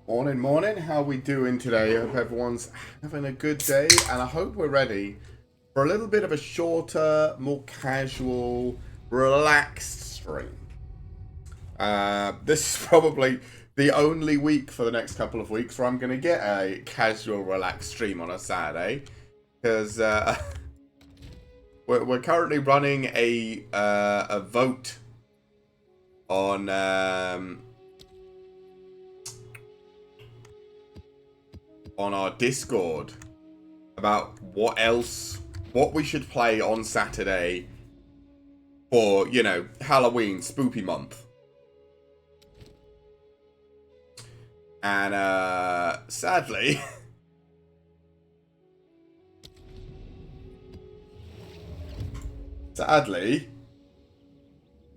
Morning, morning. How we doing today? I hope everyone's having a good day, and I hope we're ready for a little bit of a shorter, more casual, relaxed stream. This is probably the only week for the next couple of weeks where I'm going to get a casual, relaxed stream on a Saturday, because we're currently running a vote on our Discord about what we should play on Saturday for, you know, Halloween, spoopy month. And, sadly,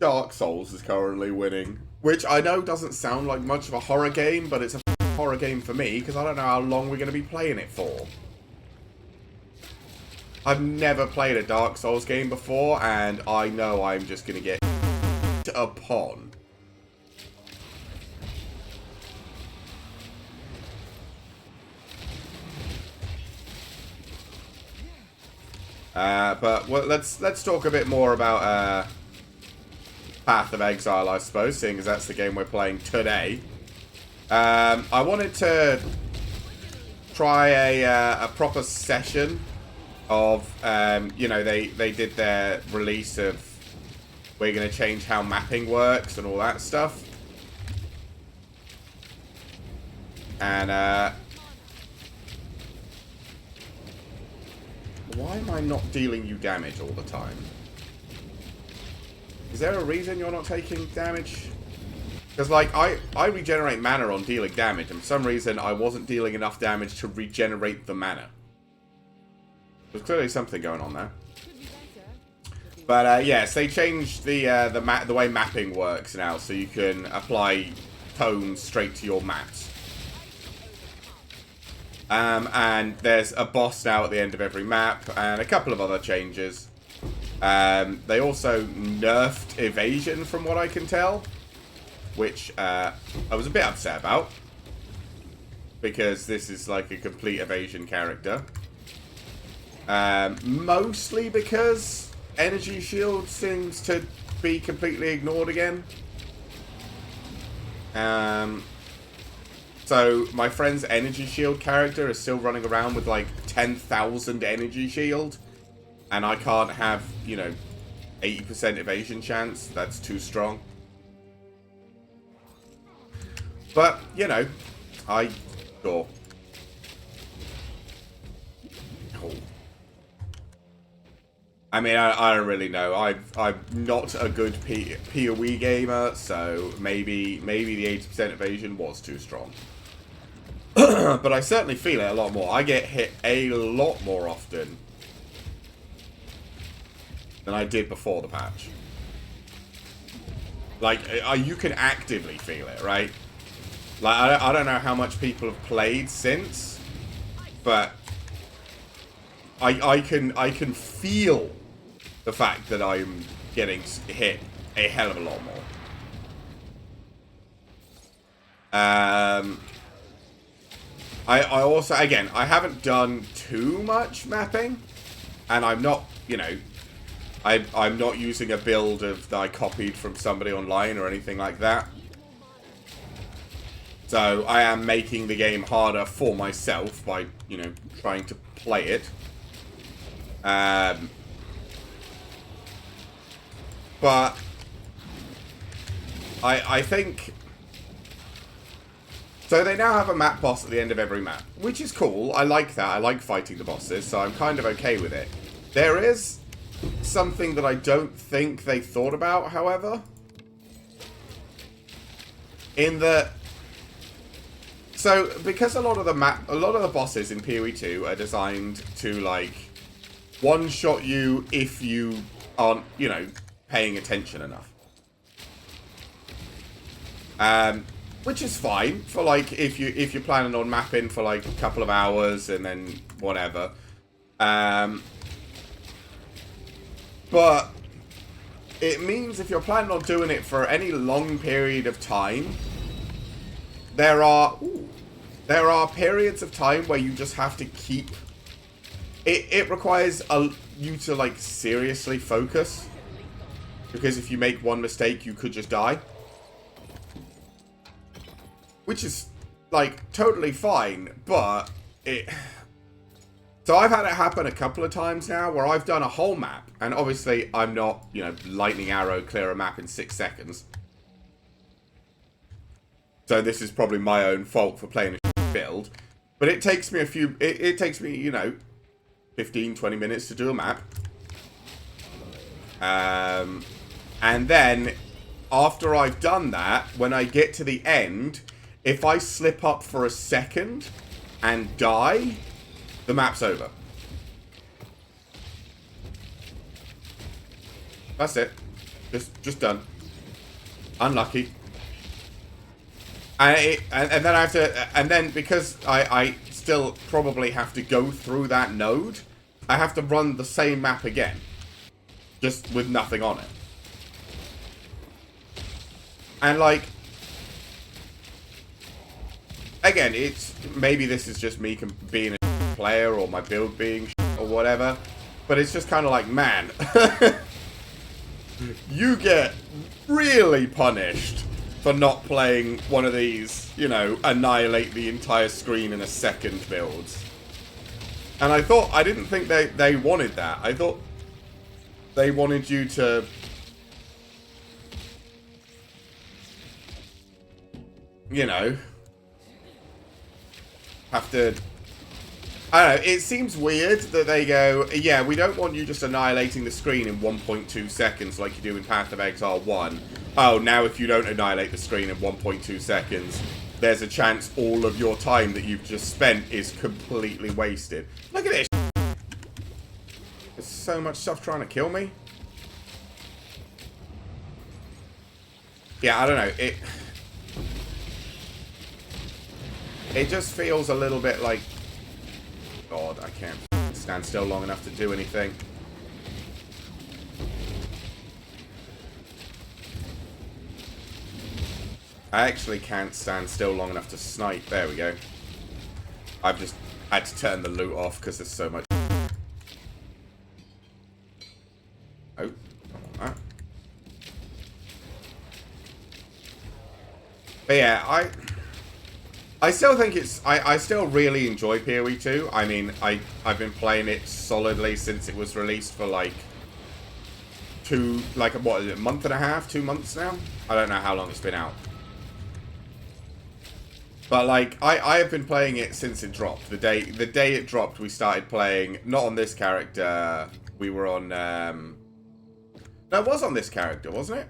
Dark Souls is currently winning. Which I know doesn't sound like much of a horror game, but it's a horror game for me, because I don't know how long we're going to be playing it for. I've never played a Dark Souls game before, and I know I'm just going to get upon. But well, let's talk a bit more about Path of Exile, I suppose, seeing as that's the game we're playing today. I wanted to try a proper session of, you know, they did their release of we're going to change how mapping works and all that stuff. And, why am I not dealing you damage all the time? Is there a reason you're not taking damage? Because, like, I regenerate mana on dealing damage, and for some reason I wasn't dealing enough damage to regenerate the mana. There's clearly something going on there. But, yes, they changed the way mapping works now, so you can apply tones straight to your maps. And there's a boss now at the end of every map, and a couple of other changes. They also nerfed evasion, from what I can tell, which I was a bit upset about, because this is like a complete evasion character. Mostly because energy shield seems to be completely ignored again. So my friend's energy shield character is still running around with like 10,000 energy shield. And I can't have, you know, 80% evasion chance. That's too strong. But, you know, sure. Oh. I mean, I don't really know. I'm not a good POE gamer, so maybe the 80% evasion was too strong. But I certainly feel it a lot more. I get hit a lot more often than I did before the patch. Like, you can actively feel it, right? Like, I don't know how much people have played since, but I can feel the fact that I'm getting hit a hell of a lot more. I also, again, I haven't done too much mapping, and I'm not, you know, I'm not using a build that I copied from somebody online or anything like that. So I am making the game harder for myself by, you know, trying to play it. But I think... So they now have a map boss at the end of every map, which is cool. I like that. I like fighting the bosses, so I'm kind of okay with it. There is something that I don't think they thought about, however. In that... So, because a lot of the bosses in PoE 2 are designed to, like, one-shot you if you aren't, you know, paying attention enough. Which is fine for, like, if you're planning on mapping for like a couple of hours and then whatever. But it means if you're planning on doing it for any long period of time, there are there are periods of time where you just have to keep... It requires you to, like, seriously focus. Because if you make one mistake, you could just die. Which is, like, totally fine, but it... So I've had it happen a couple of times now where I've done a whole map. And obviously, I'm not, you know, lightning arrow clear a map in 6 seconds. So this is probably my own fault for playing a build. But it takes me it takes me, you know, 15, 20 minutes to do a map. And then, after I've done that, when I get to the end, if I slip up for a second and die, the map's over. That's it. Just done. Unlucky. And then I have to, and then because I still probably have to go through that node, I have to run the same map again, just with nothing on it. And like, again, it's maybe this is just me being a player or my build being or whatever, but it's just kind of like, man, you get really punished for not playing one of these, you know, annihilate the entire screen in a second builds. And I didn't think they wanted that. I thought they wanted you to... You know... Have to... I don't know, it seems weird that they go, yeah, we don't want you just annihilating the screen in 1.2 seconds like you do in Path of Exile 1. Oh, now if you don't annihilate the screen in 1.2 seconds, there's a chance all of your time that you've just spent is completely wasted. Look at this. There's so much stuff trying to kill me. Yeah, I don't know. It just feels a little bit like... God, I can't stand still long enough to do anything. I actually can't stand still long enough to snipe. There we go. I've just had to turn the loot off because there's so much. Oh, that. But yeah, I still think it's... I still really enjoy POE 2. I mean, I've been playing it solidly since it was released for like... what is it, a month and a half? 2 months now? I don't know how long it's been out. But like, I have been playing it since it dropped. The day it dropped, we started playing... Not on this character. We were on... No, it was on this character, wasn't it?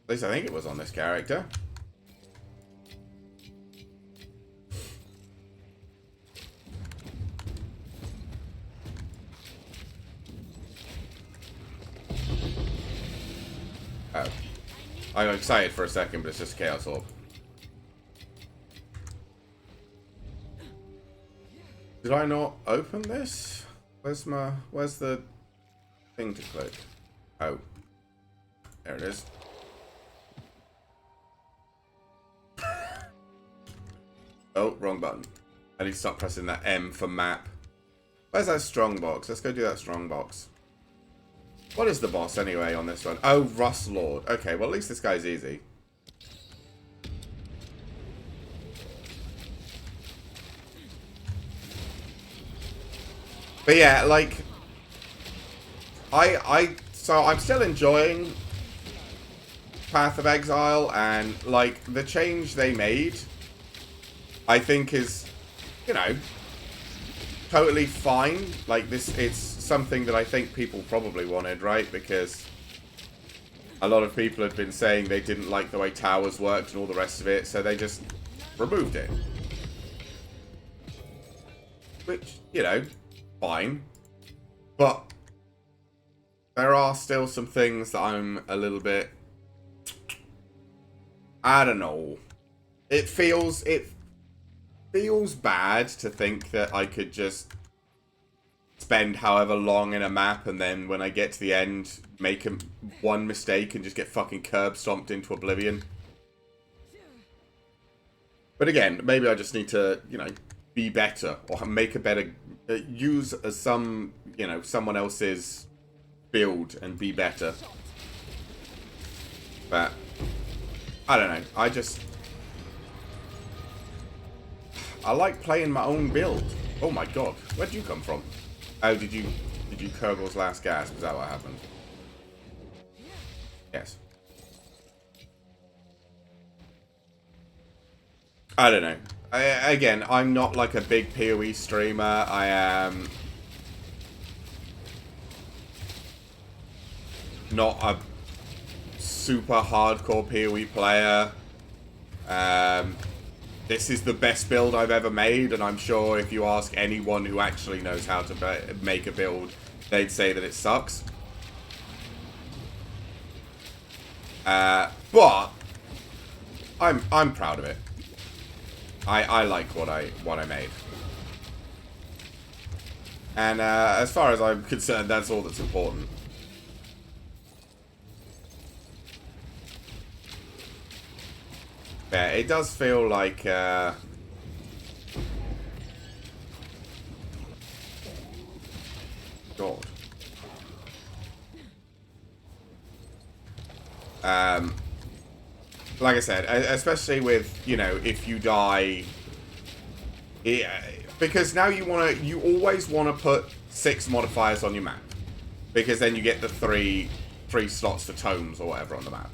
At least I think it was on this character. Oh. I got excited for a second, but it's just Chaos Orb. Did I not open this? Where's the thing to click? Oh. There it is. Oh, wrong button. I need to stop pressing that M for map. Where's that strong box? Let's go do that strong box. What is the boss anyway on this one? Oh, Rust Lord. Okay, well at least this guy's easy. But yeah, like... So I'm still enjoying Path of Exile, and like the change they made, I think is, you know, totally fine. Like this, it's something that I think people probably wanted, right? Because a lot of people had been saying they didn't like the way towers worked and all the rest of it, so they just removed it. Which, you know, fine. But there are still some things that I'm a little bit... I don't know. It feels bad to think that I could just spend however long in a map and then when I get to the end make one mistake and just get fucking curb stomped into oblivion. But again, maybe I just need to, you know, be better or make a better, use some, you know, someone else's build and be better. But I don't know. I like playing my own build. Oh my god, where'd you come from? Oh, did you Kerbal's last gasp? Is that what happened? Yes. I don't know. Again, I'm not like a big POE streamer. I am not a super hardcore POE player. This is the best build I've ever made, and I'm sure if you ask anyone who actually knows how to make a build, they'd say that it sucks. But I'm proud of it. I like what I made. And as far as I'm concerned, that's all that's important. Yeah, it does feel like God. Like I said, especially with, you know, if you die, because now you always want to put 6 modifiers on your map, because then you get the three slots for tomes or whatever on the map,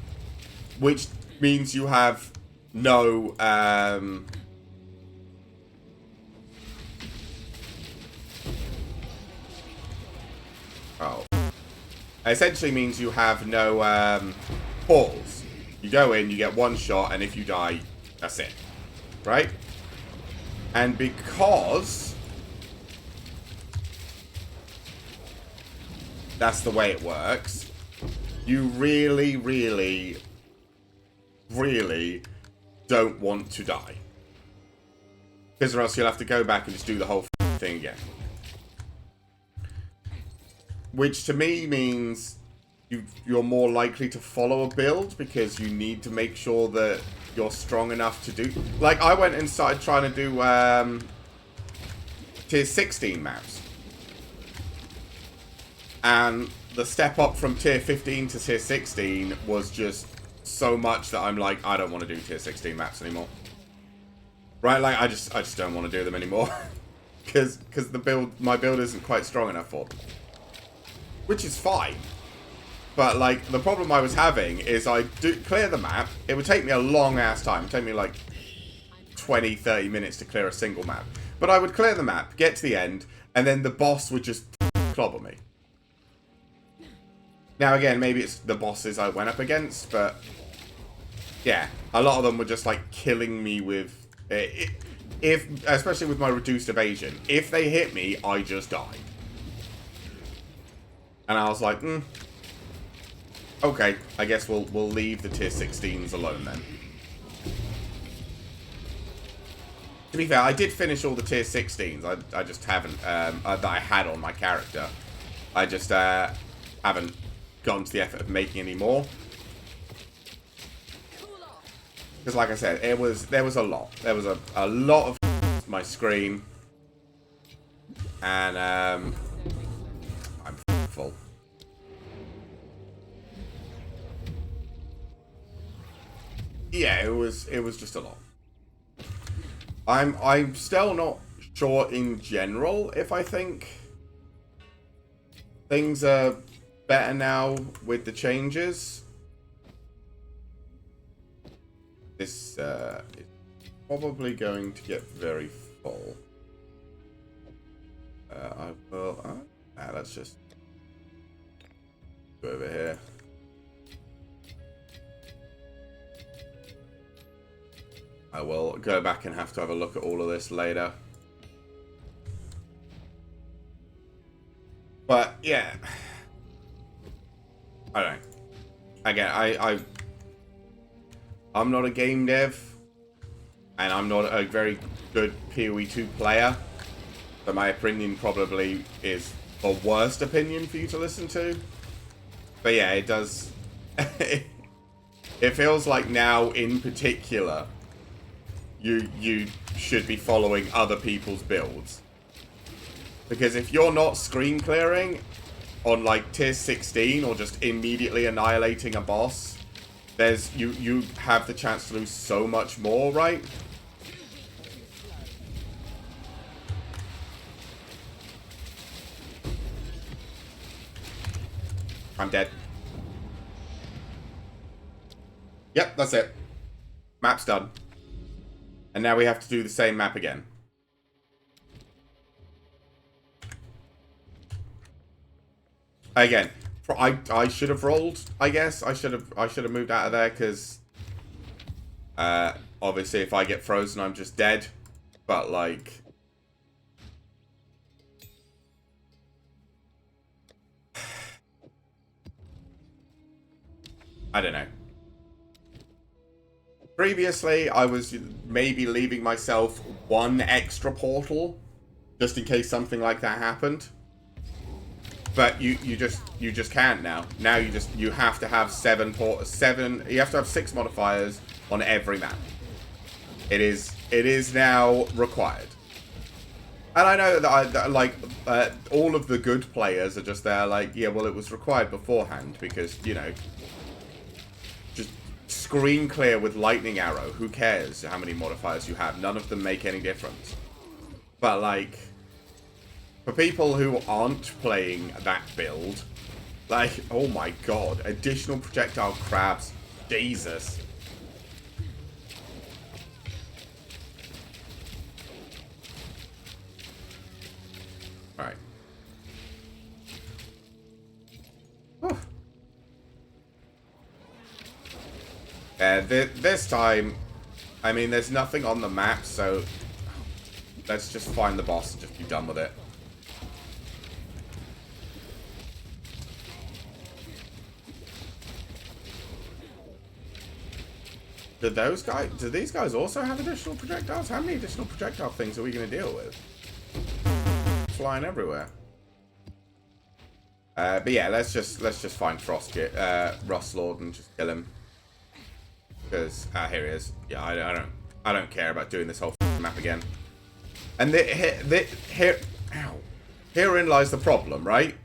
which means you have no essentially means you have no portals. You go in, you get 1 shot, and if you die, that's it. Right? And because that's the way it works, you really, really, really don't want to die. Because or else you'll have to go back and just do the whole thing again. Which to me means you're more likely to follow a build because you need to make sure that you're strong enough to do... Like, I went and started trying to do tier 16 maps. And the step up from tier 15 to tier 16 was just so much that I'm like, I don't want to do tier 16 maps anymore. Right? Like, I just don't want to do them anymore. Because my build isn't quite strong enough for them. Which is fine. But, like, the problem I was having is I do clear the map. It would take me a long-ass time. It would take me, like, 20, 30 minutes to clear a single map. But I would clear the map, get to the end, and then the boss would just clobber me. Now, again, maybe it's the bosses I went up against, but... Yeah, a lot of them were just, like, killing me with... especially with my reduced evasion. If they hit me, I just died. And I was like, okay, I guess we'll leave the tier 16s alone then. To be fair, I did finish all the tier 16s. I just haven't, that I had on my character. I just haven't gone to the effort of making any more. Because like I said, there was a lot. There was a lot of my screen. And I'm full. Yeah, it was just a lot. I'm still not sure in general if I think things are better now with the changes. This is probably going to get very full. I will. Let's just go over here. I will go back and have to have a look at all of this later. But yeah, I don't know. Again, I'm not a game dev, and I'm not a very good PoE 2 player. So my opinion probably is the worst opinion for you to listen to. But yeah, it does. It feels like now, in particular, you should be following other people's builds. Because if you're not screen clearing on like tier 16 or just immediately annihilating a boss, you have the chance to lose so much more, right? I'm dead. Yep, that's it. Map's done. And now we have to do the same map again. Again, I should have rolled, I guess. I should have moved out of there because obviously if I get frozen I'm just dead. But like I don't know. Previously, I was maybe leaving myself one extra portal, just in case something like that happened. But you just can't now. Now you have to have you have to have 6 modifiers on every map. It is now required. And I know that all of the good players are just there like, yeah, well, it was required beforehand because, you know, just screen clear with lightning arrow. Who cares how many modifiers you have? None of them make any difference. But like, for people who aren't playing that build, like, oh my god, additional projectile crabs, Jesus. Alright. This time, I mean, there's nothing on the map, so let's just find the boss and just be done with it. Do these guys also have additional projectiles? How many additional projectile things are we going to deal with? Flying everywhere. But yeah, let's just find Rustlord and just kill him. Because here he is. Yeah, I don't care about doing this whole map again. And herein lies the problem, right?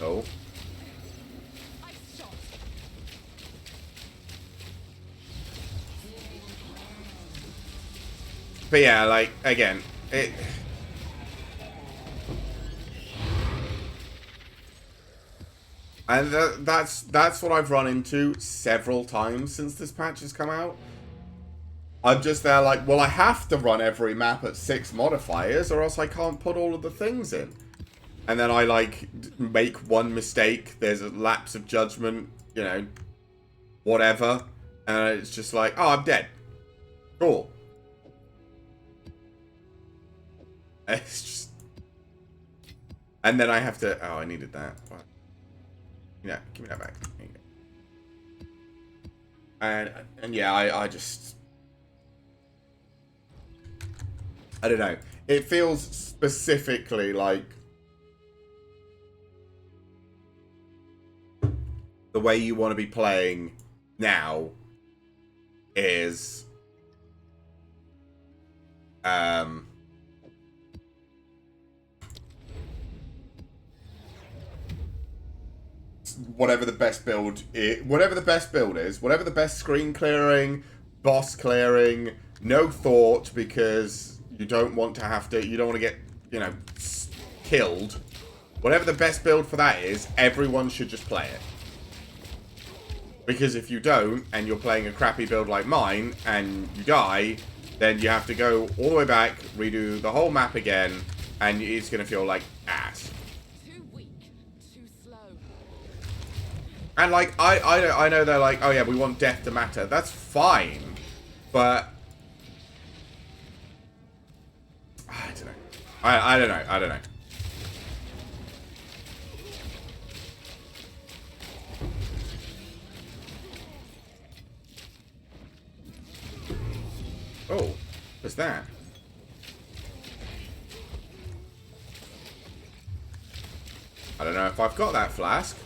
Oh. But yeah, like, again, it... And that's what I've run into several times since this patch has come out. I'm just there like, well, I have to run every map at 6 modifiers or else I can't put all of the things in. And then I, like, make one mistake, there's a lapse of judgment, you know, whatever. And it's just like, oh, I'm dead. Cool. It's just... And then I have to... Oh, I needed that. What? Yeah, give me that back. There you go. And yeah, I just... I don't know. It feels specifically like... the way you want to be playing now is... whatever the best build is, whatever the best screen clearing, boss clearing, no thought because you don't want to get, you know, killed. Whatever the best build for that is, everyone should just play it. Because if you don't, and you're playing a crappy build like mine, and you die, then you have to go all the way back, redo the whole map again, and it's going to feel like ass. And, like, I know they're like, oh, yeah, we want death to matter. That's fine. But... I don't know. I don't know. I don't know. Oh, what's that? I don't know if I've got that flask.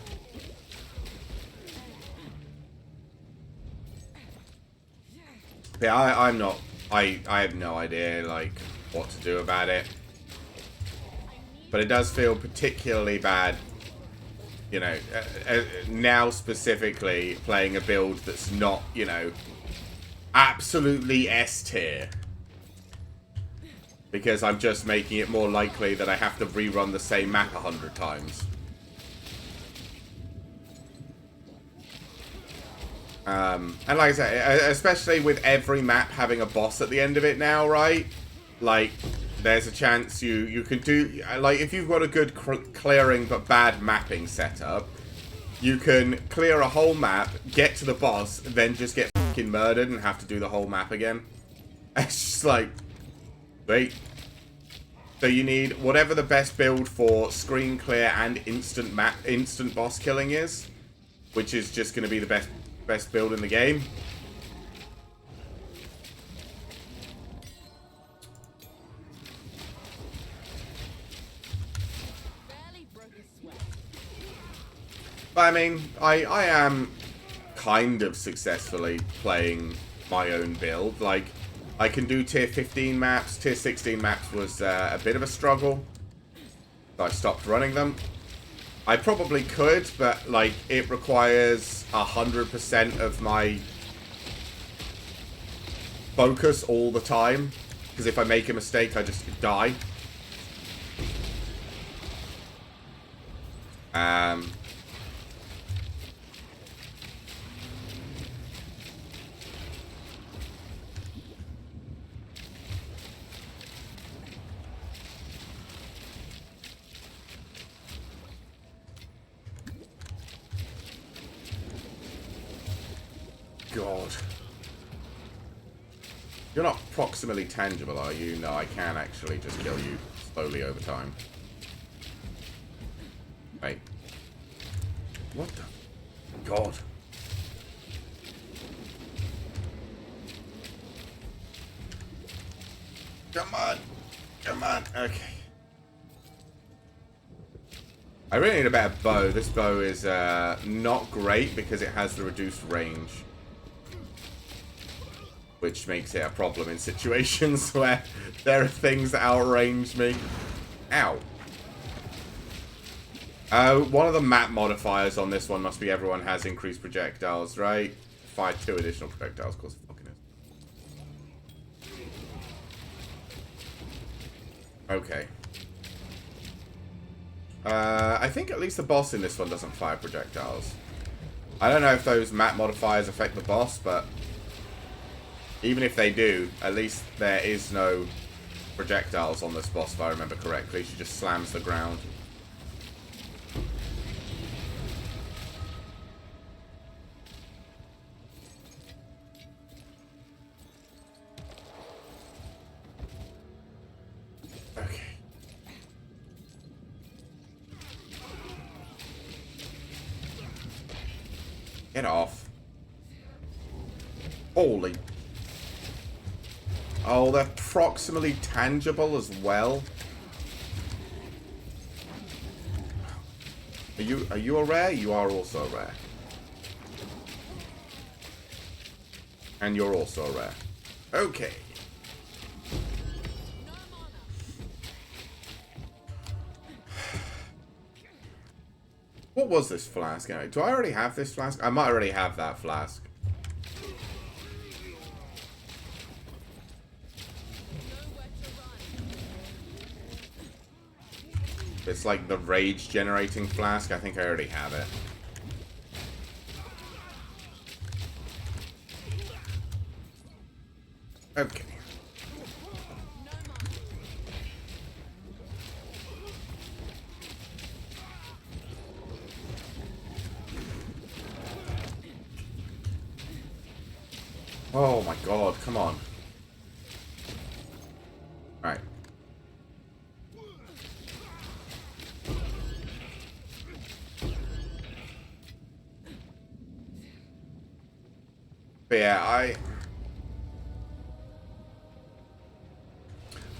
Yeah, I'm not... I have no idea, like, what to do about it. But it does feel particularly bad, you know, now specifically playing a build that's not, you know, absolutely S tier. Because I'm just making it more likely that I have to rerun the same map 100 times. And like I said, especially with every map having a boss at the end of it now, right? Like, there's a chance you can do... Like, if you've got a good clearing but bad mapping setup, you can clear a whole map, get to the boss, then just get fucking murdered and have to do the whole map again. It's just like... Wait. So you need whatever the best build for screen clear and instant boss killing is, which is just going to be the best build in the game. But I mean, I am kind of successfully playing my own build. Like, I can do tier 15 maps. Tier 16 maps was a bit of a struggle. So I stopped running them. I probably could, but, like, it requires 100% of my focus all the time. Because if I make a mistake, I just die. God. You're not proximally tangible, are you? No, I can actually just kill you slowly over time. Wait. What the... God. Come on. Come on. Okay. I really need a better bow. This bow is not great because it has the reduced range. Which makes it a problem in situations where there are things that outrange me. Ow. One of the map modifiers on this one must be everyone has increased projectiles, right? Fire 2 additional projectiles, of course it fucking is. Okay. I think at least the boss in this one doesn't fire projectiles. I don't know if those map modifiers affect the boss, but... Even if they do, at least there is no projectiles on this boss, if I remember correctly. She just slams the ground. Okay. Get off. Holy... Oh, they're proximally tangible as well. Are you a rare? You are also a rare. And you're also a rare. Okay. What was this flask? Do I already have this flask? I might already have that flask. It's like the rage generating flask. I think I already have it. Okay. Oh my god, come on. Alright. But yeah,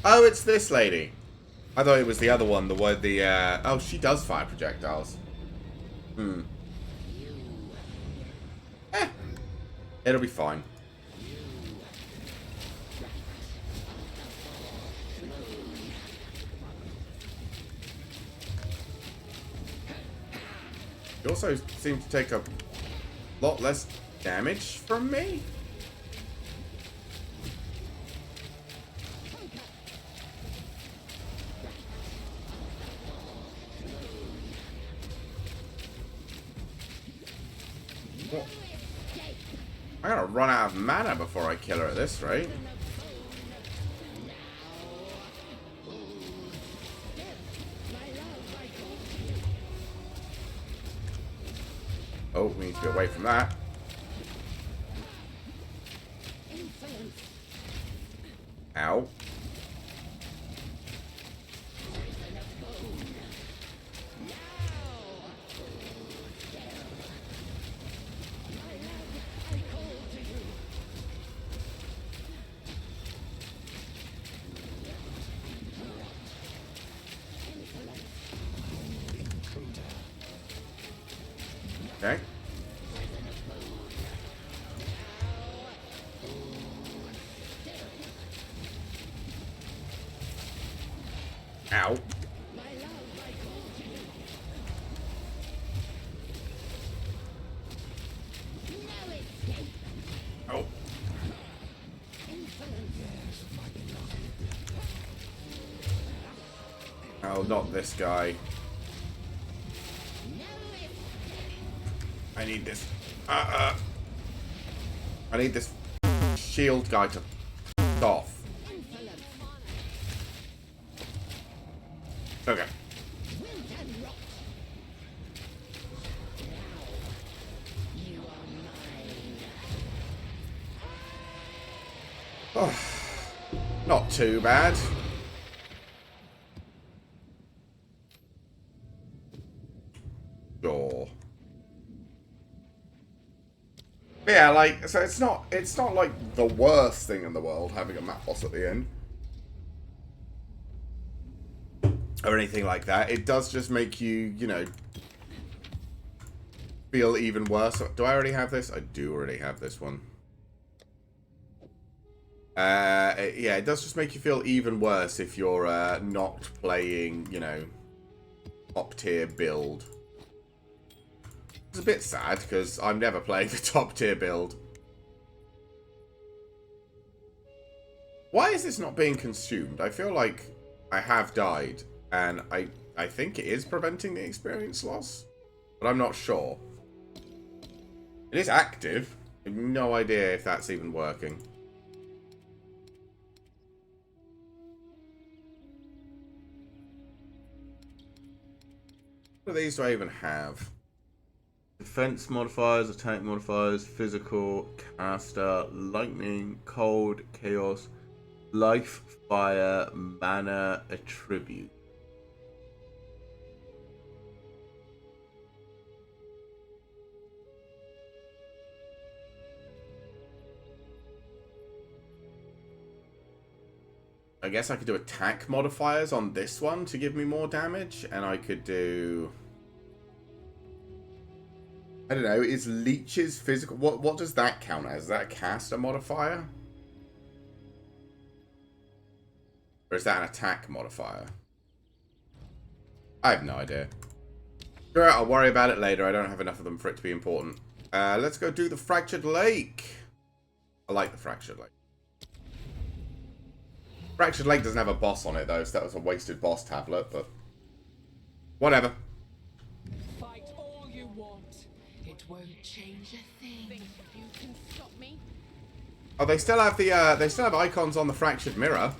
Oh, it's this lady. I thought it was the other one, the one, oh, she does fire projectiles. Hmm. It'll be fine. You also seem to take a lot less damage from me. What? I'm gonna run out of mana before I kill her at this rate. Oh, we need to be away from that. Ow. Okay. Ow. Oh. Oh, not this guy. I need this. I need this shield guy to off. Okay. Oh, not too bad. Sure. Yeah, like, so it's not like the worst thing in the world having a map boss at the end. Or anything like that. It does just make you, you know, feel even worse. Do I already have this? I do already have this one. Yeah, it does just make you feel even worse if you're not playing, you know, top tier build. It's a bit sad because I'm never playing the top tier build. Why is this not being consumed? I feel like I have died, and I think it is preventing the experience loss, but I'm not sure. It is active. I have no idea if that's even working. What of these do I even have? Defense modifiers, attack modifiers, physical, caster, lightning, cold, chaos, life, fire, mana, attribute. I guess I could do attack modifiers on this one to give me more damage, and I could do... I don't know, is leeches physical? What does that count as? Is that a caster modifier? Or is that an attack modifier? I have no idea. Sure, I'll worry about it later. I don't have enough of them for it to be important. Let's go do the Fractured Lake. I like the Fractured Lake. Fractured Lake doesn't have a boss on it, though, so that was a wasted boss tablet, but... whatever. Fight all you want. It won't change a thing. Think you can stop me? Oh, they still have the, they still have icons on the Fractured Mirror.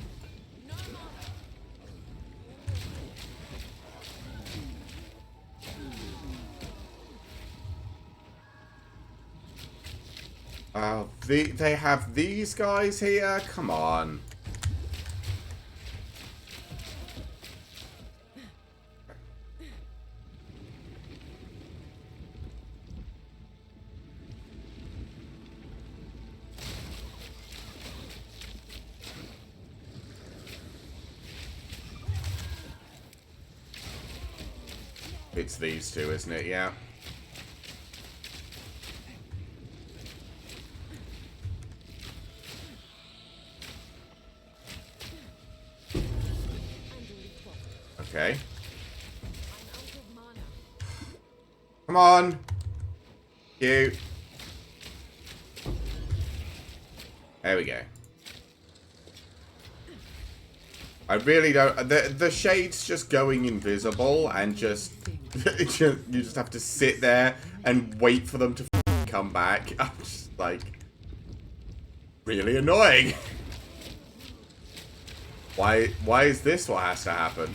Oh, they have these guys here? Come on. It's these two, isn't it? Yeah. Okay. Come on. You. There we go. I really don't. The shade's just going invisible and just you just have to sit there and wait for them to come back. I'm just like really annoying. Why is this what has to happen?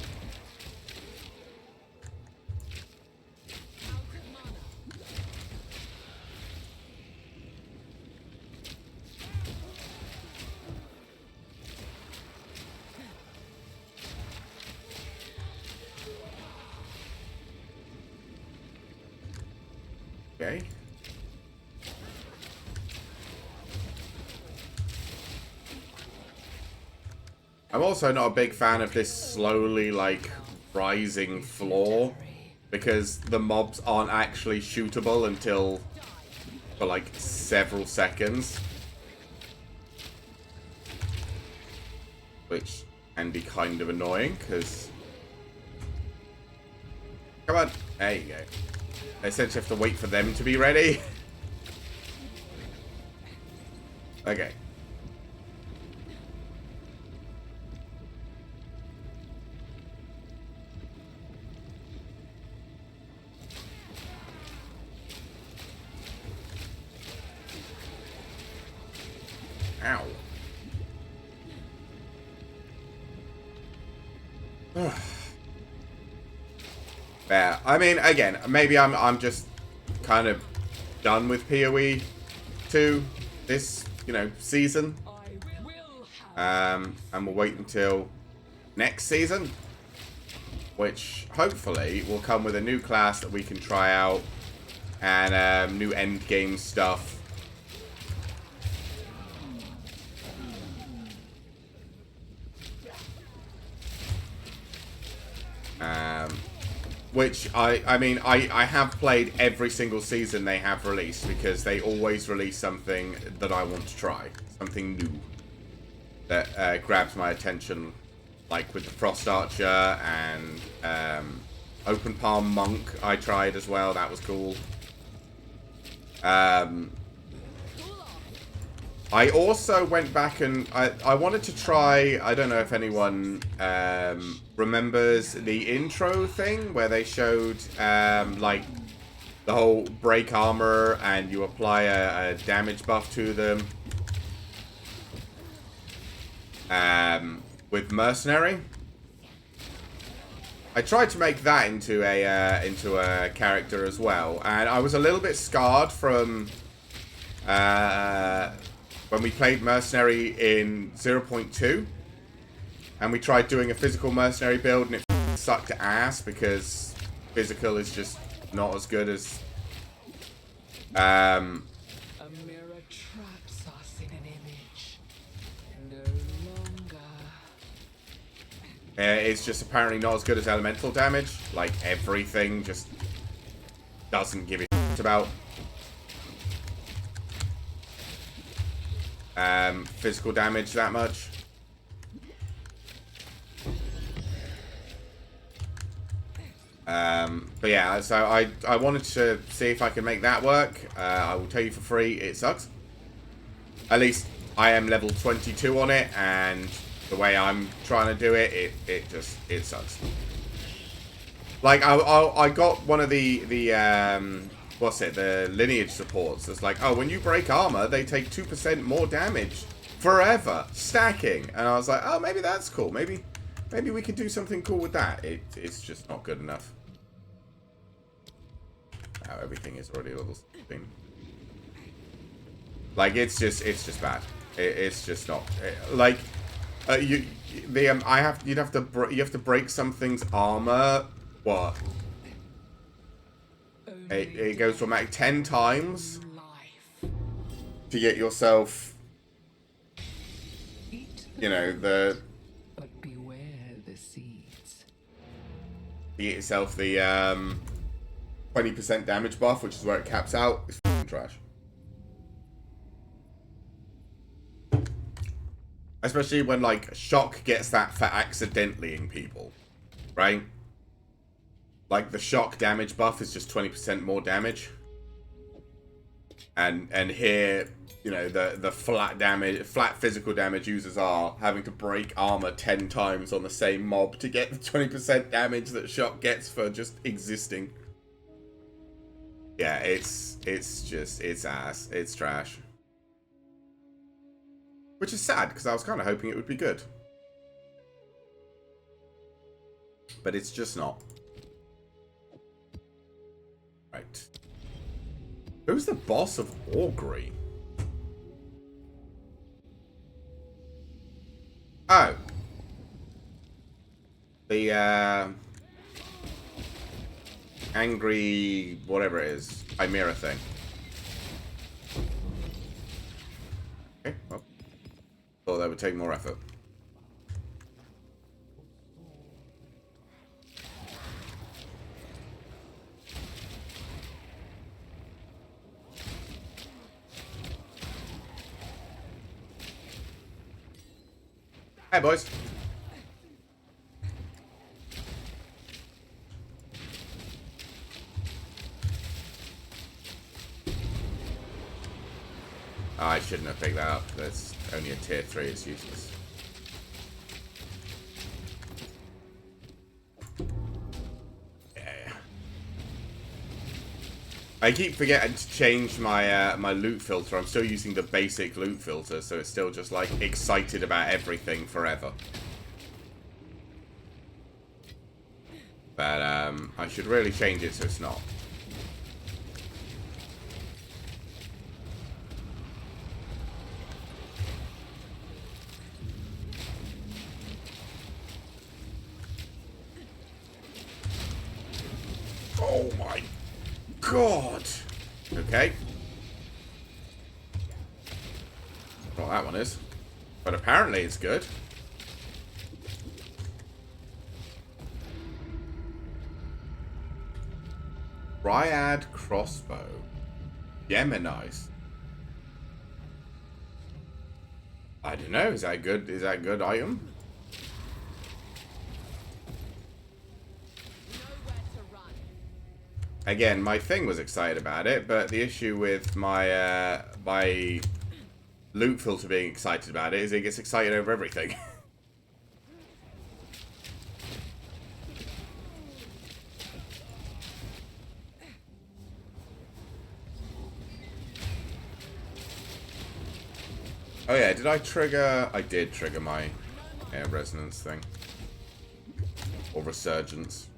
Okay. I'm also not a big fan of this slowly, like, rising floor, because the mobs aren't actually shootable until for, like, several seconds. Which can be kind of annoying, because... Come on! There you go. I essentially have to wait for them to be ready. Okay. Ow. Yeah, I mean, again, maybe I'm just kind of done with POE 2 this, season. And we'll wait until next season, which hopefully will come with a new class that we can try out and new end game stuff. Which, I mean, I have played every single season they have released, because they always release something that I want to try. Something new that grabs my attention, like with the Frost Archer and Open Palm Monk I tried as well. That was cool. I also went back and I wanted to try, I don't know if anyone remembers the intro thing where they showed like the whole break armor and you apply a damage buff to them with Mercenary. I tried to make that into a character as well, and I was a little bit scarred from when we played Mercenary in 0.2, and we tried doing a physical Mercenary build, and it sucked ass because physical is just not as good as... A mirror traps us in an image. No longer. It's just apparently not as good as elemental damage. Like, everything just doesn't give a shit about physical damage that much. But yeah, so I wanted to see if I could make that work. I will tell you for free, it sucks. At least I am level 22 on it, and the way I'm trying to do it, it sucks. Like, I got one of the what's it, the lineage supports. It's like, oh, when you break armor, they take 2% more damage forever, stacking. And I was like, oh, maybe that's cool. Maybe we could do something cool with that. It's just not good enough. Now everything is already a little thing. Like, it's just bad. It's just not like you have to break something's armor. What? It goes from like 10 times to get yourself, the. But beware the seeds. To get yourself the 20% damage buff, which is where it caps out, is f***ing trash. Especially when, like, shock gets that for accidentally-ing people, right? Like, the shock damage buff is just 20% more damage. And here, you know, the flat physical damage users are having to break armor 10 times on the same mob to get the 20% damage that shock gets for just existing. Yeah, it's ass. It's trash. Which is sad, because I was kind of hoping it would be good. But it's just not. Right. Who's the boss of Augury? Oh. The, angry, whatever it is, Chimera thing. Okay, well. Thought that would take more effort. Hey, boys. Oh, I shouldn't have picked that up. That's only a tier 3. It's useless. Yeah. I keep forgetting to change my my loot filter. I'm still using the basic loot filter, so it's still just like excited about everything forever. But I should really change it so it's not. Oh my god! Okay. Well, that one is. But apparently it's good. Dryad crossbow. Gemini's. I don't know. Is that good? Is that a good item? Again, my thing was excited about it, but the issue with my my loot filter being excited about it is it gets excited over everything. Oh yeah, did I trigger... I did trigger my air resonance thing. Or resurgence.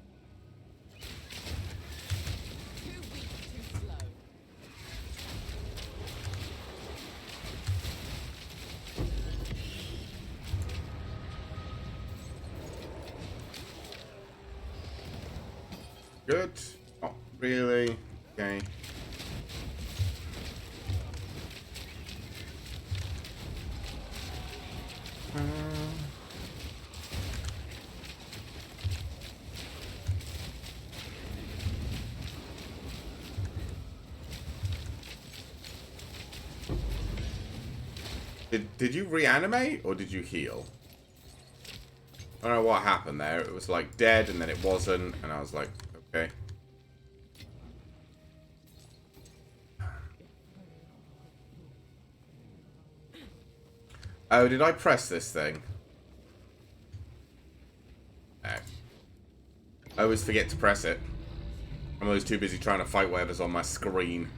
Good. Not really. Okay. Did you reanimate or did you heal? I don't know what happened there. It was like dead and then it wasn't, and I was like, okay. Oh, did I press this thing? No. I always forget to press it. I'm always too busy trying to fight whatever's on my screen.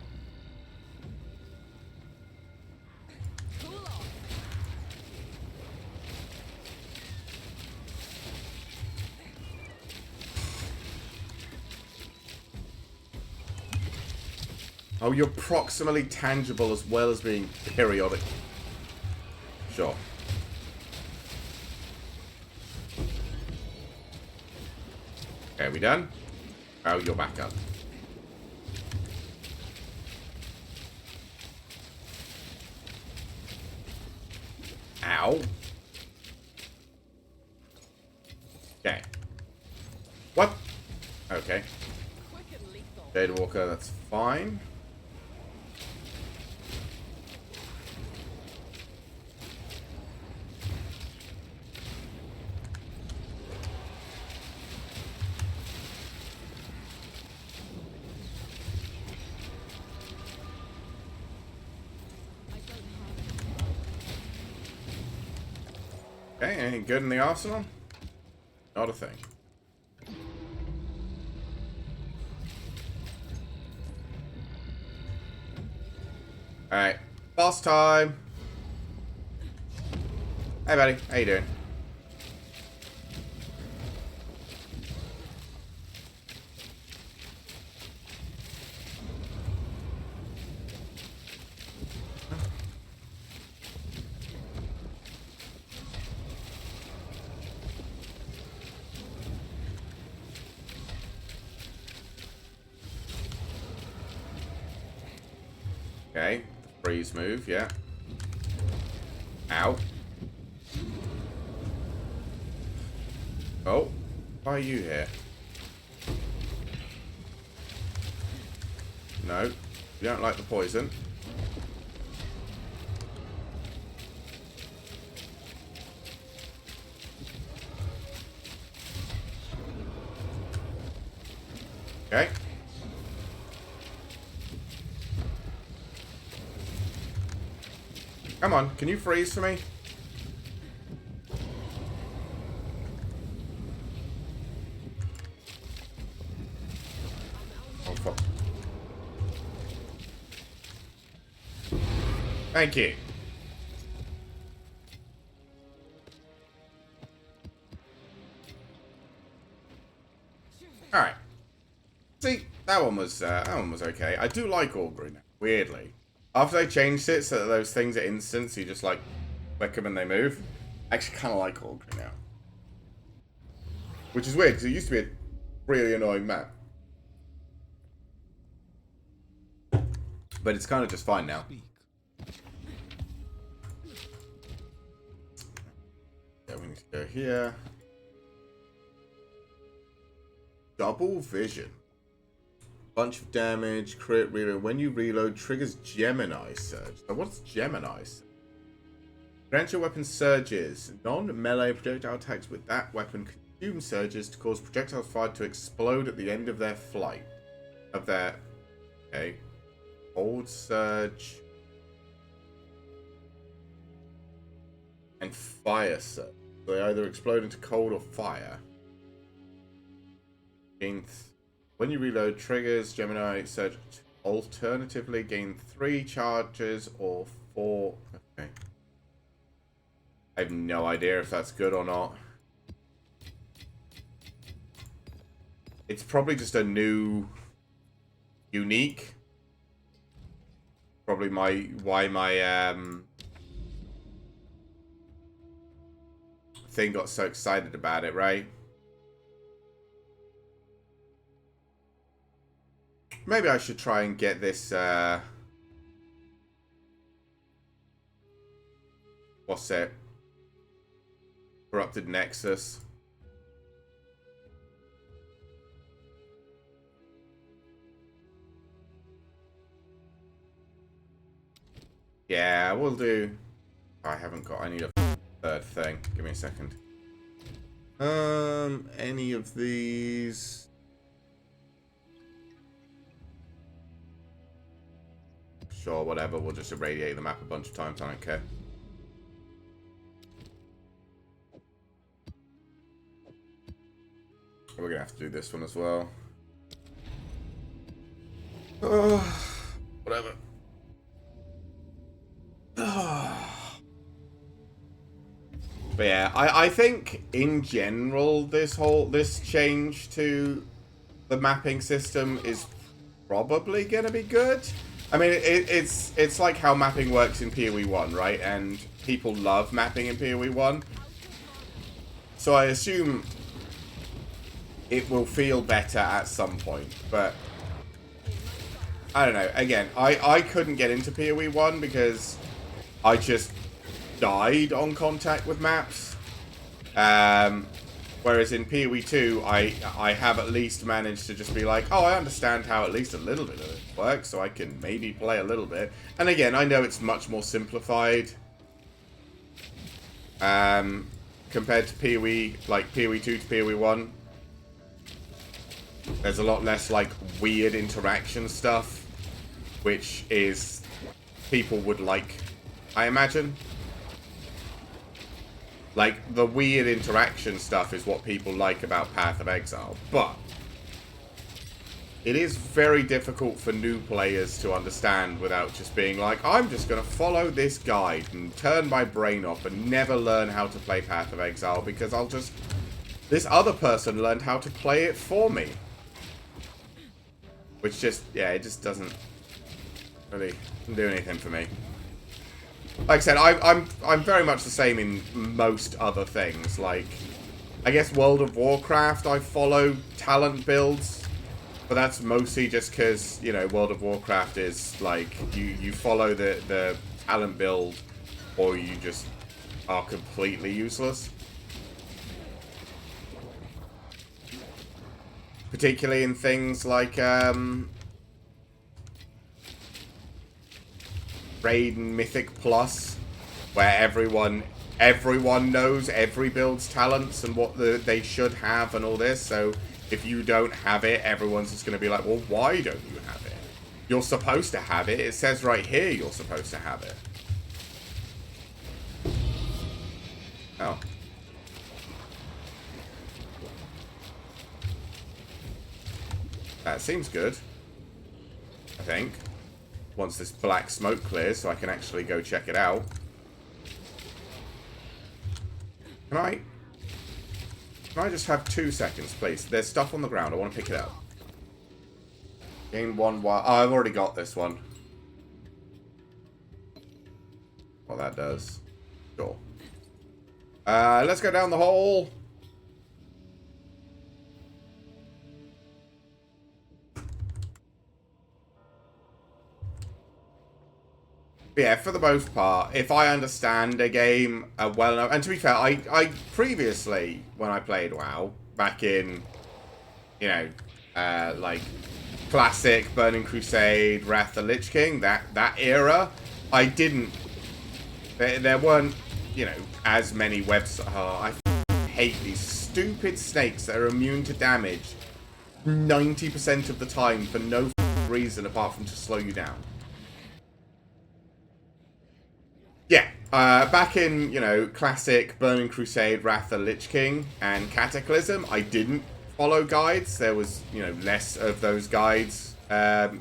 Oh, you're proximally tangible as well as being periodic. Sure. Okay, are we done? Oh, you're back up. Ow. Okay. What? Okay. Quick and lethal. Jadewalker, that's fine. Okay, anything good in the arsenal? Not a thing. Alright, boss time. Hey buddy, how you doing? Okay, the freeze move, yeah. Ow. Oh, why are you here? No, you don't like the poison. Okay. Come on, can you freeze for me? Oh, fuck. Thank you. Alright. See, that one was okay. I do like Augury now, weirdly. After they changed it so that those things are instant, so you just like click them and they move. I actually kind of like Augury now. Which is weird, because it used to be a really annoying map. But it's kind of just fine now. Yeah, we need to go here. Double vision. Bunch of damage, crit reload. When you reload, triggers Gemini Surge. So what's Gemini Surge? Grant your weapon surges. Non-melee projectile attacks with that weapon consume surges to cause projectiles fired to explode at the end of their flight. Okay. Hold surge. And fire surge. So they either explode into cold or fire. When you reload, triggers Gemini Surge. Alternatively, gain 3 charges or 4. Okay. I have no idea if that's good or not. It's probably just a new unique. Probably why my thing got so excited about it, right? Maybe I should try and get this, what's it? Corrupted Nexus. Yeah, we'll do. I haven't got. I need a third thing. Give me a second. Any of these? Sure, whatever. We'll just irradiate the map a bunch of times. I don't care. We're gonna have to do this one as well. Whatever. But yeah, I think in general this change to the mapping system is probably gonna be good. I mean, it's like how mapping works in POE 1, right? And people love mapping in POE 1. So I assume it will feel better at some point. But I don't know. Again, I couldn't get into POE 1 because I just died on contact with maps. Whereas in POE 2, I have at least managed to just be like, oh, I understand how at least a little bit of it works, so I can maybe play a little bit. And again, I know it's much more simplified compared to POE, like POE 2 to POE 1. There's a lot less, like, weird interaction stuff, which is people would like, I imagine. Like, the weird interaction stuff is what people like about Path of Exile, but it is very difficult for new players to understand without just being like, I'm just going to follow this guide and turn my brain off and never learn how to play Path of Exile because I'll just... This other person learned how to play it for me. Which just, yeah, it just doesn't really do anything for me. Like I said, I'm very much the same in most other things. Like, I guess World of Warcraft, I follow talent builds, but that's mostly just because, you know, World of Warcraft is like you follow the talent build, or you just are completely useless. Particularly in things like Raid and Mythic Plus, where everyone knows every build's talents and what they should have and all this. So if you don't have it, everyone's just going to be like, well, why don't you have it? You're supposed to have it. It says right here you're supposed to have it. Oh. That seems good, I think. Once this black smoke clears, so I can actually go check it out. Can I just have 2 seconds, please? There's stuff on the ground. I want to pick it up. Gain 1 while... Oh, I've already got this one. What that does. Sure. Let's go down the hole. Yeah, for the most part, if I understand a game well enough, and to be fair, I previously, when I played WoW, back in, you know, like, classic Burning Crusade, Wrath of the Lich King, that era, I didn't, there weren't, you know, as many websites. Oh, I hate these stupid snakes that are immune to damage 90% of the time for no reason apart from to slow you down. Yeah, back in, you know, classic Burning Crusade, Wrath of the Lich King, and Cataclysm, I didn't follow guides. There was, you know, less of those guides,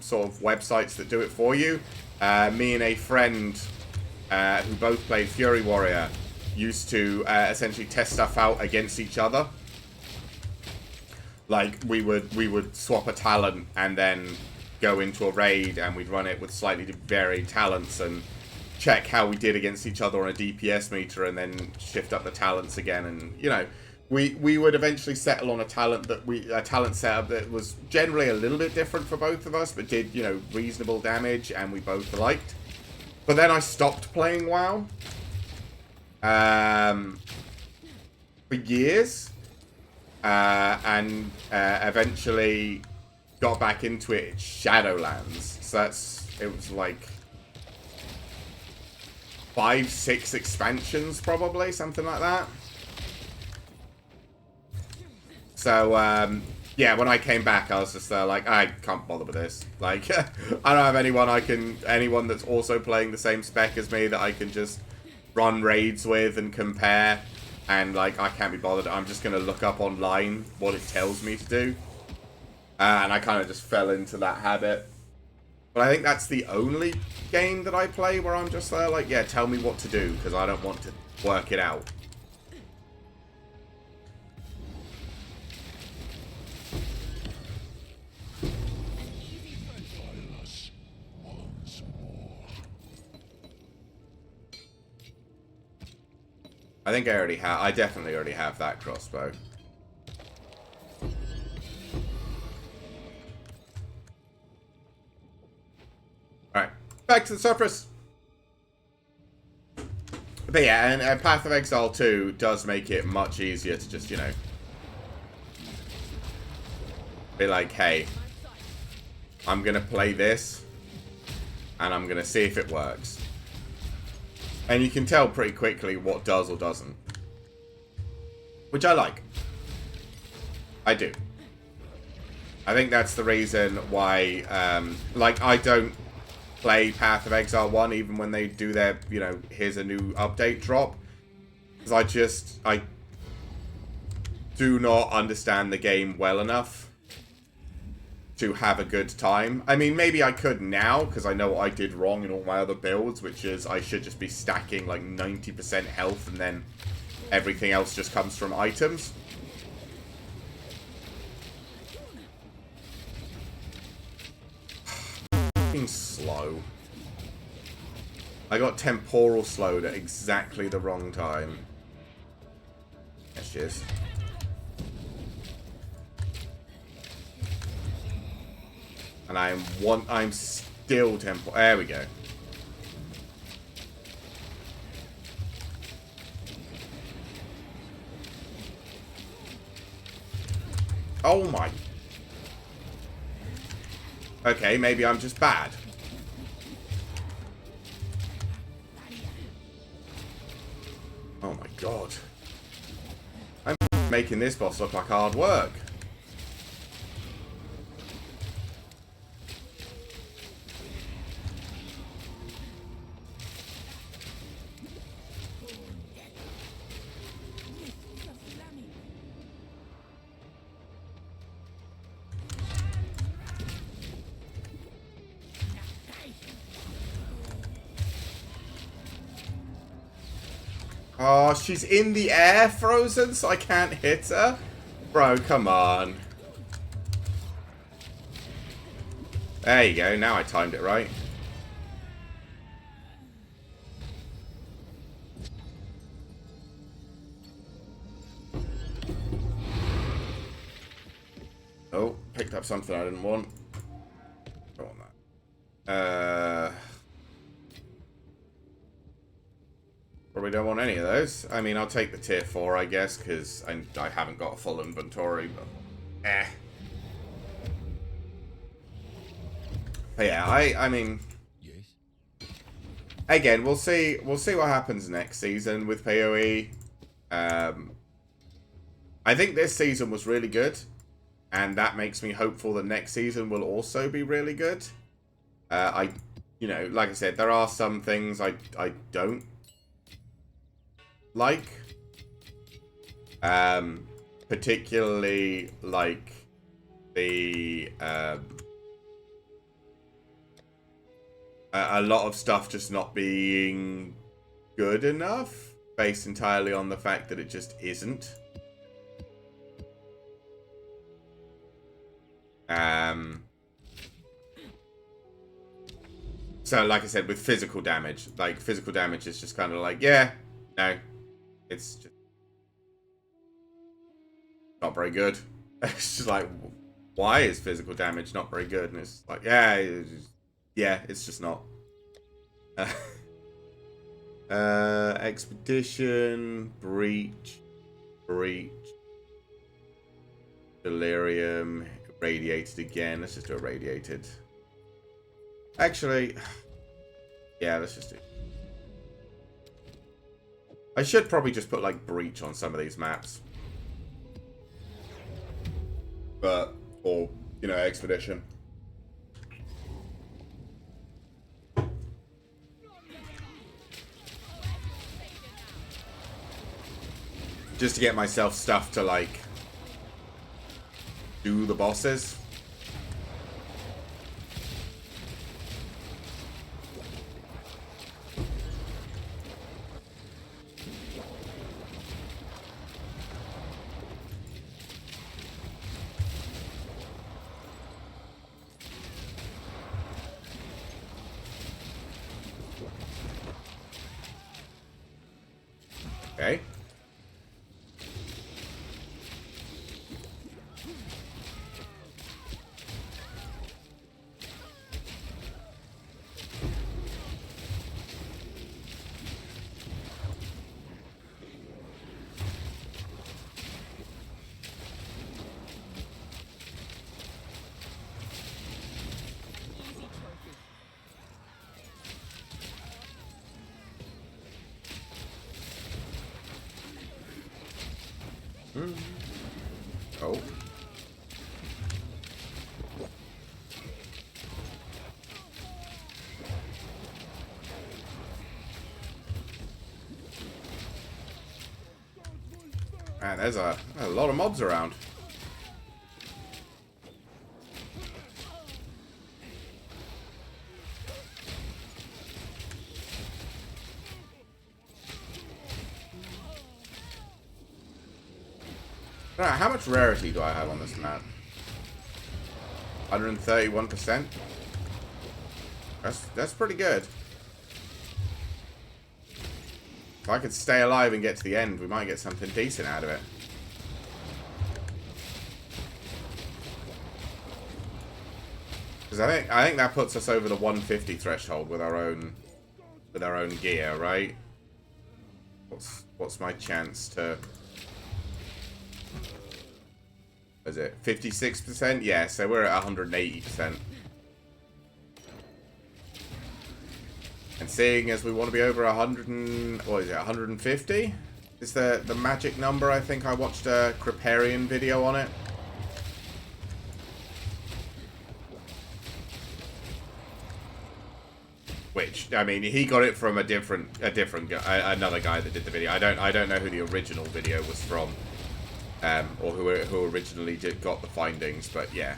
sort of websites that do it for you. Me and a friend who both played Fury Warrior used to essentially test stuff out against each other. Like, we would swap a talent and then go into a raid, and we'd run it with slightly varied talents and check how we did against each other on a DPS meter, and then shift up the talents again. And, you know, we would eventually settle on a talent setup that was generally a little bit different for both of us, but did, you know, reasonable damage, and we both liked. But then I stopped playing WoW for years, and eventually got back into it at Shadowlands. So it was like 5, 6 expansions, probably, something like that. So, yeah, when I came back, I was just like, I can't bother with this. Like, I don't have anyone that's also playing the same spec as me that I can just run raids with and compare. And, like, I can't be bothered. I'm just going to look up online what it tells me to do. And I kind of just fell into that habit. But I think that's the only game that I play where I'm just there, like, yeah, tell me what to do, because I don't want to work it out. I think I definitely already have that crossbow. Alright, back to the surface. But yeah, and Path of Exile 2 does make it much easier to just, you know, Be like, hey, I'm going to play this, and I'm going to see if it works. And you can tell pretty quickly what does or doesn't. Which I like. I do. I think that's the reason why, like, I don't play Path of Exile 1 even when they do their, you know, here's a new update drop. Because I do not understand the game well enough to have a good time. I mean, maybe I could now, because I know what I did wrong in all my other builds, which is I should just be stacking like 90% health and then everything else just comes from items. Fucking slow. I got temporal slowed at exactly the wrong time. There she is. And I'm still temporal. There we go. Oh my. Okay, maybe I'm just bad. Oh my god. I'm making this boss look like hard work. Oh, she's in the air frozen, so I can't hit her? Bro, come on. There you go, now I timed it right. Oh, picked up something I didn't want. Don't want that. Probably don't want any of those. I mean, I'll take the tier 4, I guess, because I haven't got a full inventory, but But yeah, I mean, again, we'll see what happens next season with POE. I think this season was really good, and that makes me hopeful that next season will also be really good. You know, like I said, there are some things I don't like, particularly like the a lot of stuff just not being good enough, based entirely on the fact that it just isn't. So like I said, with physical damage, like physical damage is just kind of like, yeah, no, it's just not very good. It's just like, why is physical damage not very good? And it's like, yeah, it's just not. Expedition, breach, delirium, radiated again. Let's just do a radiated. Actually, yeah, let's just do. I should probably just put like breach on some of these maps. But, or, you know, expedition. Just to get myself stuff to, like, do the bosses. Okay. Oh. Man, there's a lot of mobs around. Right, how much rarity do I have on this map? 131%. That's pretty good. If I could stay alive and get to the end, we might get something decent out of it. Because I think that puts us over the 150 threshold with our own gear, right? What's my chance to? Is it 56%? Yeah, so we're at 180%. And seeing as we want to be over 100 and what is it, 150? Is the magic number? I think I watched a Kriparian video on it. Which, I mean, he got it from a different guy, another guy that did the video. I don't know who the original video was from, or who originally got the findings, but yeah.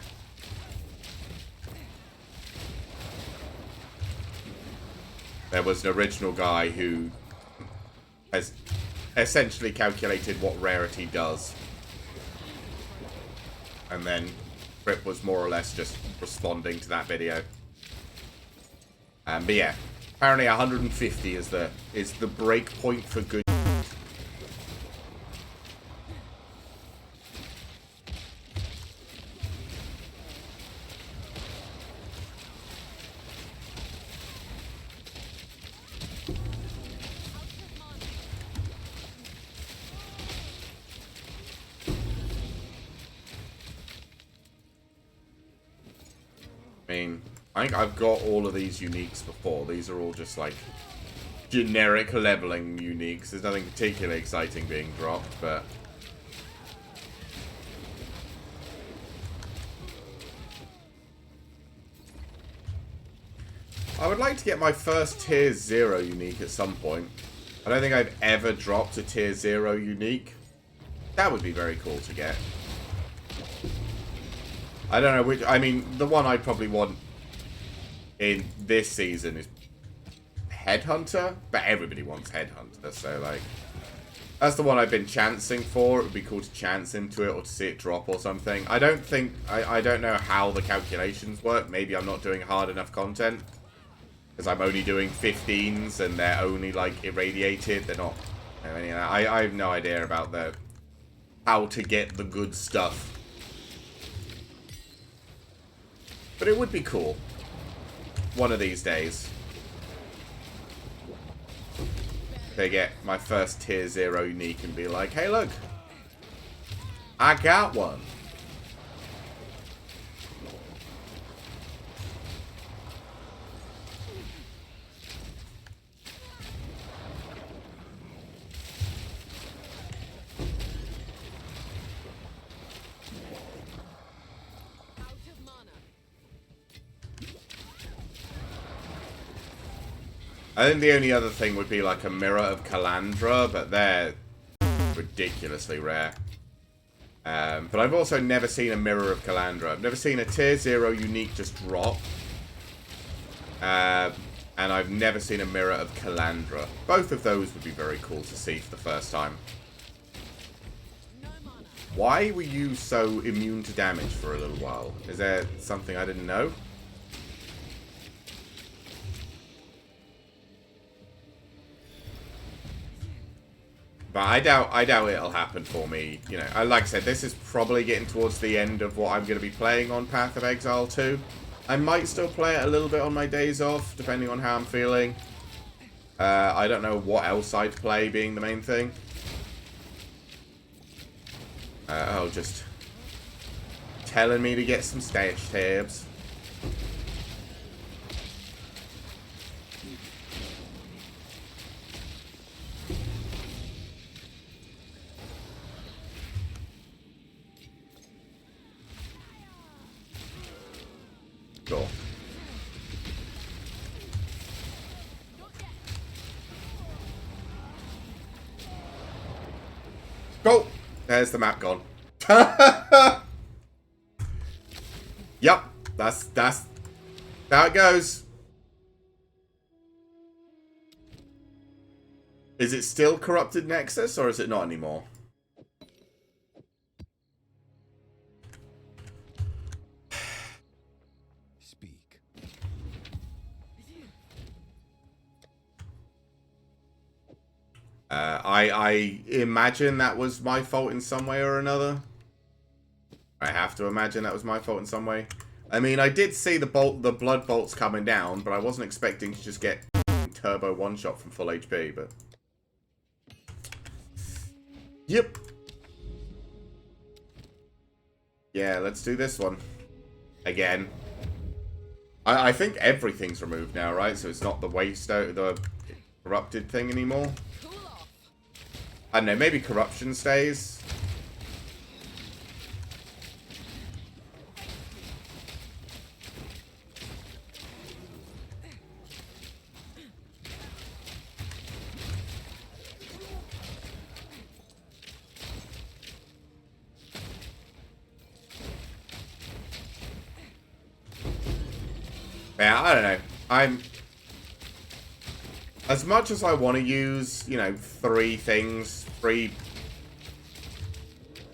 There was an original guy who has essentially calculated what rarity does, and then Crip was more or less just responding to that video. But yeah, apparently 150 is the break point for good. I mean, I think I've got all of these uniques before. These are all just like generic leveling uniques. There's nothing particularly exciting being dropped, but I would like to get my first tier 0 unique at some point. I don't think I've ever dropped a tier 0 unique. That would be very cool to get. I don't know which. I mean, the one I probably want in this season is Headhunter, but everybody wants Headhunter, so like that's the one I've been chancing for. It would be cool to chance into it or to see it drop or something. I don't think I don't know how the calculations work. Maybe I'm not doing hard enough content because I'm only doing 15s and they're only like irradiated. They're not. I mean, I have no idea about how to get the good stuff. But it would be cool. One of these days. They get my first tier 0 unique and be like, hey look, I got one. I think the only other thing would be like a Mirror of Calandra, but they're ridiculously rare. But I've also never seen a Mirror of Calandra. I've never seen a tier 0 unique just drop. And I've never seen a Mirror of Calandra. Both of those would be very cool to see for the first time. Why were you so immune to damage for a little while? Is there something I didn't know? But I doubt it'll happen for me. You know, like I said, this is probably getting towards the end of what I'm going to be playing on Path of Exile 2. I might still play it a little bit on my days off, depending on how I'm feeling. I don't know what else I'd play, being the main thing. Just telling me to get some stash tabs. Cool. There's the map gone. Yep. That's how it goes. Is it still Corrupted Nexus, or is it not anymore? Speak. I imagine that was my fault in some way or another. I have to imagine that was my fault in some way. I mean, I did see the blood bolts coming down, but I wasn't expecting to just get turbo one-shot from full HP, but... Yep. Yeah, let's do this one. Again. I think everything's removed now, right? So it's not the waste out, the corrupted thing anymore. I don't know, maybe corruption stays. Yeah, I don't know. As much as I want to use, you know, 3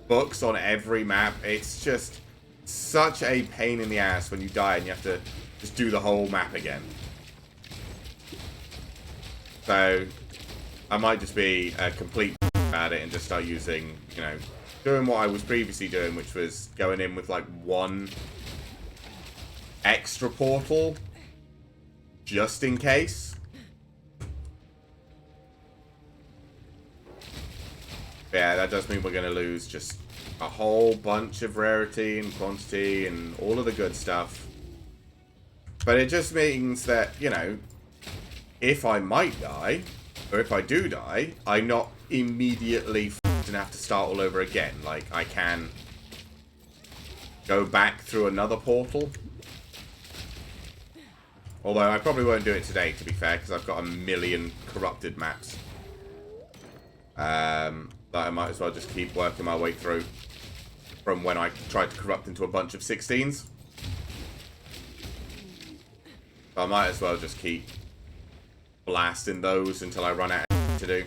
books on every map, it's just such a pain in the ass when you die and you have to just do the whole map again. So, I might just be a complete at it and just start using, you know, doing what I was previously doing, which was going in with, like, 1 extra portal, just in case. Yeah, that does mean we're going to lose just a whole bunch of rarity and quantity and all of the good stuff. But it just means that, you know, if I might die, or if I do die, I'm not immediately and have to start all over again. Like, I can go back through another portal. Although I probably won't do it today, to be fair, because I've got a million corrupted maps. That I might as well just keep working my way through from when I tried to corrupt into a bunch of 16s. So I might as well just keep blasting those until I run out of to do.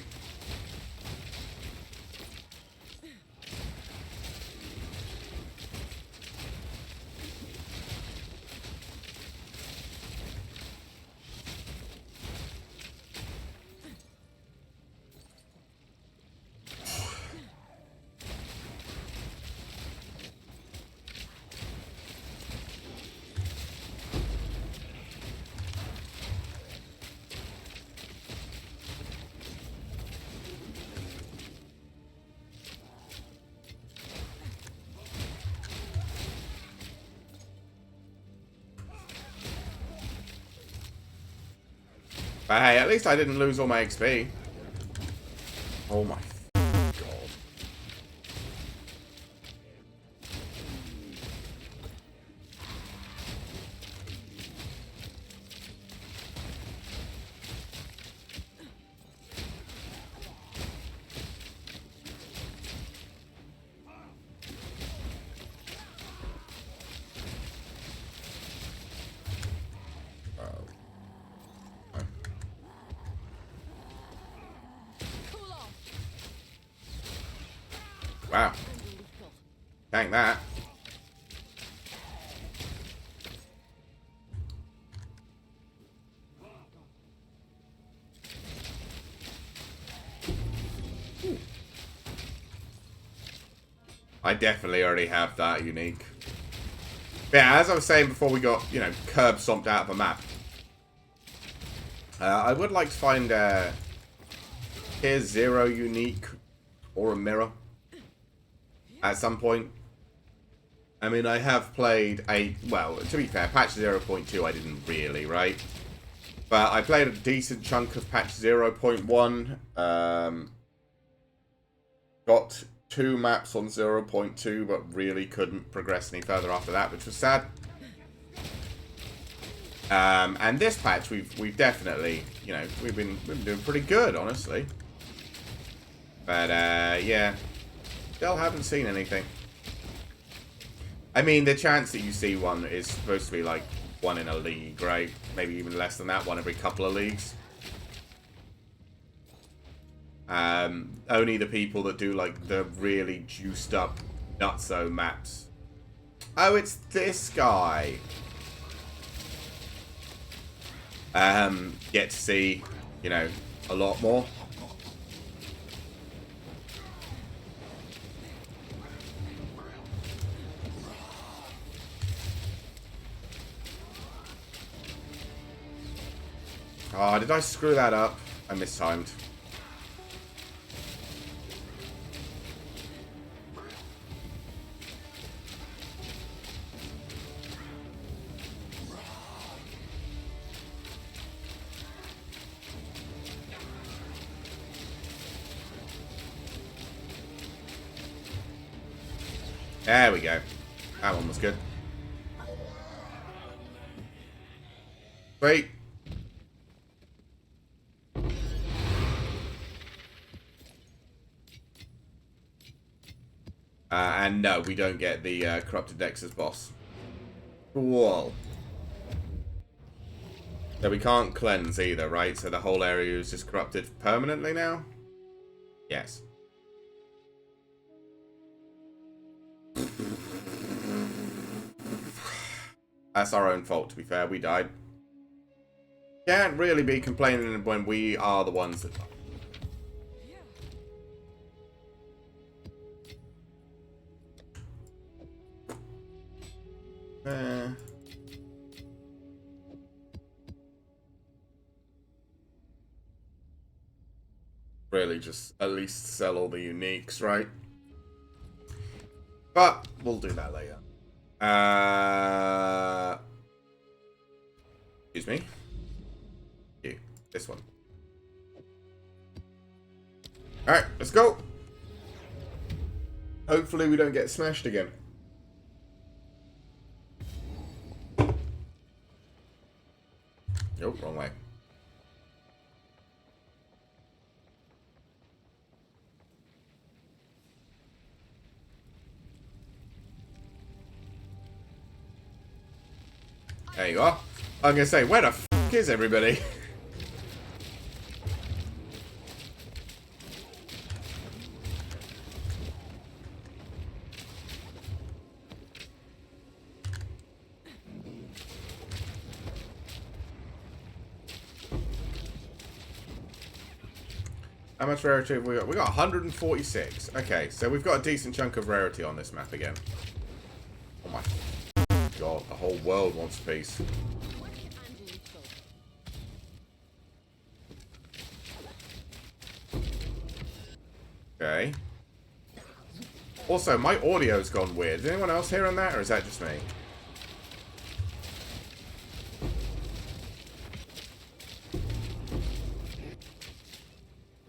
But hey, at least I didn't lose all my XP. Oh my god. Wow. Thank that. I definitely already have that unique. Yeah, as I was saying before we got, you know, curb stomped out of a map. I would like to find Tier 0 unique or a mirror at some point. I mean, I have played well, to be fair, patch 0.2 I didn't really, right? But I played a decent chunk of patch 0.1. Got 2 maps on 0.2, but really couldn't progress any further after that, which was sad. And this patch, we've definitely, you know, we've been doing pretty good, honestly. But yeah, Still haven't seen anything. I mean, the chance that you see one is supposed to be like one in a league, right? Maybe even less than that, one every couple of leagues. Only the people that do like the really juiced up nutso maps. Oh, it's this guy. Get to see, you know, a lot more. Oh, did I screw that up? I mistimed. There we go. That one was good. Great. And no, we don't get the Corrupted Nexus boss. Cool. So we can't cleanse either, right? So the whole area is just corrupted permanently now? Yes. That's our own fault, to be fair. We died. Can't really be complaining when we are the ones that died. Really just at least sell all the uniques, right? But we'll do that later. Excuse me. You. This one. Alright, let's go. Hopefully we don't get smashed again. Nope, wrong way. There you are. I'm gonna say, where the f is everybody? How much rarity have we got? We got 146. Okay, so we've got a decent chunk of rarity on this map again. Oh my god, the whole world wants a piece. Okay. Also, my audio's gone weird. Is anyone else hearing that, or is that just me?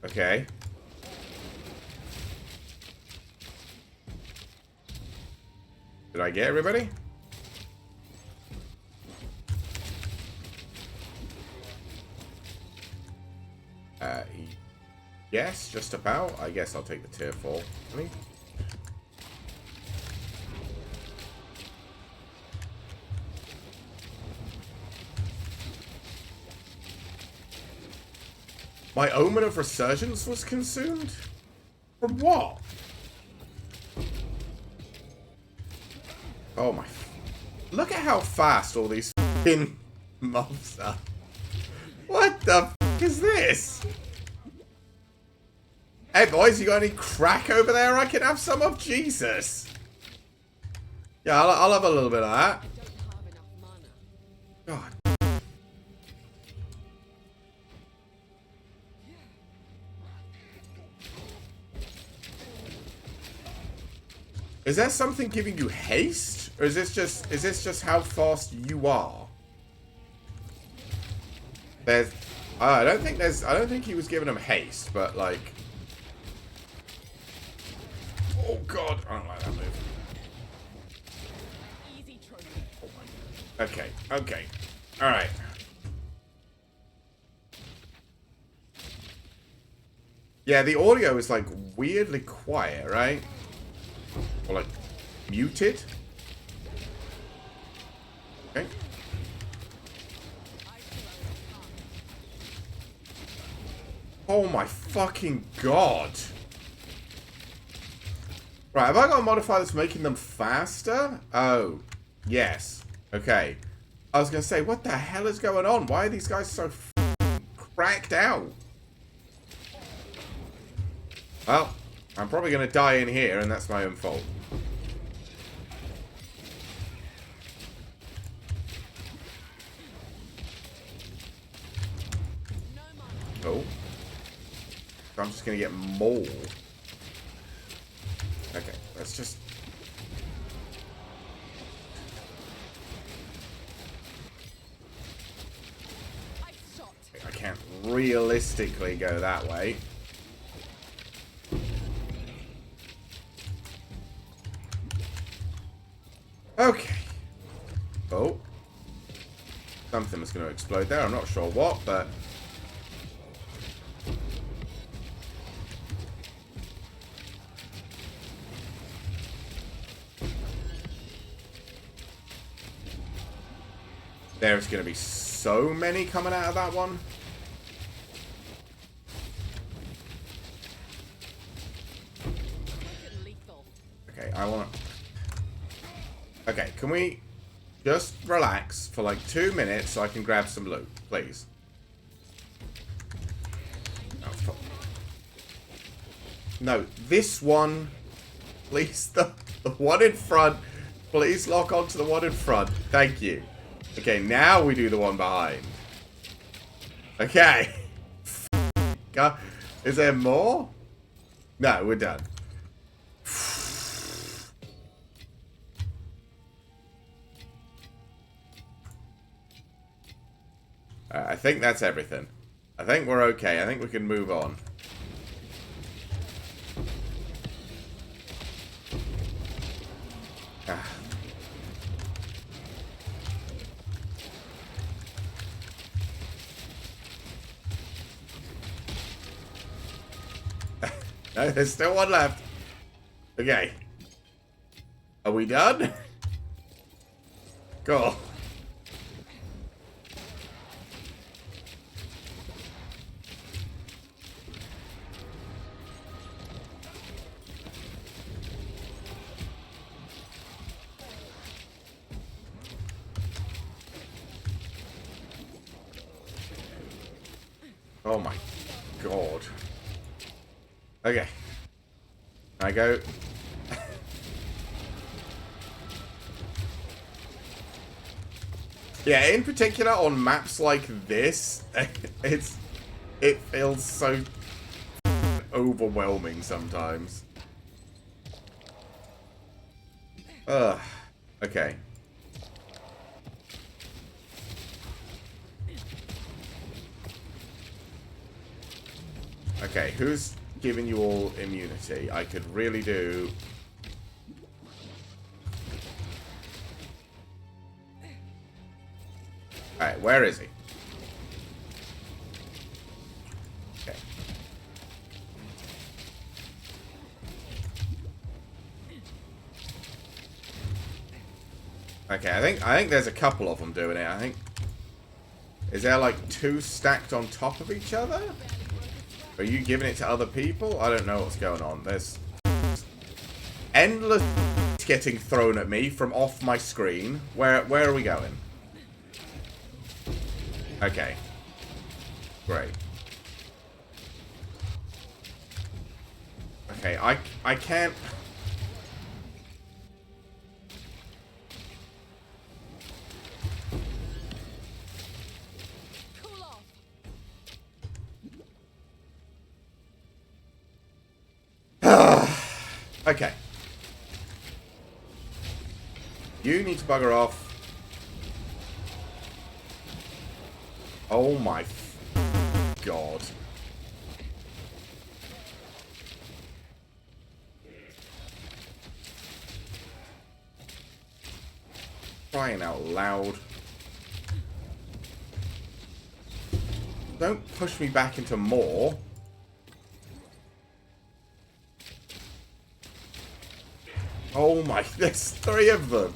Okay. Did I get everybody? Yes, just about. I guess I'll take the tier 4. My Omen of Resurgence was consumed? From what? Oh my... Look at how fast all these f***ing mobs are. What the f*** is this? Hey boys, you got any crack over there I can have some of? Jesus. Yeah, I'll have a little bit of that. God. Is there something giving you haste? Or is this just how fast you are? There's I don't think he was giving him haste, but like, oh god, I don't like that move. Okay, okay. Alright. Yeah, the audio is like weirdly quiet, right? Or like muted. Okay. Oh my fucking god. Right, have I got a modifier that's making them faster? Oh, yes. Okay. I was going to say, what the hell is going on? Why are these guys so cracked out? Well, I'm probably going to die in here, and that's my own fault. Oh. So I'm just going to get more. Okay, let's just... I can't realistically go that way. Okay. Oh. Something was going to explode there. I'm not sure what, but... There's going to be so many coming out of that one. Okay, I want to... Okay, can we just relax for like 2 minutes so I can grab some loot, please? Oh, fuck. No, this one. Please, the one in front. Please lock onto the one in front. Thank you. Okay, now we do the one behind. Okay. God, is there more? No, we're done. I think that's everything. I think we're okay. I think we can move on. Ah. No, there's still one left. Okay. Are we done? Cool. Oh my god. Okay. I go. Yeah, in particular on maps like this, it feels so overwhelming sometimes. Ugh. Okay. Okay, who's giving you all immunity? I could really do... Alright, where is he? Okay. Okay, I think there's a couple of them doing it, I think. Is there like 2 stacked on top of each other? Are you giving it to other people? I don't know what's going on. There's endless getting thrown at me from off my screen. Where are we going? Okay. Great. Okay, I can't... Okay. You need to bugger off. Oh my god. Crying out loud. Don't push me back into more. Oh my, there's 3 of them.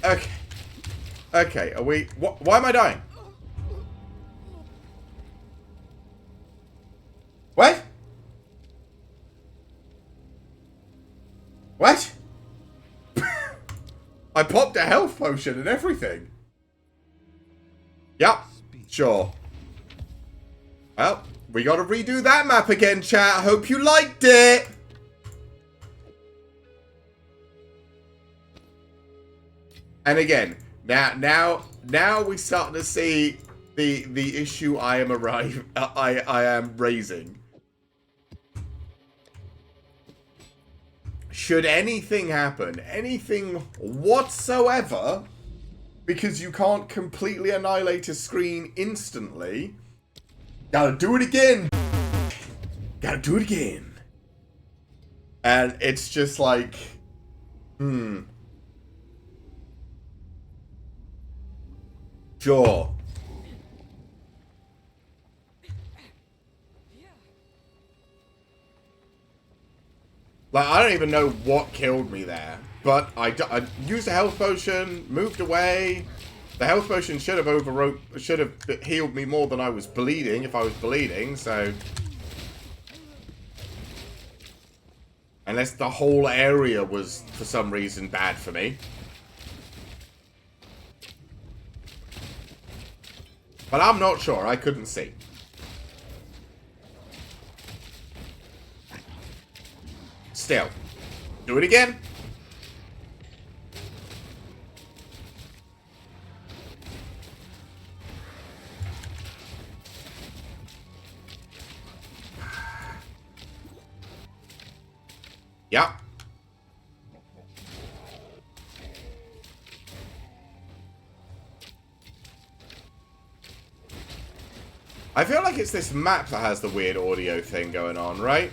Okay. Okay, are we... Why am I dying? What? What? I popped a health potion and everything. Yep, sure. Well, we gotta redo that map again, chat. I hope you liked it. And again, now we start to see the issue I am raising. Should anything happen, anything whatsoever, because you can't completely annihilate a screen instantly, gotta do it again. Gotta do it again. And it's just like, sure. Like, I don't even know what killed me there. But I used a health potion, moved away. The health potion should have healed me more than I was bleeding, if I was bleeding, so... Unless the whole area was, for some reason, bad for me. But I'm not sure, I couldn't see. Still. Do it again. Yep. I feel like it's this map that has the weird audio thing going on, right?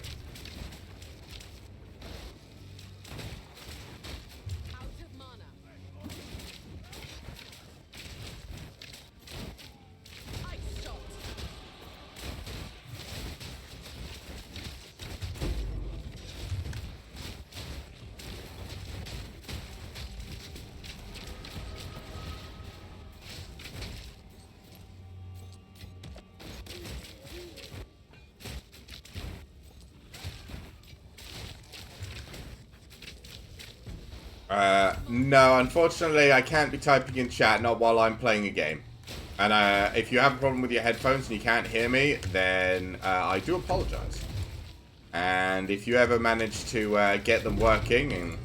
No, unfortunately, I can't be typing in chat, not while I'm playing a game. And if you have a problem with your headphones and you can't hear me, then I do apologize. And if you ever manage to get them working and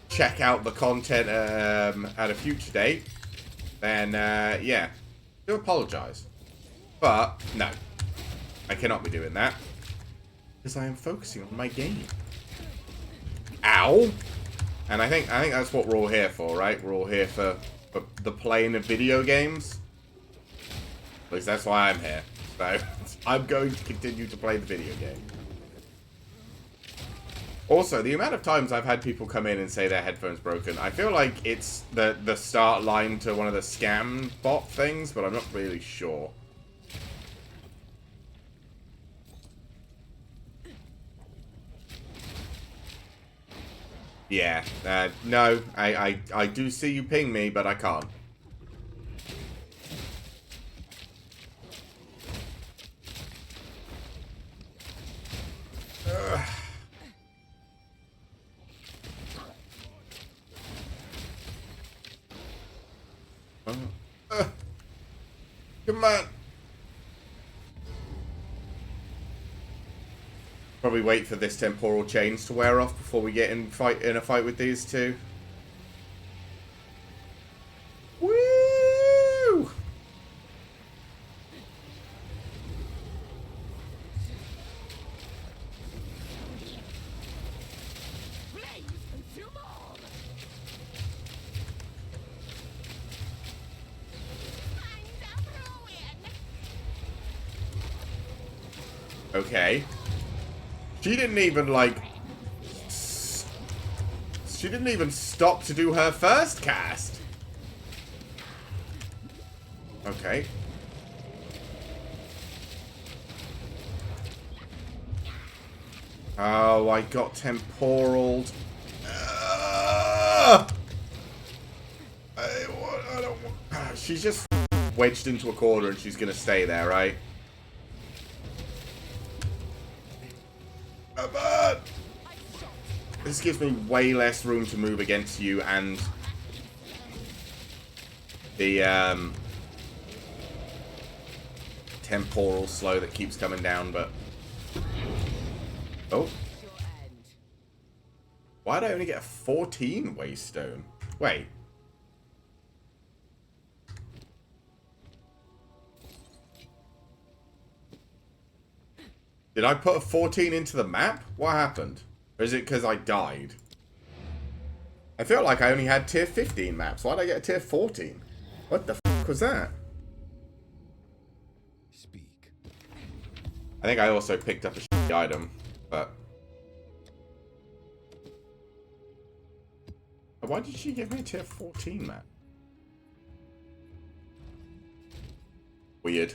check out the content at a future date, then, yeah, do apologize. But, no, I cannot be doing that. Because I am focusing on my game. Ow! And I think that's what we're all here for, right? We're all here for the playing of video games. At least that's why I'm here. So, I'm going to continue to play the video game. Also, the amount of times I've had people come in and say their headphones broken, I feel like it's the start line to one of the scam bot things, but I'm not really sure. Yeah, no, I do see you ping me, but I can't. Come on. Probably wait for this temporal chains to wear off before we get in a fight with these two. Woo! Okay. She didn't even, like... She didn't even stop to do her first cast. Okay. Oh, I got temporaled. I don't want... She's just wedged into a corner and she's going to stay there, right? Come on! This gives me way less room to move against you and the temporal slow that keeps coming down, but... Oh. Why'd I only get a 14 waystone? Wait. Did I put a 14 into the map? What happened? Or is it because I died? I feel like I only had tier 15 maps. Why'd I get a tier 14? What the f was that? Speak. I think I also picked up a shitty item, but... Why did she give me a tier 14 map? Weird.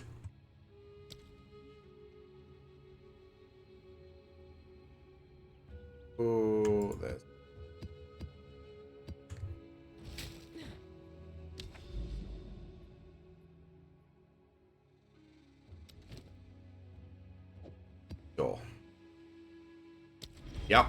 Oh, there's... Sure. Yep.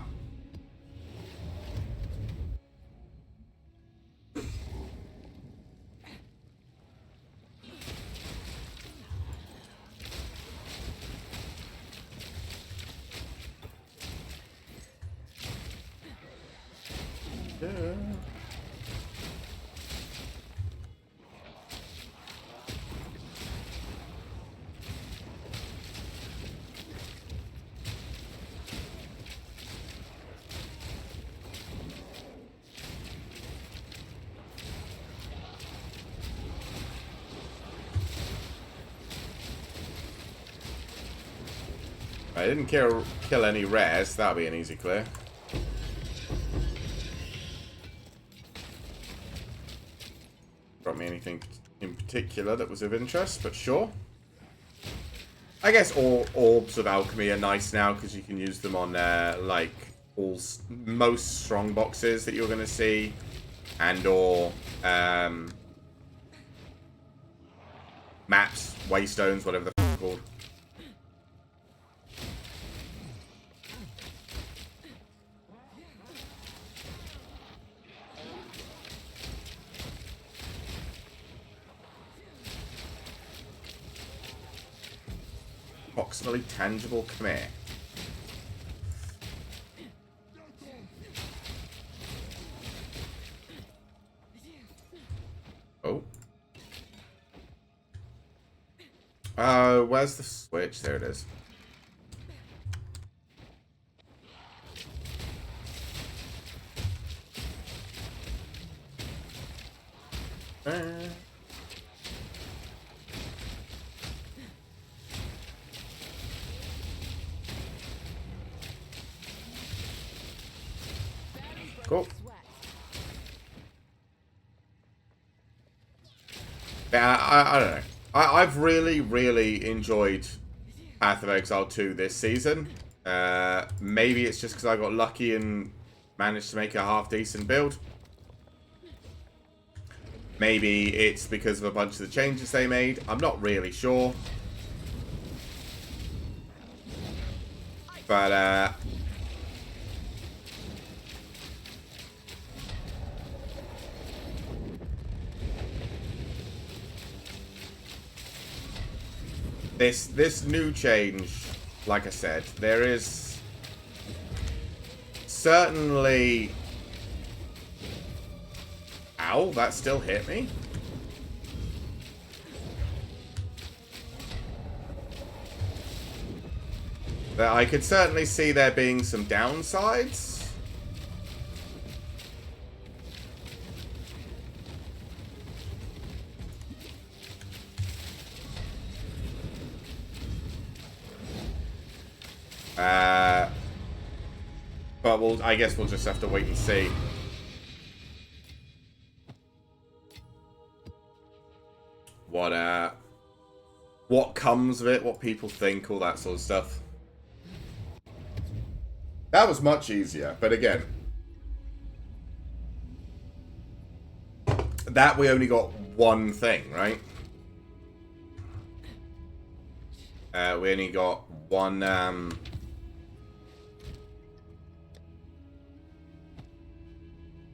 I didn't kill any rares. That'll be an easy clear. Got me anything in particular that was of interest, but sure. I guess all orbs of alchemy are nice now because you can use them on like most strong boxes that you're going to see, and or maps, waystones, whatever the f they're called. Approximately tangible, come here. Oh. Where's the switch? There it is. Cool. Yeah, I don't know. I've really enjoyed Path of Exile 2 this season. Maybe it's just because I got lucky and managed to make a half-decent build. Maybe it's because of a bunch of the changes they made. I'm not really sure. But, This new change, like I said, there is certainly... Ow, that still hit me? That I could certainly see there being some downsides. But I guess we'll just have to wait and see. What comes of it, what people think, all that sort of stuff. That was much easier, but again, that we only got one thing, right? We only got one,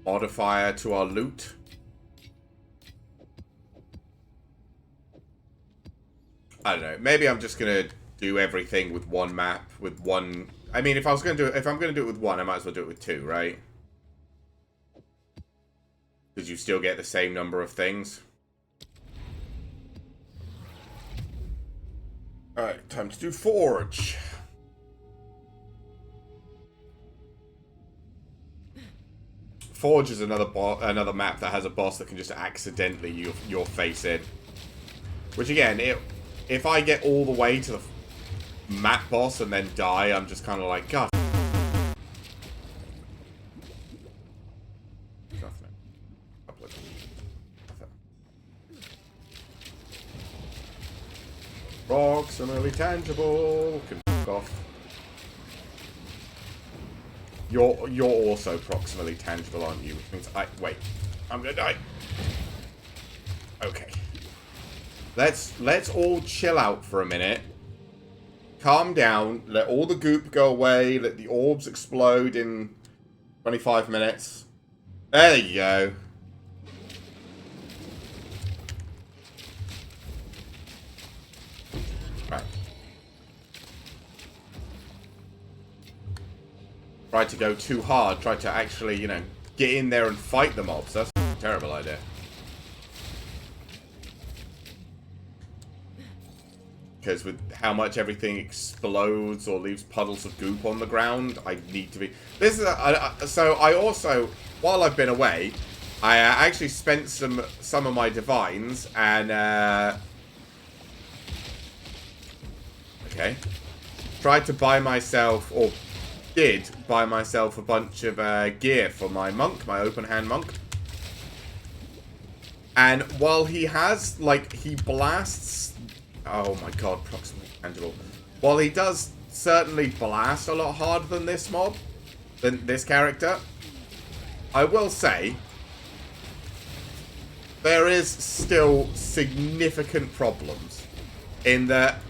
modifier to our loot. I don't know. Maybe I'm just gonna do everything with one map, with one. I mean, if I'm gonna do it with one, I might as well do it with two, right? Because you still get the same number of things. All right, time to do Forge. Forge is another map that has a boss that can just accidentally your face in. Which again, if I get all the way to the map boss and then die, I'm just kind of like, God. Nothing. Proximally tangible. Can f*** off. You're also proximally tangible, aren't you? Which means wait. I'm gonna die. Okay. Let's all chill out for a minute. Calm down. Let all the goop go away. Let the orbs explode in 25 minutes. There you go. Right. Tried to go too hard. Tried to actually, you know, get in there and fight the mobs. That's a terrible idea. Because with how much everything explodes or leaves puddles of goop on the ground, I need to be... This is so I also, while I've been away, I actually spent some of my divines and... okay. Tried to buy myself, or did buy myself a bunch of gear for my monk, my open hand monk. And while he has, like, he blasts... Oh my god, proximally tangible. While he does certainly blast a lot harder than this mob, than this character, I will say there is still significant problems in that,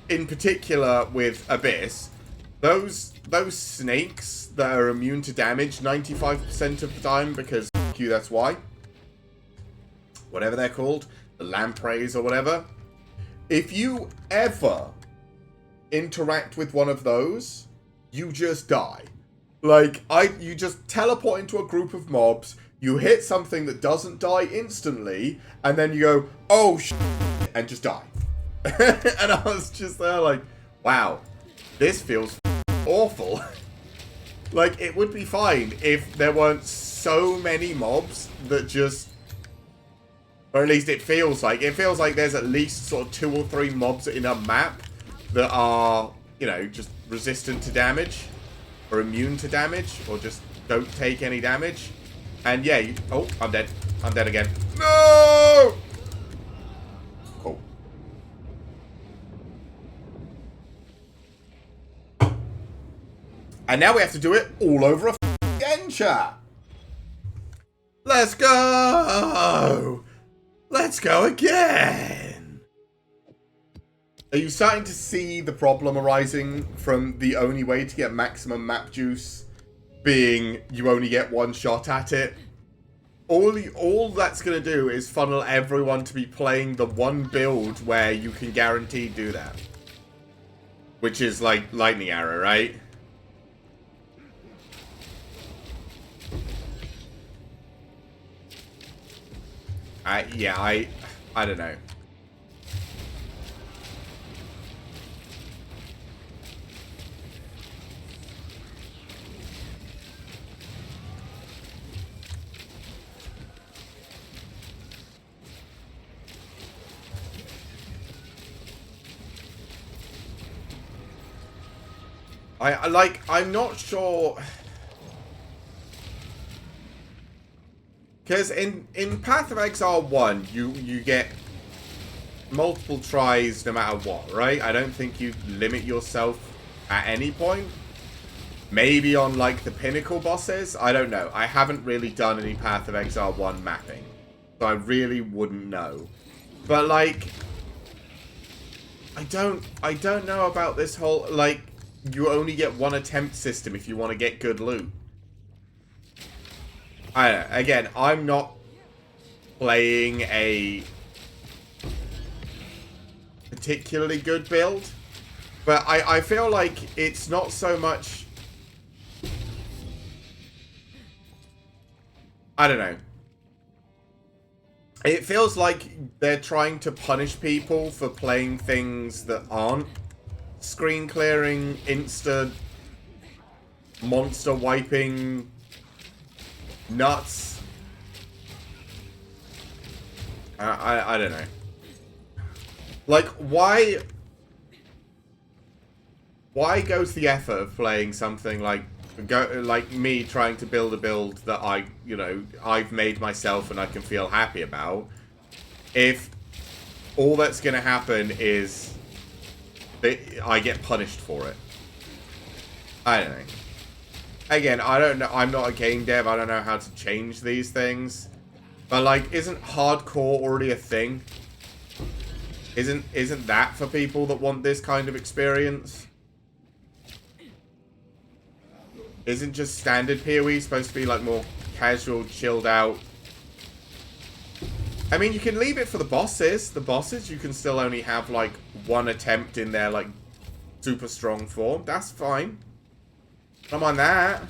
in particular with Abyss, those snakes that are immune to damage 95% of the time, because Q, that's why. Whatever they're called, the lampreys or whatever. If you ever interact with one of those, you just die. Like, you just teleport into a group of mobs, you hit something that doesn't die instantly, and then you go, oh shit, and just die. And I was just there like, wow, this feels awful. Like, it would be fine if there weren't so many mobs that just... Or at least it feels like there's at least sort of 2 or 3 mobs in a map that are, you know, just resistant to damage, or immune to damage, or just don't take any damage. And yeah, oh, I'm dead. I'm dead again. No! Cool. And now we have to do it all over again, chat. Let's go! Let's go again! Are you starting to see the problem arising from the only way to get maximum map juice being you only get one shot at it? All that's going to do is funnel everyone to be playing the one build where you can guaranteed do that. Which is like lightning arrow, right? Yeah, I don't know. I'm not sure. Because in Path of Exile 1, you get multiple tries no matter what, right? I don't think you limit yourself at any point. Maybe on, like, the pinnacle bosses? I don't know. I haven't really done any Path of Exile 1 mapping. So I really wouldn't know. But, like, I don't know about this whole, like, you only get one attempt system if you want to get good loot. I don't know. Again, I'm not playing a particularly good build. But I feel like it's not so much... I don't know. It feels like they're trying to punish people for playing things that aren't screen clearing, insta monster wiping nuts. I don't know. Like, why go to the effort of playing something like me trying to build a build that I've made myself and I can feel happy about, if all that's going to happen is that I get punished for it? I don't know. Again, I don't know. I'm not a game dev. I don't know how to change these things. But, like, isn't hardcore already a thing? Isn't that for people that want this kind of experience? Isn't just standard POE supposed to be, like, more casual, chilled out? I mean, you can leave it for the bosses. The bosses, you can still only have, like, one attempt in their, like, super strong form. That's fine. Don't mind that.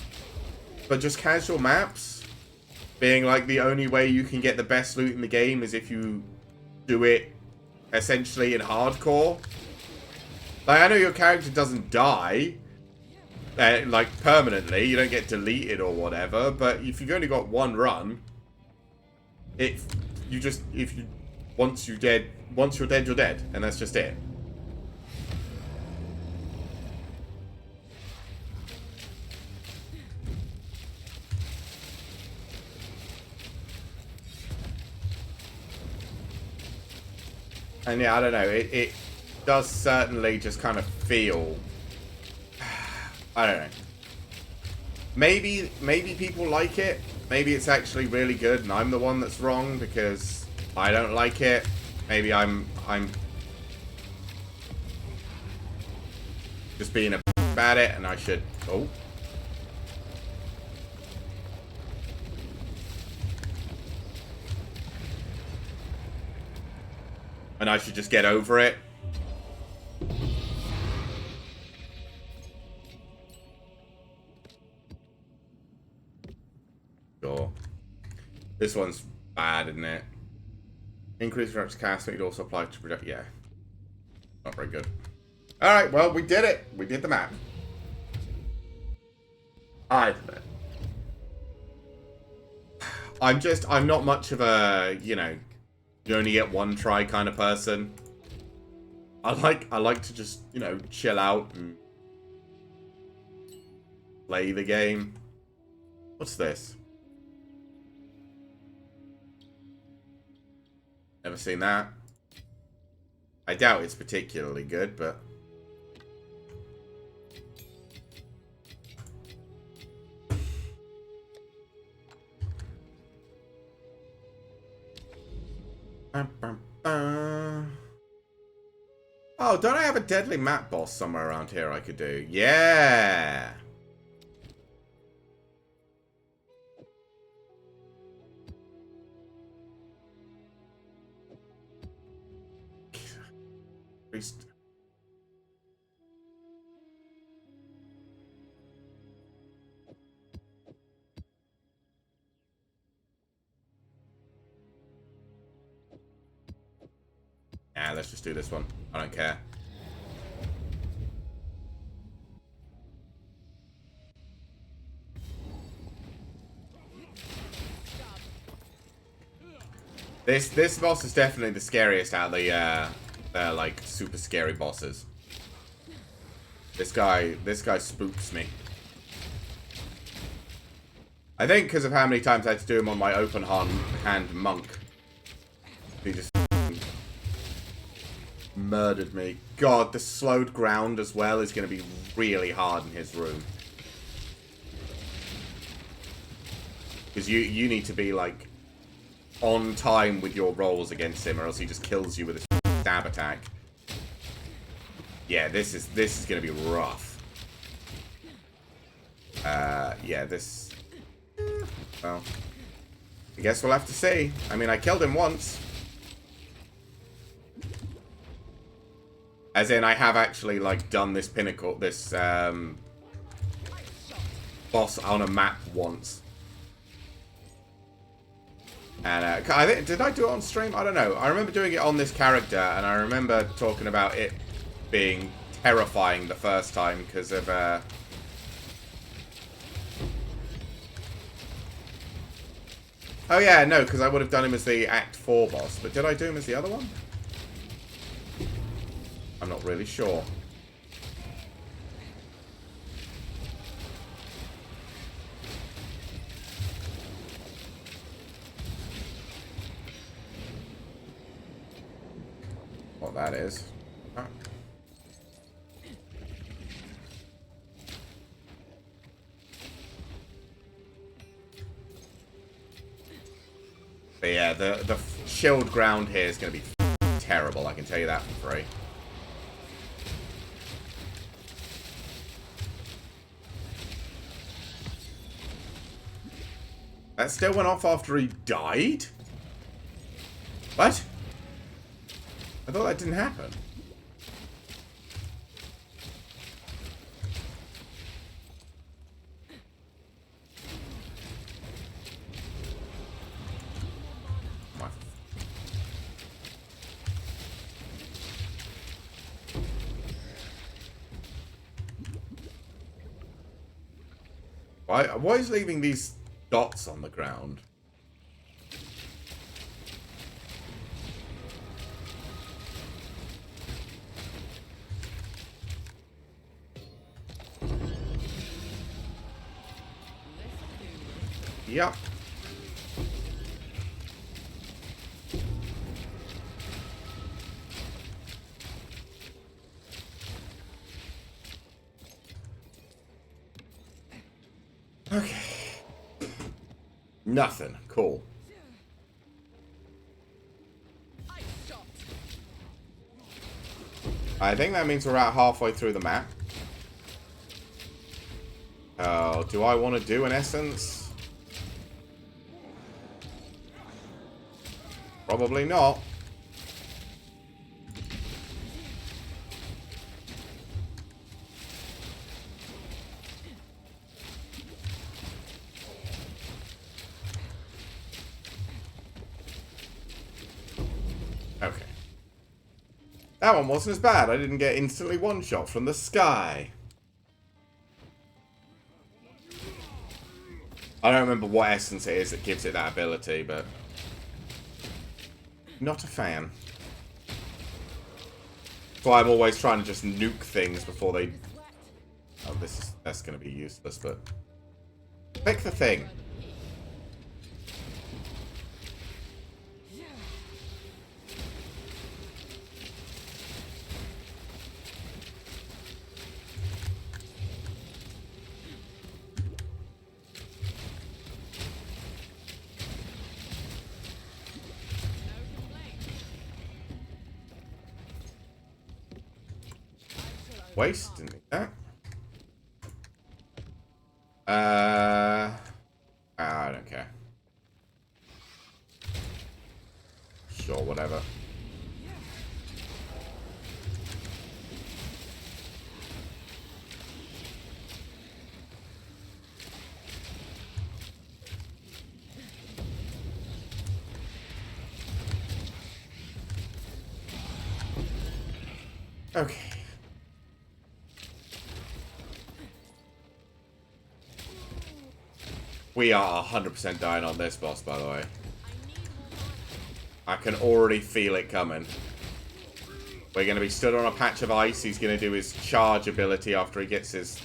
But just casual maps being, like, the only way you can get the best loot in the game is if you do it, essentially, in hardcore. Like, I know your character doesn't die... like, permanently, you don't get deleted or whatever, but if you've only got one run, once you're dead, you're dead, and that's just it. And yeah, I don't know, it does certainly just kind of feel... I don't know. Maybe people like it. Maybe it's actually really good and I'm the one that's wrong because I don't like it. Maybe I'm just being a about it and I should... Oh. And I should just get over it. Sure. This one's bad, isn't it? Increase reps cast, it also apply to project. Yeah. Not very good. Alright, well, we did it. We did the map. I'm not much of a, you only get one try kind of person. I like to just, chill out and play the game. What's this? Never seen that. I doubt it's particularly good, but... Oh, don't I have a deadly map boss somewhere around here I could do? Yeah! Priest. Yeah, let's just do this one. I don't care. This boss is definitely the scariest out of the like super scary bosses. This guy spooks me. I think because of how many times I had to do him on my open hand monk. He just murdered me. God, the slowed ground as well is going to be really hard in his room. Because you need to be, like, on time with your rolls against him, or else he just kills you with a stab attack. Yeah, this is going to be rough. Yeah, this... Well, I guess we'll have to see. I mean, I killed him once. As in, I have actually, like, done this pinnacle, this, boss on a map once. And, did I do it on stream? I don't know. I remember doing it on this character, and I remember talking about it being terrifying the first time because of, Oh yeah, no, because I would have done him as the Act 4 boss. But did I do him as the other one? I'm not really sure. What that is. Oh. But yeah, the shield ground here is going to be terrible, I can tell you that for free. That still went off after he died? What? I thought that didn't happen. Why is leaving these dots on the ground? Yep. Okay. Nothing. Cool. I think that means we're about halfway through the map. Oh, do I want to do an essence? Probably not. Okay. That one wasn't as bad. I didn't get instantly one-shot from the sky. I don't remember what essence it is that gives it that ability, but... Not a fan. So I'm always trying to just nuke things before they... Oh, that's going to be useless, but... Pick the thing. Waste, didn't need that. I don't care. Sure, whatever. Okay. We are 100% dying on this boss, by the way. I can already feel it coming. We're going to be stood on a patch of ice. He's going to do his charge ability after he gets his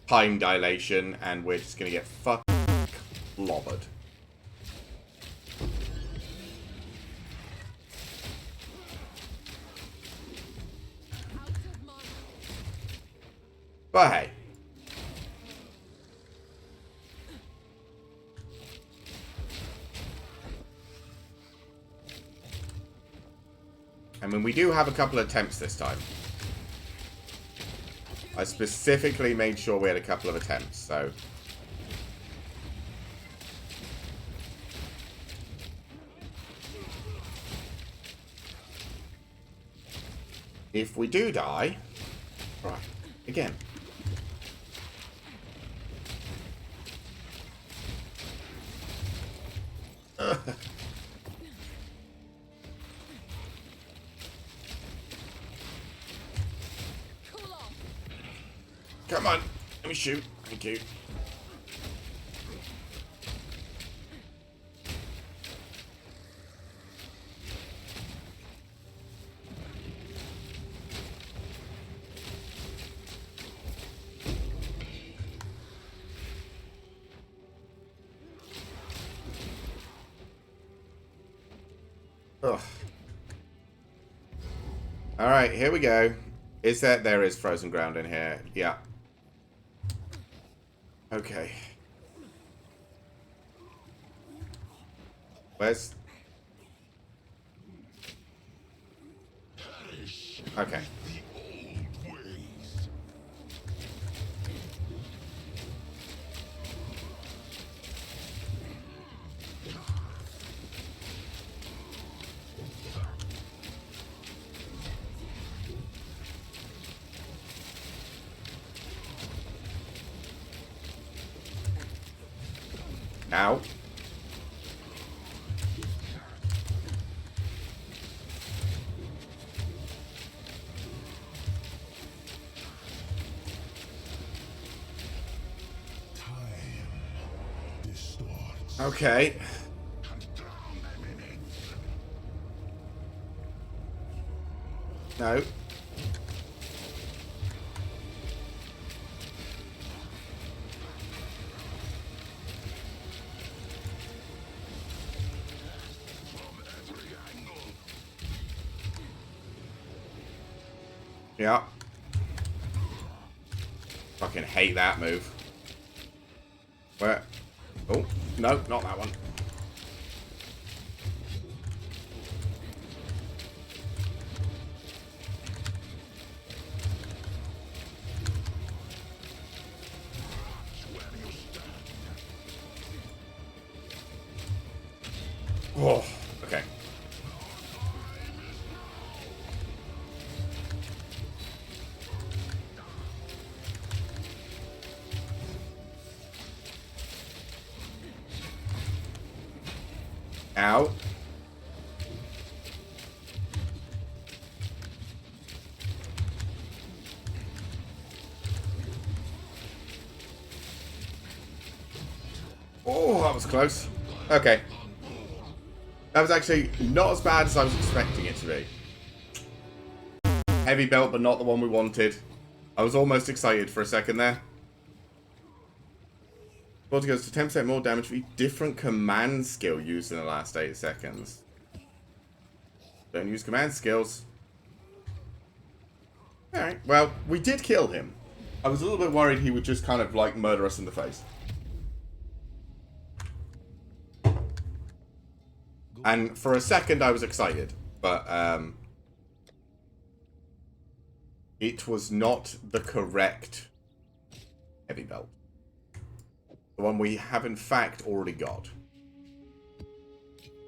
time dilation, and we're just going to get fucking clobbered. But hey. I mean, we do have a couple of attempts this time. I specifically made sure we had a couple of attempts, so... If we do die... Right, again. Ugh. Come on, let me shoot. Thank you. Ugh. Alright, here we go. There is frozen ground in here. Yeah. Okay. Where's... Okay. Ow. Okay. No. Yeah. Fucking hate that move. Where? Oh, no, not that one. Oh, okay. Ow. Oh, that was close. Okay. That was actually not as bad as I was expecting it to be. Heavy belt, but not the one we wanted. I was almost excited for a second there. Body goes to 10% more damage for each different command skill used in the last 8 seconds. Don't use command skills. Alright, well, we did kill him. I was a little bit worried he would just kind of, like, murder us in the face. And for a second I was excited, but it was not the correct heavy belt. The one we have in fact already got.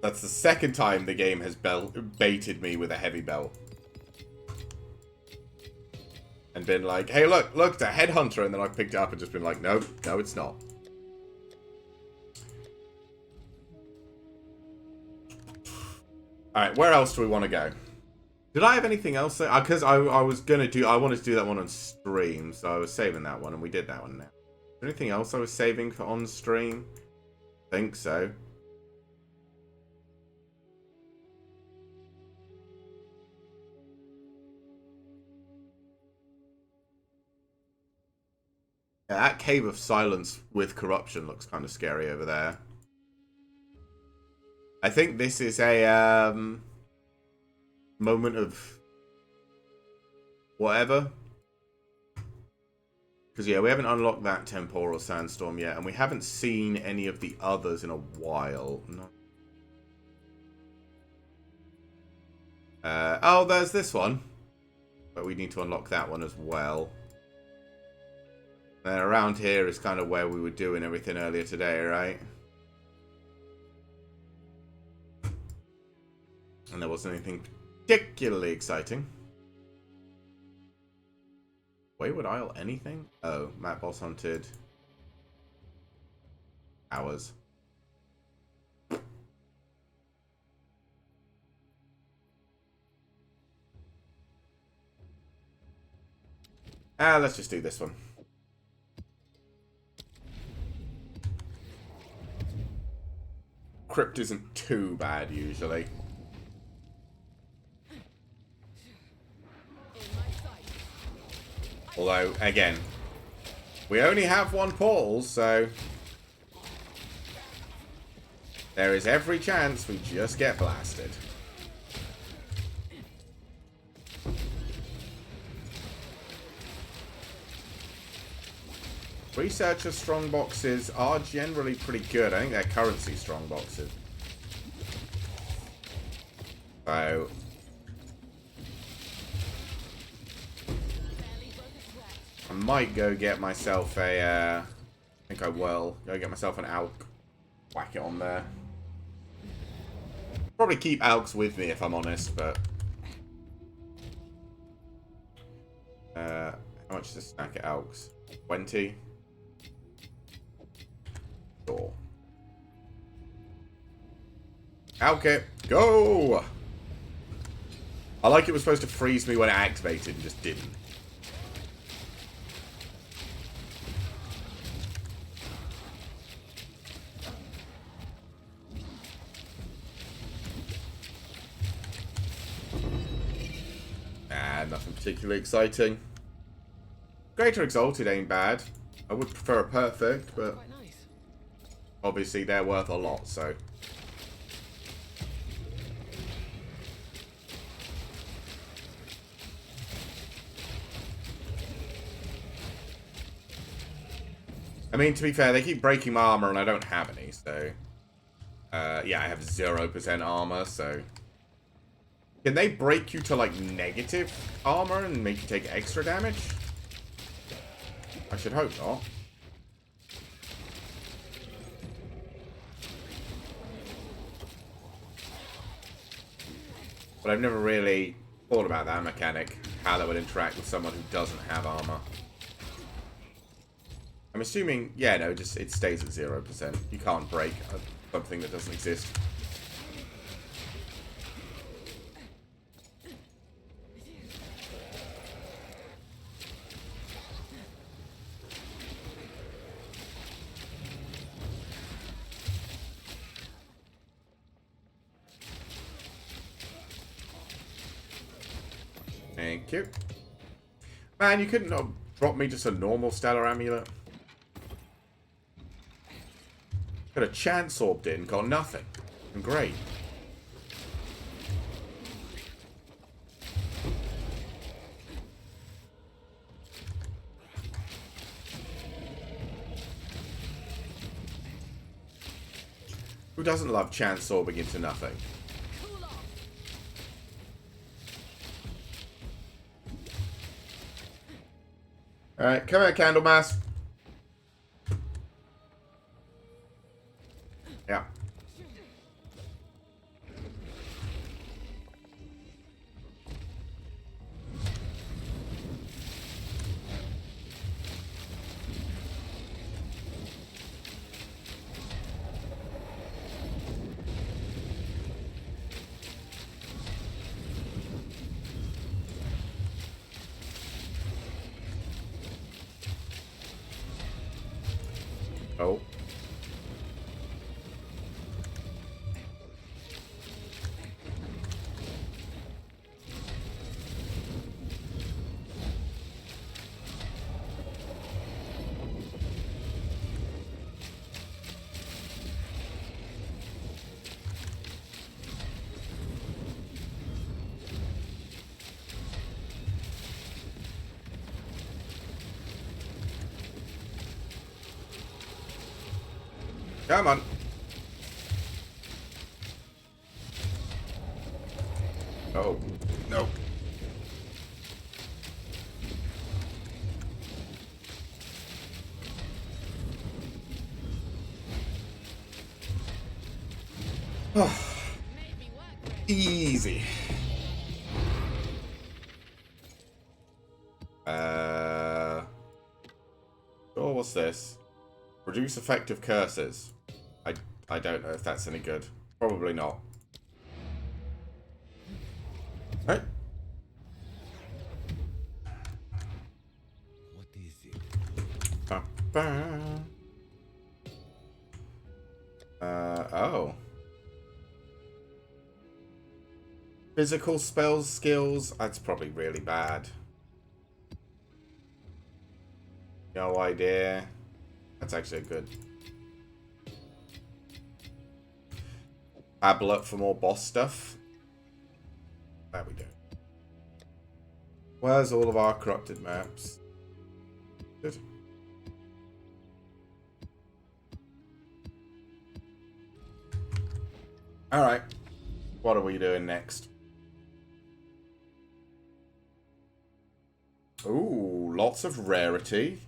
That's the second time the game has baited me with a heavy belt. And been like, hey look, it's a headhunter, and then I've picked it up and just been like, no, it's not. Alright, where else do we want to go? Did I have anything else? Because I wanted to do that one on stream, so I was saving that one, and we did that one now. Is there anything else I was saving for on stream? I think so. Yeah, that Cave of Silence with corruption looks kind of scary over there. I think this is a moment of whatever. Because, yeah, we haven't unlocked that Temporal Sandstorm yet, and we haven't seen any of the others in a while. No. Oh, there's this one. But we need to unlock that one as well. And around here is kind of where we were doing everything earlier today, right? And there wasn't anything particularly exciting. Wayward Isle, anything? Oh, Map Boss Hunted. Hours. Let's just do this one. Crypt isn't too bad usually. Although, again, we only have one portal, so there is every chance we just get blasted. Researcher strong boxes are generally pretty good. I think they're currency strong boxes. So I might go get myself a, I think I will. Go get myself an Alk. Whack it on there. Probably keep Alks with me if I'm honest, but... how much is a stack of Alks? 20? Sure. Alk it. Go! I like it was supposed to freeze me when it activated and just didn't. Nothing particularly exciting. Greater Exalted ain't bad. I would prefer a Perfect, but obviously they're worth a lot, so. I mean, to be fair, they keep breaking my armor and I don't have any, so. Yeah, I have 0% armor, so. Can they break you to, like, negative armor and make you take extra damage? I should hope not. But I've never really thought about that mechanic, how that would interact with someone who doesn't have armor. I'm assuming, yeah, no, just it stays at 0%. You can't break something that doesn't exist. Thank you. Man, you couldn't have dropped me just a normal Stellar Amulet. Got a chance orbed in, got nothing. Great. Who doesn't love chance orbing into nothing? Alright, come here, Candlemass. Yeah. Oh. Come on. Oh, no. Easy. Oh, what's this? Reduce effective curses. I don't know if that's any good. Probably not. Right. What is it? Ba-ba. Oh. Physical spells, skills. That's probably really bad. No idea. That's actually good. Tablet for more boss stuff. There we go. Where's all of our corrupted maps? Good. Alright. What are we doing next? Ooh, lots of rarity.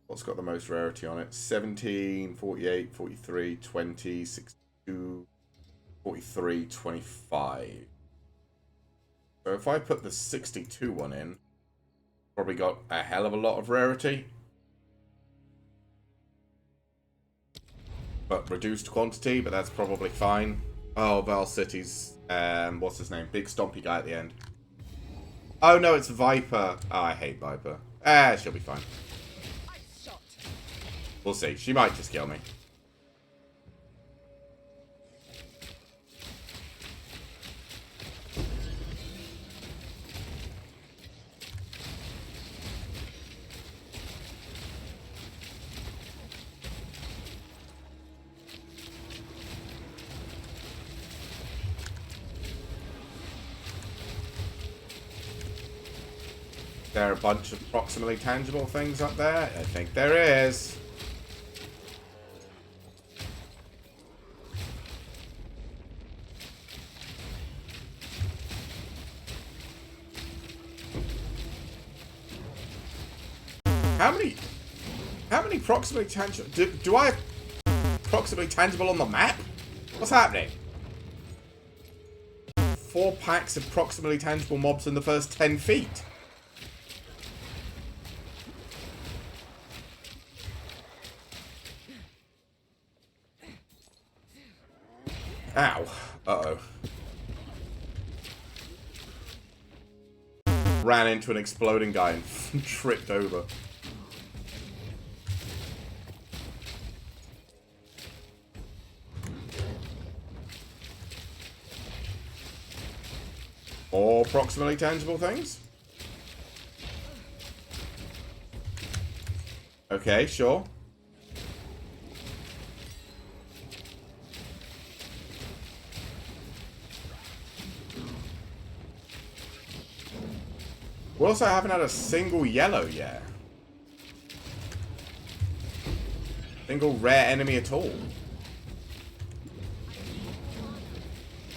What's got the most rarity on it? 17, 48, 43, 20, 62, 43, 25. So if I put the 62 one in, probably got a hell of a lot of rarity. But reduced quantity, but that's probably fine. Oh, Val City's, what's his name? Big stompy guy at the end. Oh no, it's Viper. Oh, I hate Viper. She'll be fine. We'll see. She might just kill me. There are a bunch of proximally tangible things up there? I think there is. How many proximally tangible... Do I have proximally tangible on the map? What's happening? 4 packs of proximally tangible mobs in the first 10 feet. Ow. Uh-oh. Ran into an exploding guy and tripped over. More proximally tangible things? Okay, sure. We also haven't had a single yellow yet. Single rare enemy at all.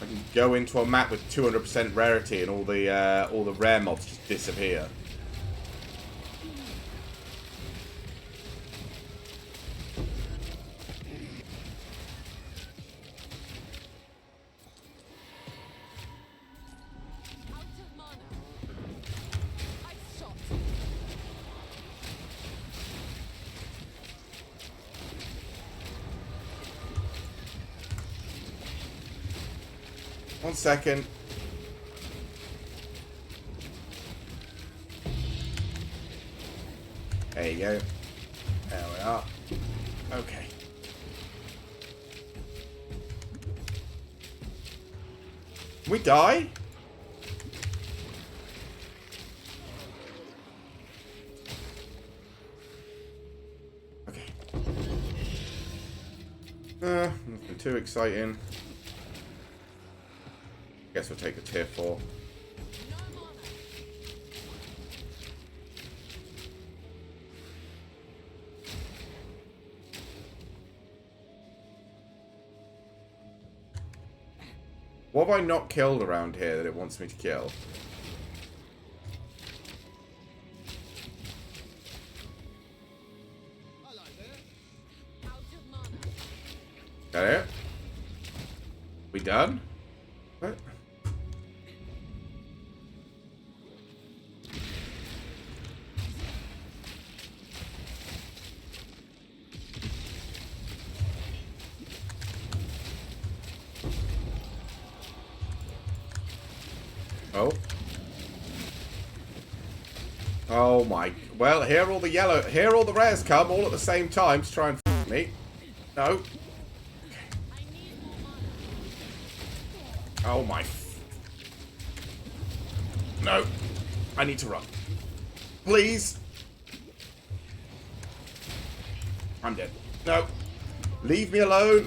I can go into a map with 200% rarity and all the rare mobs just disappear. One second. There you go. There we are. Okay. Can we die? Okay. Nothing too exciting. Guess we'll take a tier 4. What have I not killed around here that it wants me to kill? Got it? We done? What? Oh. Oh my. Well, here all the rares come all at the same time to try and f me. No. Oh my. No. I need to run. Please. I'm dead. No. Leave me alone.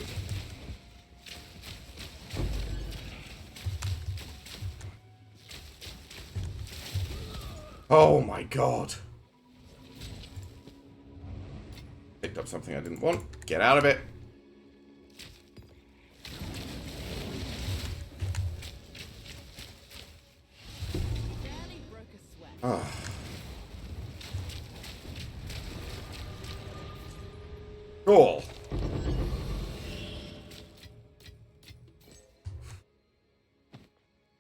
Oh my god. Picked up something I didn't want. Get out of it. Ah. Cool.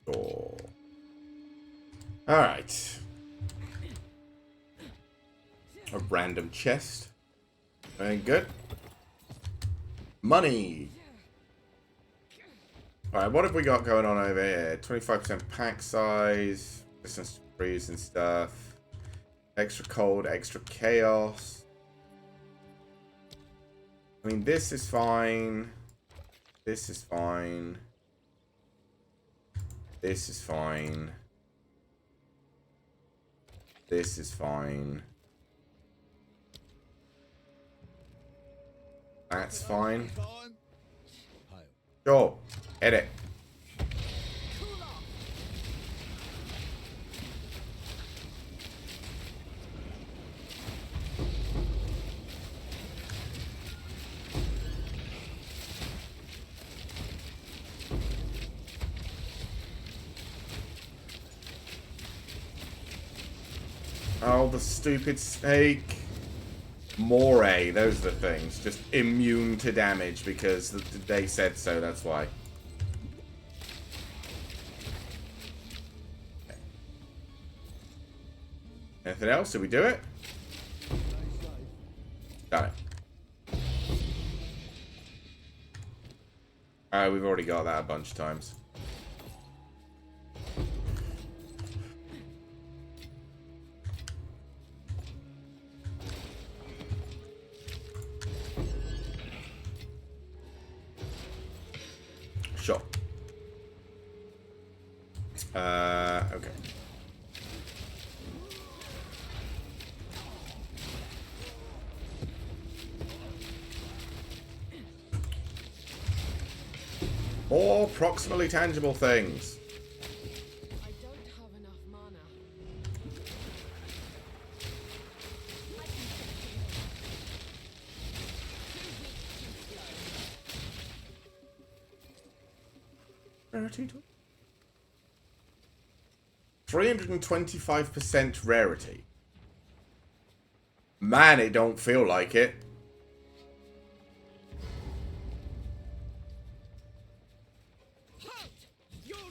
Cool. Alright. A random chest. Very good. Money. Alright, what have we got going on over here? 25% pack size. Distance to freeze and stuff. Extra cold, extra chaos. I mean, this is fine. This is fine. This is fine. This is fine. That's fine. Sure. Edit. Oh, the stupid snake. Moray, those are the things. Just immune to damage because they said so, that's why. Okay. Anything else? Did we do it? Got it. We've already got that a bunch of times. Sure. Okay. More proximally tangible things. I don't have enough mana. Rarity. 325% rarity. Man, it don't feel like it.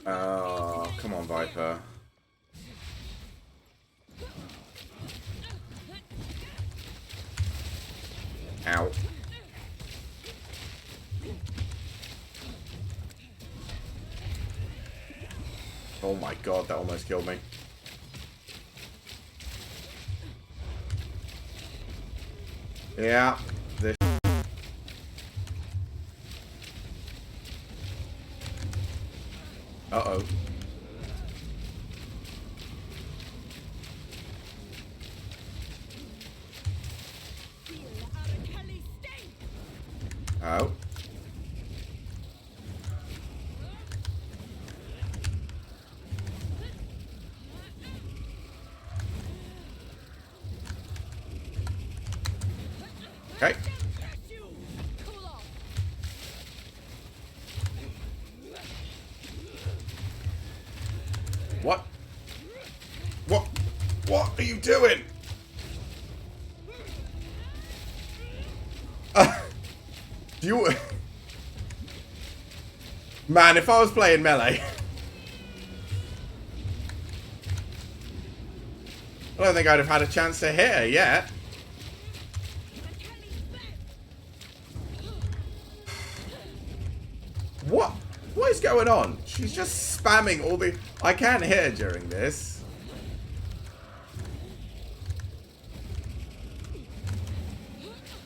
Oh, come on, Viper. Ow. Oh my god, that almost killed me. Yeah. This. Uh-oh. Oh. Okay. What? What? What are you doing? Do you... Man, if I was playing melee... I don't think I'd have had a chance to hit her yet. What? What is going on? She's just spamming all the... I can't hit her during this.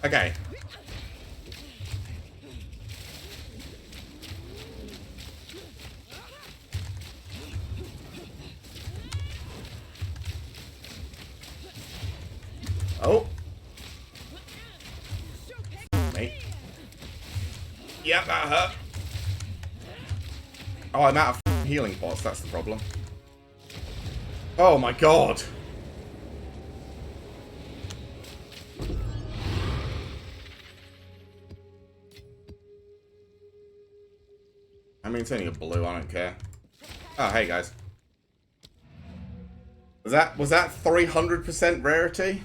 Okay. Oh. Mate. Yep, that hurt. Oh, I'm out of healing pots, that's the problem. Oh my god. I mean, it's only a blue, I don't care. Oh, hey guys. Was that 300% rarity?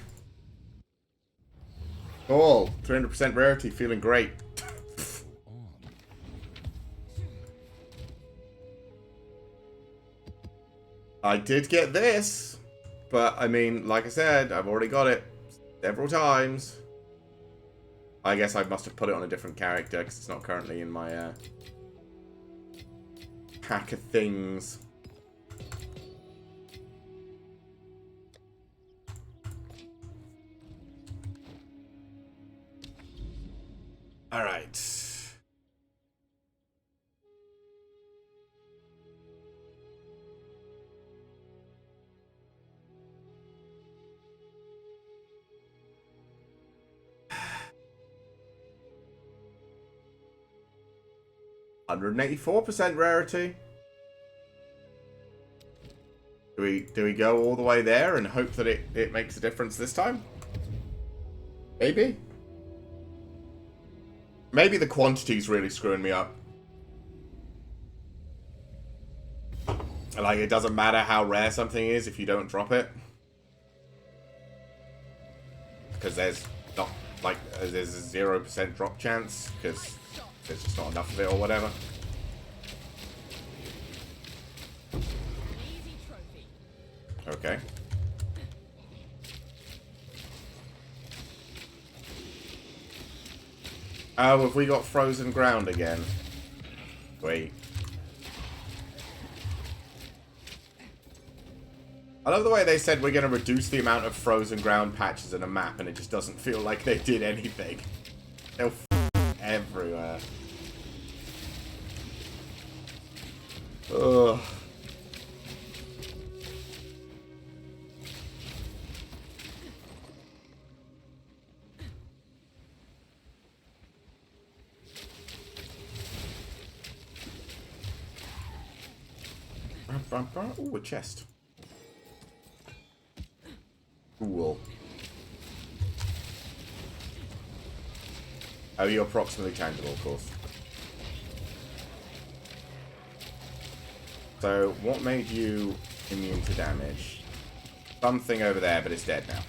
Cool. 300% rarity, feeling great. I did get this, but I mean, like I said, I've already got it several times. I guess I must have put it on a different character because it's not currently in my pack of things. All right. %184 rarity. Do we go all the way there and hope that it makes a difference this time? Maybe? Maybe the quantity's really screwing me up. Like, it doesn't matter how rare something is if you don't drop it. Because there's not, like, there's a 0% drop chance, because there's just not enough of it or whatever. Okay. Oh, have we got frozen ground again? Wait. I love the way they said we're going to reduce the amount of frozen ground patches in a map, and it just doesn't feel like they did anything. They're everywhere. Ugh. Ooh, a chest. Cool. Oh, you're approximately tangible, of course. So, what made you immune to damage? Something over there, but it's dead now.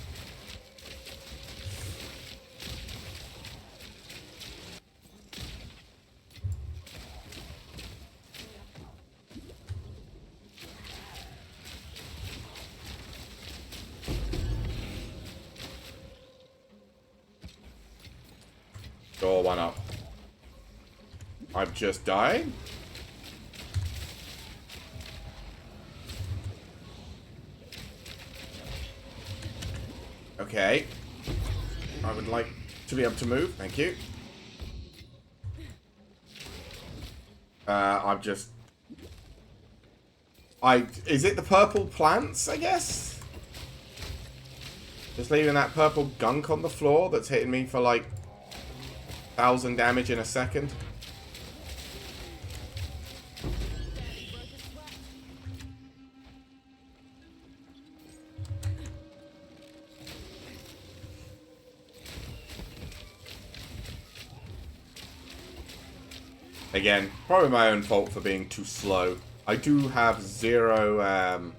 Sure, why not? I've just died? Okay. I would like to be able to move, thank you. I've just... Is it the purple plants, I guess? Just leaving that purple gunk on the floor that's hitting me for like 1,000 damage in a second. Again, probably my own fault for being too slow. I do have 0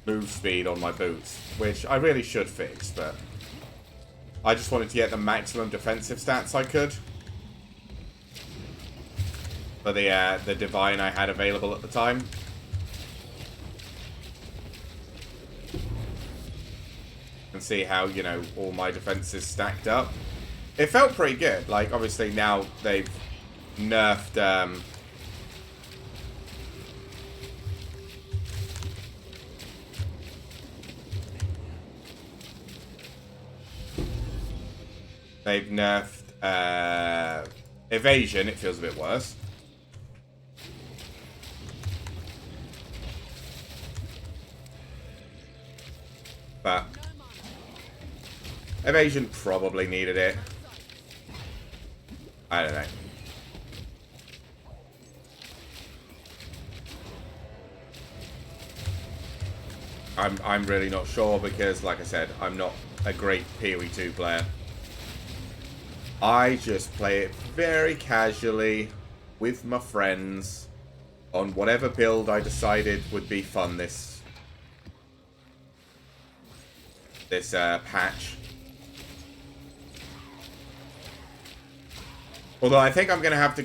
move speed on my boots, which I really should fix, but I just wanted to get the maximum defensive stats I could for the divine I had available at the time. And see how, you know, all my defenses stacked up. It felt pretty good. Like, obviously now they've nerfed evasion. It feels a bit worse. But evasion probably needed it. I don't know. I'm really not sure because, like I said, I'm not a great POE 2 player. I just play it very casually with my friends on whatever build I decided would be fun this patch. Although I think I'm going to have to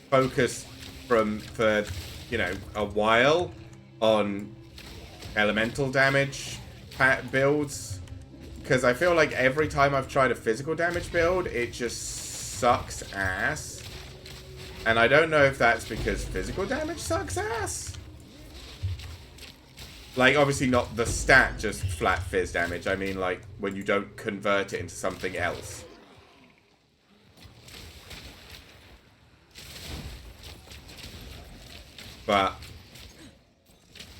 focus for you know, a while on elemental damage builds, because I feel like every time I've tried a physical damage build, it just sucks ass. And I don't know if that's because physical damage sucks ass. Like, obviously not the stat, just flat fizz damage. I mean, like, when you don't convert it into something else. But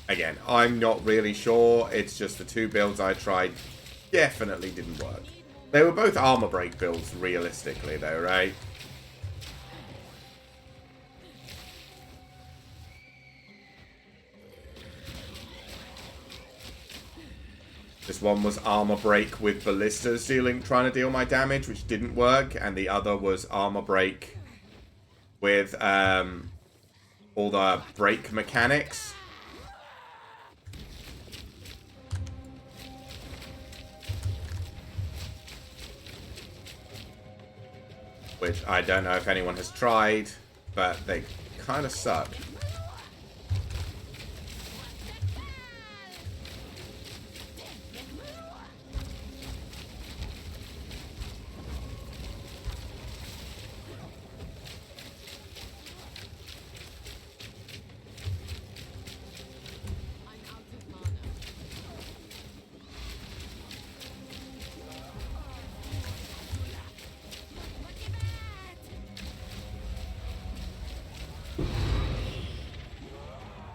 again, I'm not really sure. It's just the 2 builds I tried definitely didn't work. They were both armor break builds, realistically, though, right? This one was armor break with ballistas trying to deal my damage, which didn't work, and the other was armor break with all the break mechanics. Which I don't know if anyone has tried, but they kind of suck.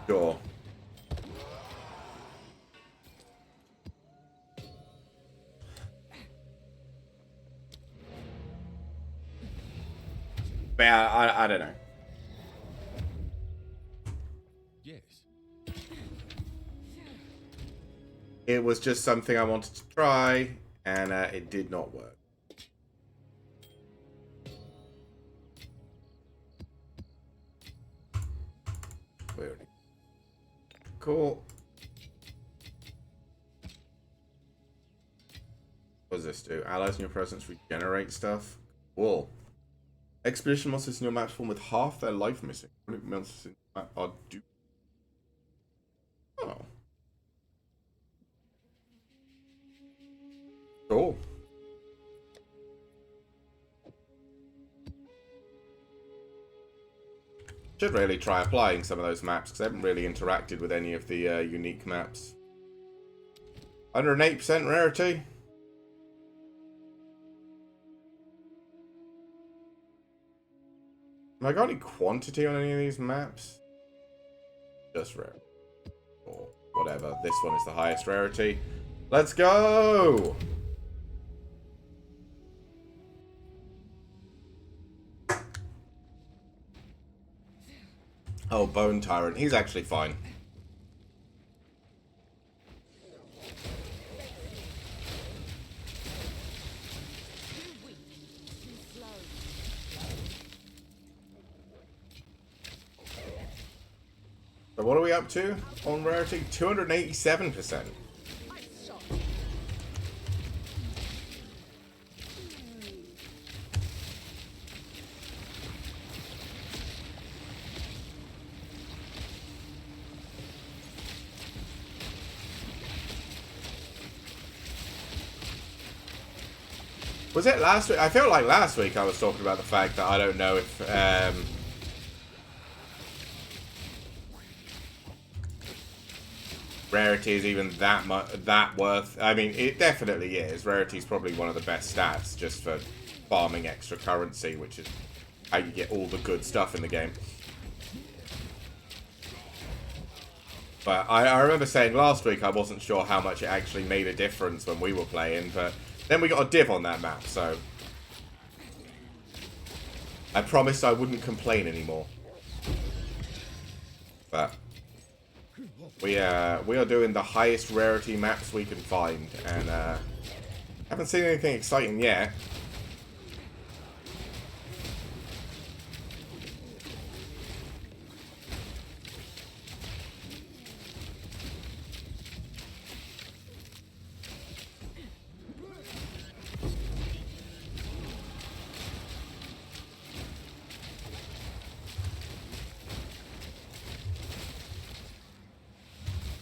Sure. But yeah, I don't know. Yes. It was just something I wanted to try, and it did not work. Weird. Cool. What does this do? Allies in your presence regenerate stuff. Cool. Expedition monsters in your map form with half their life missing. Monsters in your map are due. Oh. Cool. Should really try applying some of those maps, because I haven't really interacted with any of the unique maps. 108% rarity. Have I got any quantity on any of these maps? Just rare. Or whatever. This one is the highest rarity. Let's go! Oh, Bone Tyrant. He's actually fine. So what are we up to on rarity? 287%. Nice shot. Was it last week? I feel like last week I was talking about the fact that I don't know if rarity is even that worth. I mean, it definitely is. Rarity is probably one of the best stats just for farming extra currency, which is how you get all the good stuff in the game. But I remember saying last week I wasn't sure how much it actually made a difference when we were playing, but then we got a div on that map, so I promised I wouldn't complain anymore. But we are doing the highest rarity maps we can find, and haven't seen anything exciting yet.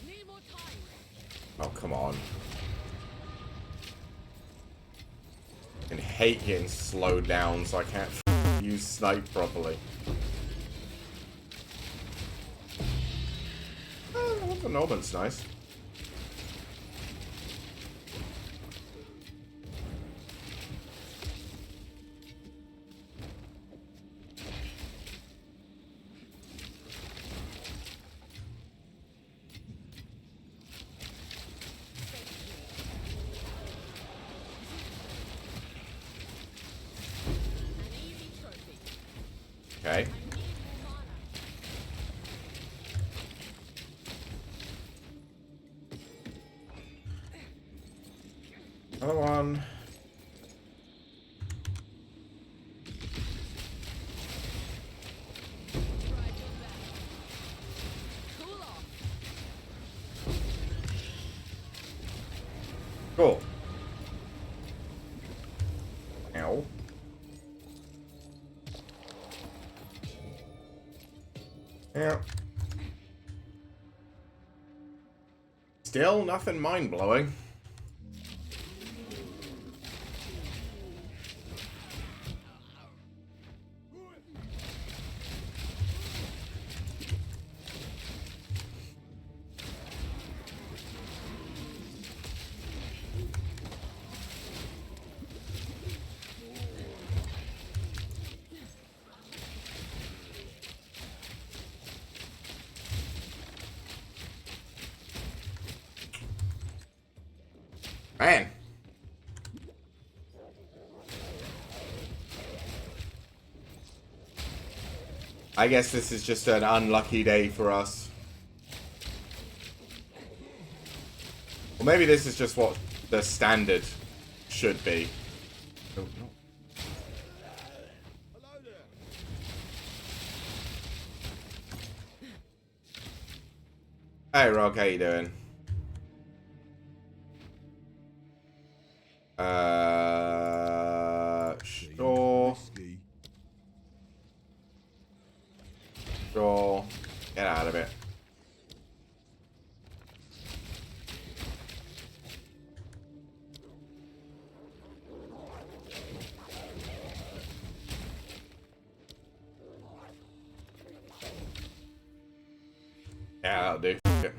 Need more time. Oh, come on. I hate getting slowed down so I can't use snipe properly. Oh, the Norman's nice. An easy trophy. Okay. I need more mana. Another one. Try your best. Cool off. Cool. Ow. Yeah. Still nothing mind-blowing. Man. I guess this is just an unlucky day for us. Or maybe this is just what the standard should be. Oh, no. Hey Rock, how you doing? Sure. Sure. Get out of it. Yeah, that'll do. Okay.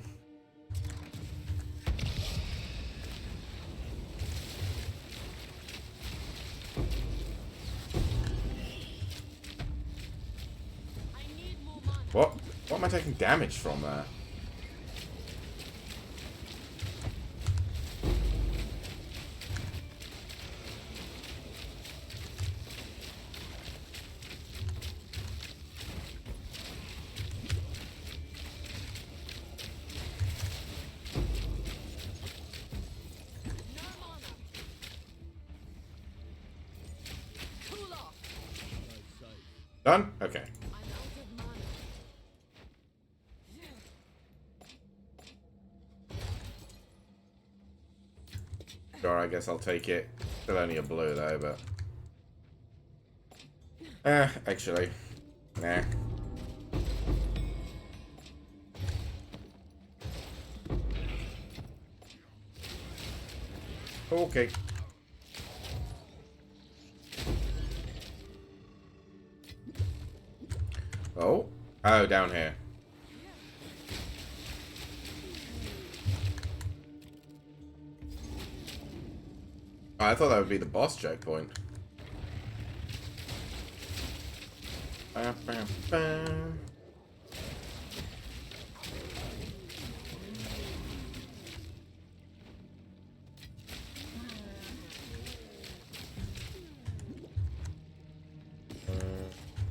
I need more mana. What? What am I taking damage from there? No mana. Cool off. Done? Okay. I'm out of mana. Sure, I guess I'll take it. Still only a blue though, but... actually. Nah. Okay. Oh. Oh, down here. Oh, I thought that would be the boss checkpoint. Ba, ba, ba.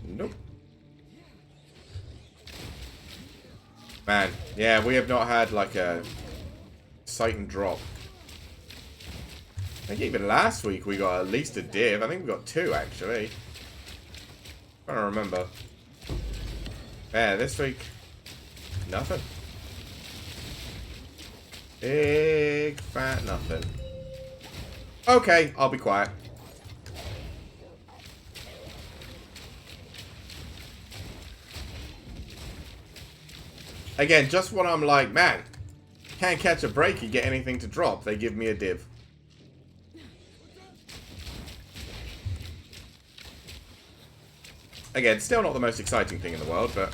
Nope. Man, yeah, we have not had like a sight and drop. I think even last week we got at least a div. I think we got 2 actually. I don't remember. Yeah, this week, nothing. Big fat nothing. Okay, I'll be quiet. Again, just when I'm like, man, can't catch a break and get anything to drop, they give me a div. Again, still not the most exciting thing in the world, but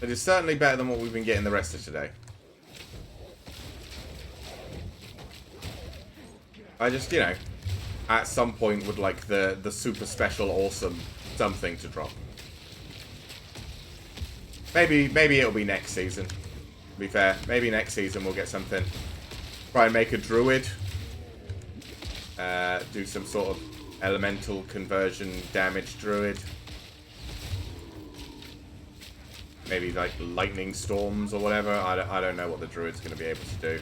it is certainly better than what we've been getting the rest of today. I just, you know, at some point would like the super special awesome something to drop. Maybe it'll be next season. To be fair, maybe next season we'll get something. Try and make a druid. Do some sort of elemental conversion damage druid. Maybe like lightning storms or whatever. I don't know what the druid's going to be able to do.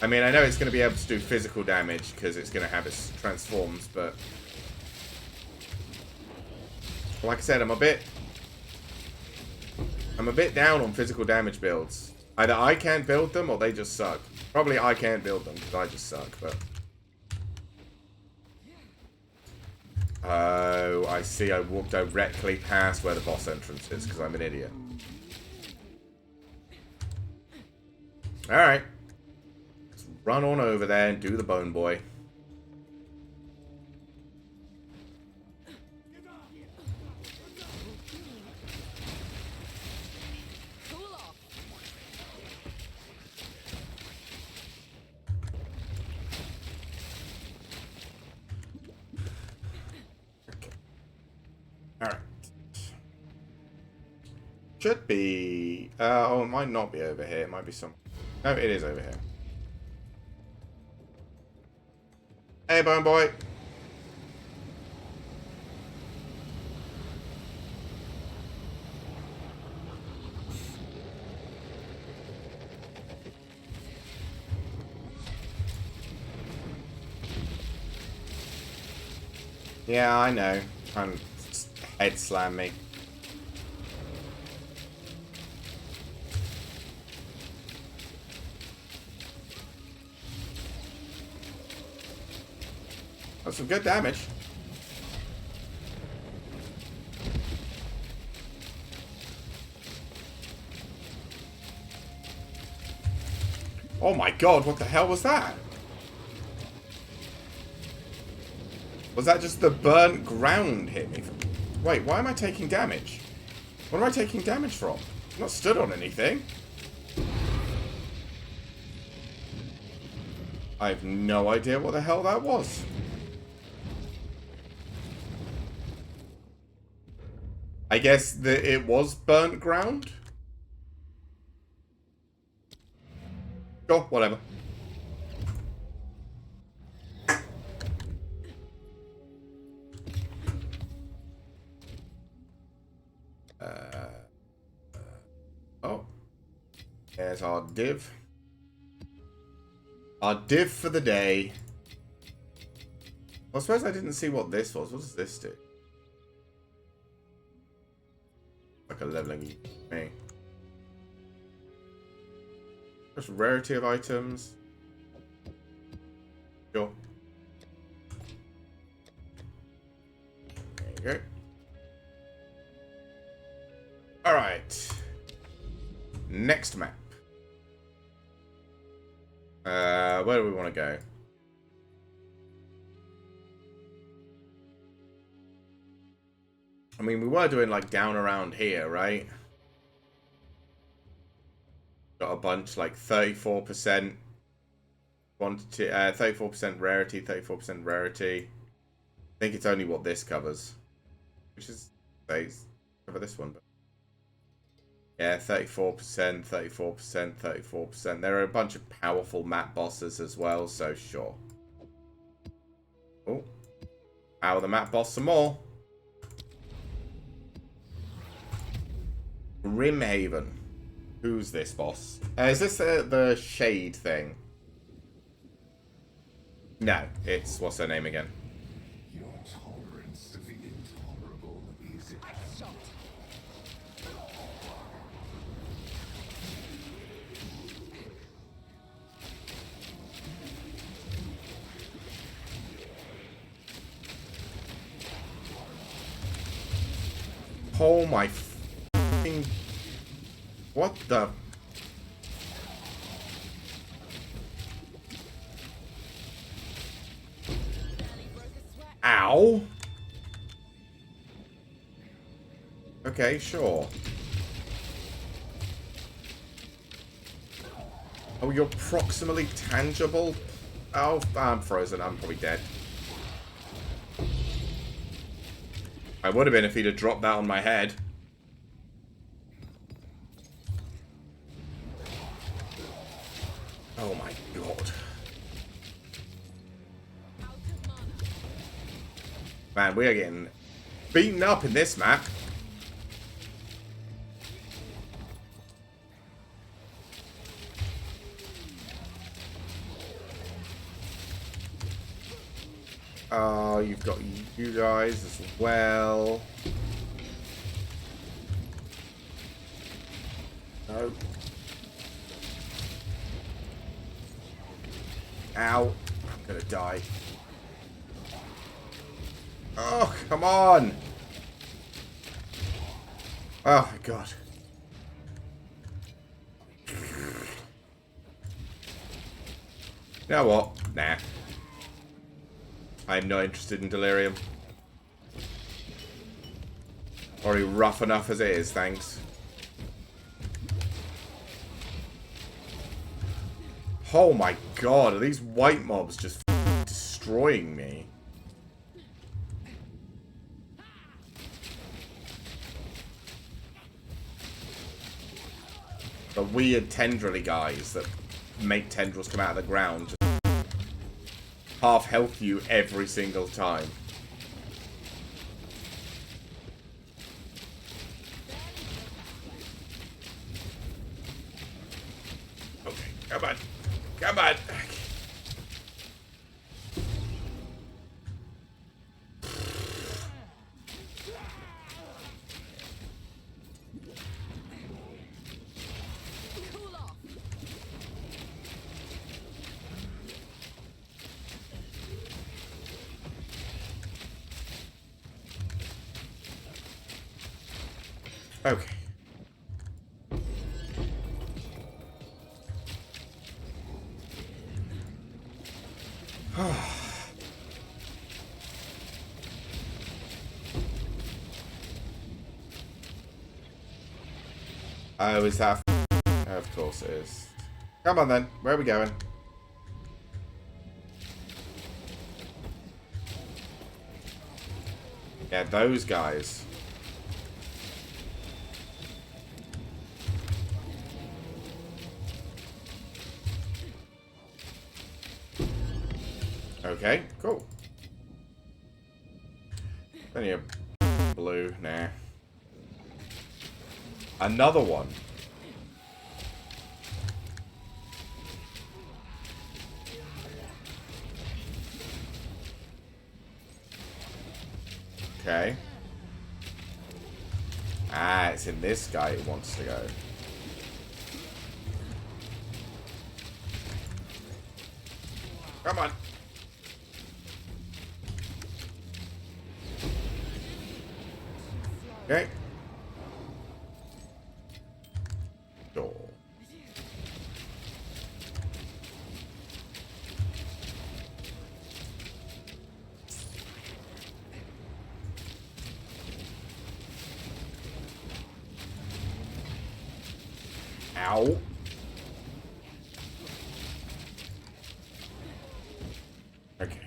I mean, I know it's going to be able to do physical damage because it's going to have its transforms, but like I said, I'm a bit down on physical damage builds. Either I can't build them or they just suck. Probably I can't build them because I just suck, but... Oh, I see. I walked directly past where the boss entrance is because I'm an idiot. Alright. Let's run on over there and do the bone boy. Alright. Should be... oh, it might not be over here. It might be some... No, it is over here. Hey, bone boy. Yeah, I know. Trying to head slam me. That's some good damage. Oh my god, what the hell was that? Was that just the burnt ground hit me? Wait, why am I taking damage? What am I taking damage from? I'm not stood on anything. I have no idea what the hell that was. I guess that it was burnt ground? Sure, whatever. Oh. There's our div. Our div for the day. Well, I suppose I didn't see what this was. What does this do? Like a leveling me. Just rarity of items. Sure. There you go. Alright. Next map. Where do we want to go? I mean, we were doing like down around here, right? Got a bunch like 34% quantity, 34% rarity, 34% rarity. I think it's only what this covers, which is cover this one. But yeah, 34%, 34%, 34%. There are a bunch of powerful map bosses as well, so sure. Oh, power the map boss some more. Grimhaven. Who's this boss? Is this the shade thing? No, it's what's her name again? Your tolerance of the intolerable is it? Shot. Oh my f***ing... What the... Ow! Okay, sure. Oh, you're proximally tangible? Oh, I'm frozen. I'm probably dead. I would have been if he'd have dropped that on my head. Oh my god. Man, we are getting beaten up in this map. Oh, you've got you guys as well. No. Ow. I'm gonna die. Oh, come on. Oh, my God. You know what? Nah. I'm not interested in Delirium. Already rough enough as it is, thanks. Oh my god, are these white mobs just destroying me? The weird tendrily guys that make tendrils come out of the ground just half health you every single time. Okay, come on. Come on. Cool off. Okay. Oh, is that... Of course it is. Come on then. Where are we going? Yeah, those guys. Okay, cool. Plenty of blue. Nah. Another one. Okay. Ah, it's in this guy who wants to go. Come on. Okay. Door. Ow. Okay.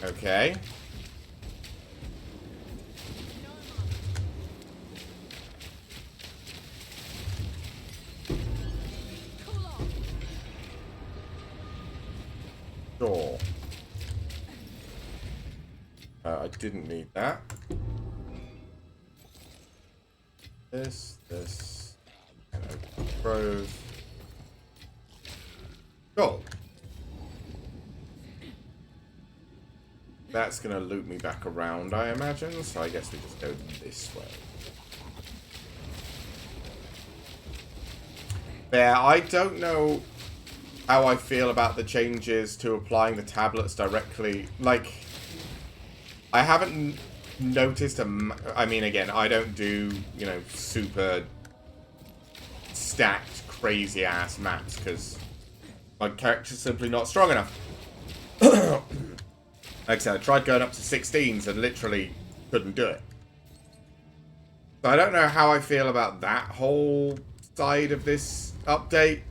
Okay. Door. I didn't need that. This, and open grove. Cool. That's gonna loop me back around, I imagine, so I guess we just go this way. Yeah, I don't know how I feel about the changes to applying the tablets directly. Like, I haven't noticed I mean, again, I don't do, you know, super stacked, crazy-ass maps, because my character's simply not strong enough. Like I said, I tried going up to 16s and literally couldn't do it. So I don't know how I feel about that whole side of this update.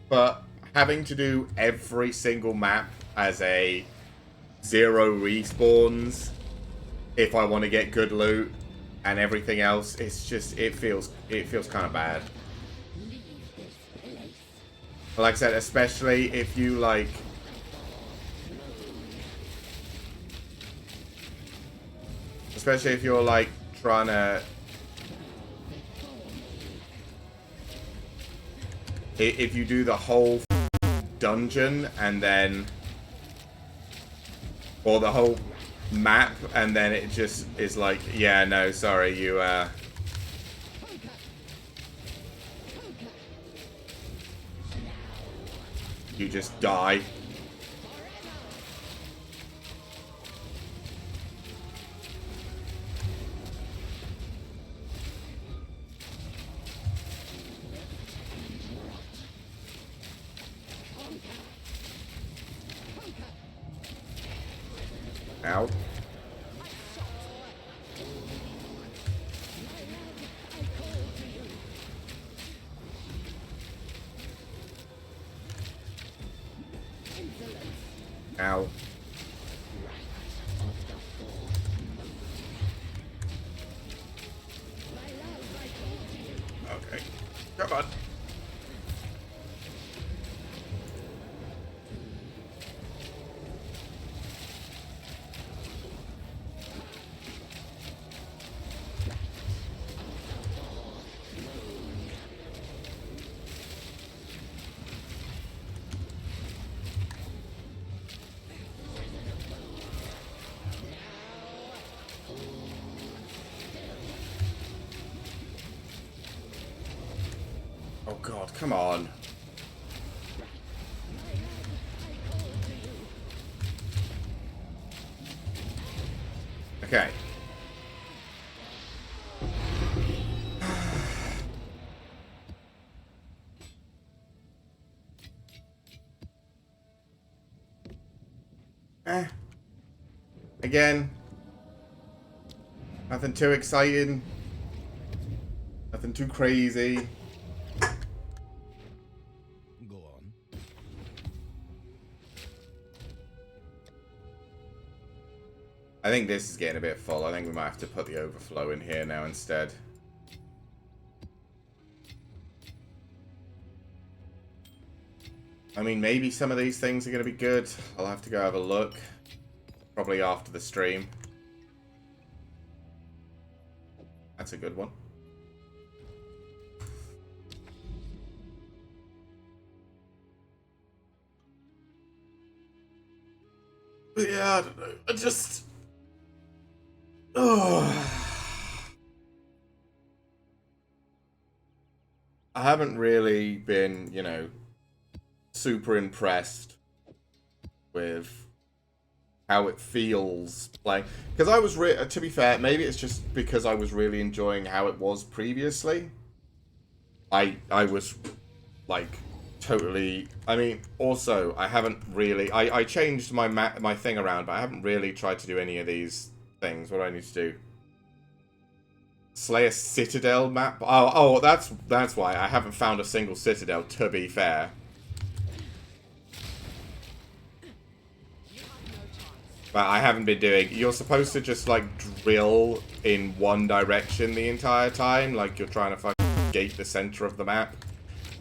But having to do every single map as a 0 respawns if I want to get good loot and everything else, it's just, it feels kind of bad. Like I said, especially if you like... Especially if you're like trying to... If you do the whole dungeon and then... Or the whole map and then it just is like, yeah, no, sorry, you you just die. Ow. Ow. Okay. Come on. Oh god, come on. Okay. Again. Nothing too exciting. Nothing too crazy. Go on. I think this is getting a bit full. I think we might have to put the overflow in here now instead. I mean, maybe some of these things are going to be good. I'll have to go have a look. Probably after the stream. That's a good one. But yeah, I don't know. I just... Oh. I haven't really been, you know, super impressed with how it feels playing. Because I was, to be fair, maybe it's just because I was really enjoying how it was previously. I was, like, totally... I mean, also, I haven't really... I changed my thing around, but I haven't really tried to do any of these things. What do I need to do? Slay a citadel map? Oh, that's why. I haven't found a single citadel, to be fair. But I haven't been doing... You're supposed to just, like, drill in one direction the entire time. Like, you're trying to fucking gate the center of the map.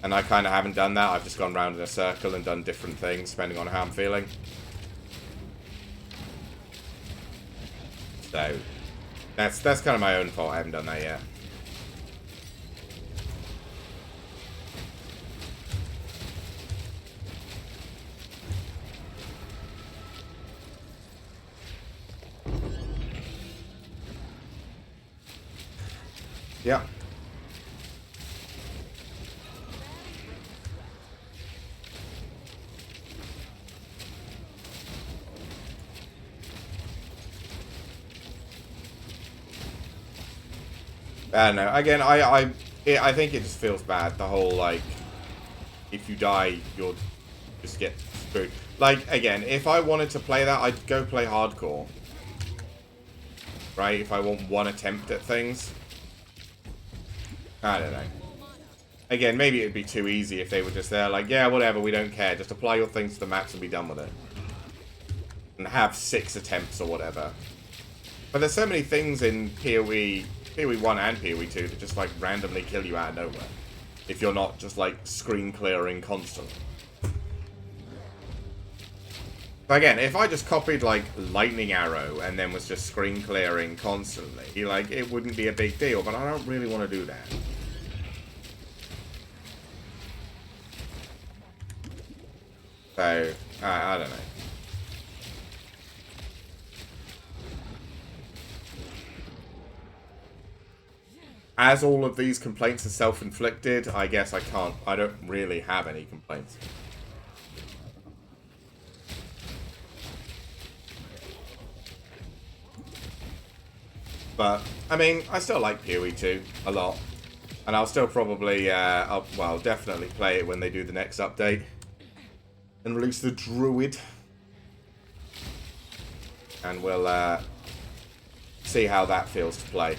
And I kind of haven't done that. I've just gone around in a circle and done different things, depending on how I'm feeling. So, that's kind of my own fault. I haven't done that yet. Yeah. I don't know. Again, I think it just feels bad. The whole, like, if you die, you'll just get screwed. Like, again, if I wanted to play that, I'd go play hardcore. Right? If I want one attempt at things. I don't know. Again, maybe it'd be too easy if they were just there, like, yeah, whatever, we don't care. Just apply your things to the maps and be done with it. And have 6 attempts or whatever. But there's so many things in POE 1 and POE 2 that just, like, randomly kill you out of nowhere. If you're not just, like, screen clearing constantly. But again, if I just copied, like, Lightning Arrow and then was just screen clearing constantly, like, it wouldn't be a big deal, but I don't really want to do that. So, I don't know. As all of these complaints are self-inflicted, I guess I don't really have any complaints. But, I mean, I still like PoE 2 a lot. And I'll still probably, well, definitely play it when they do the next update. And release the Druid. And we'll, see how that feels to play.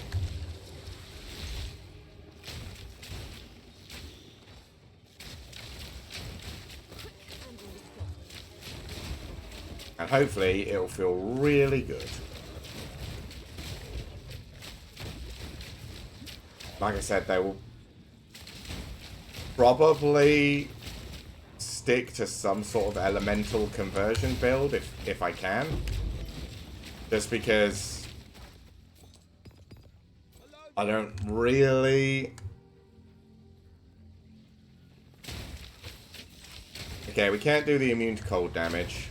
And hopefully it'll feel really good. Like I said, they will probably stick to some sort of elemental conversion build if I can. Just because I don't really... Okay, we can't do the immune to cold damage.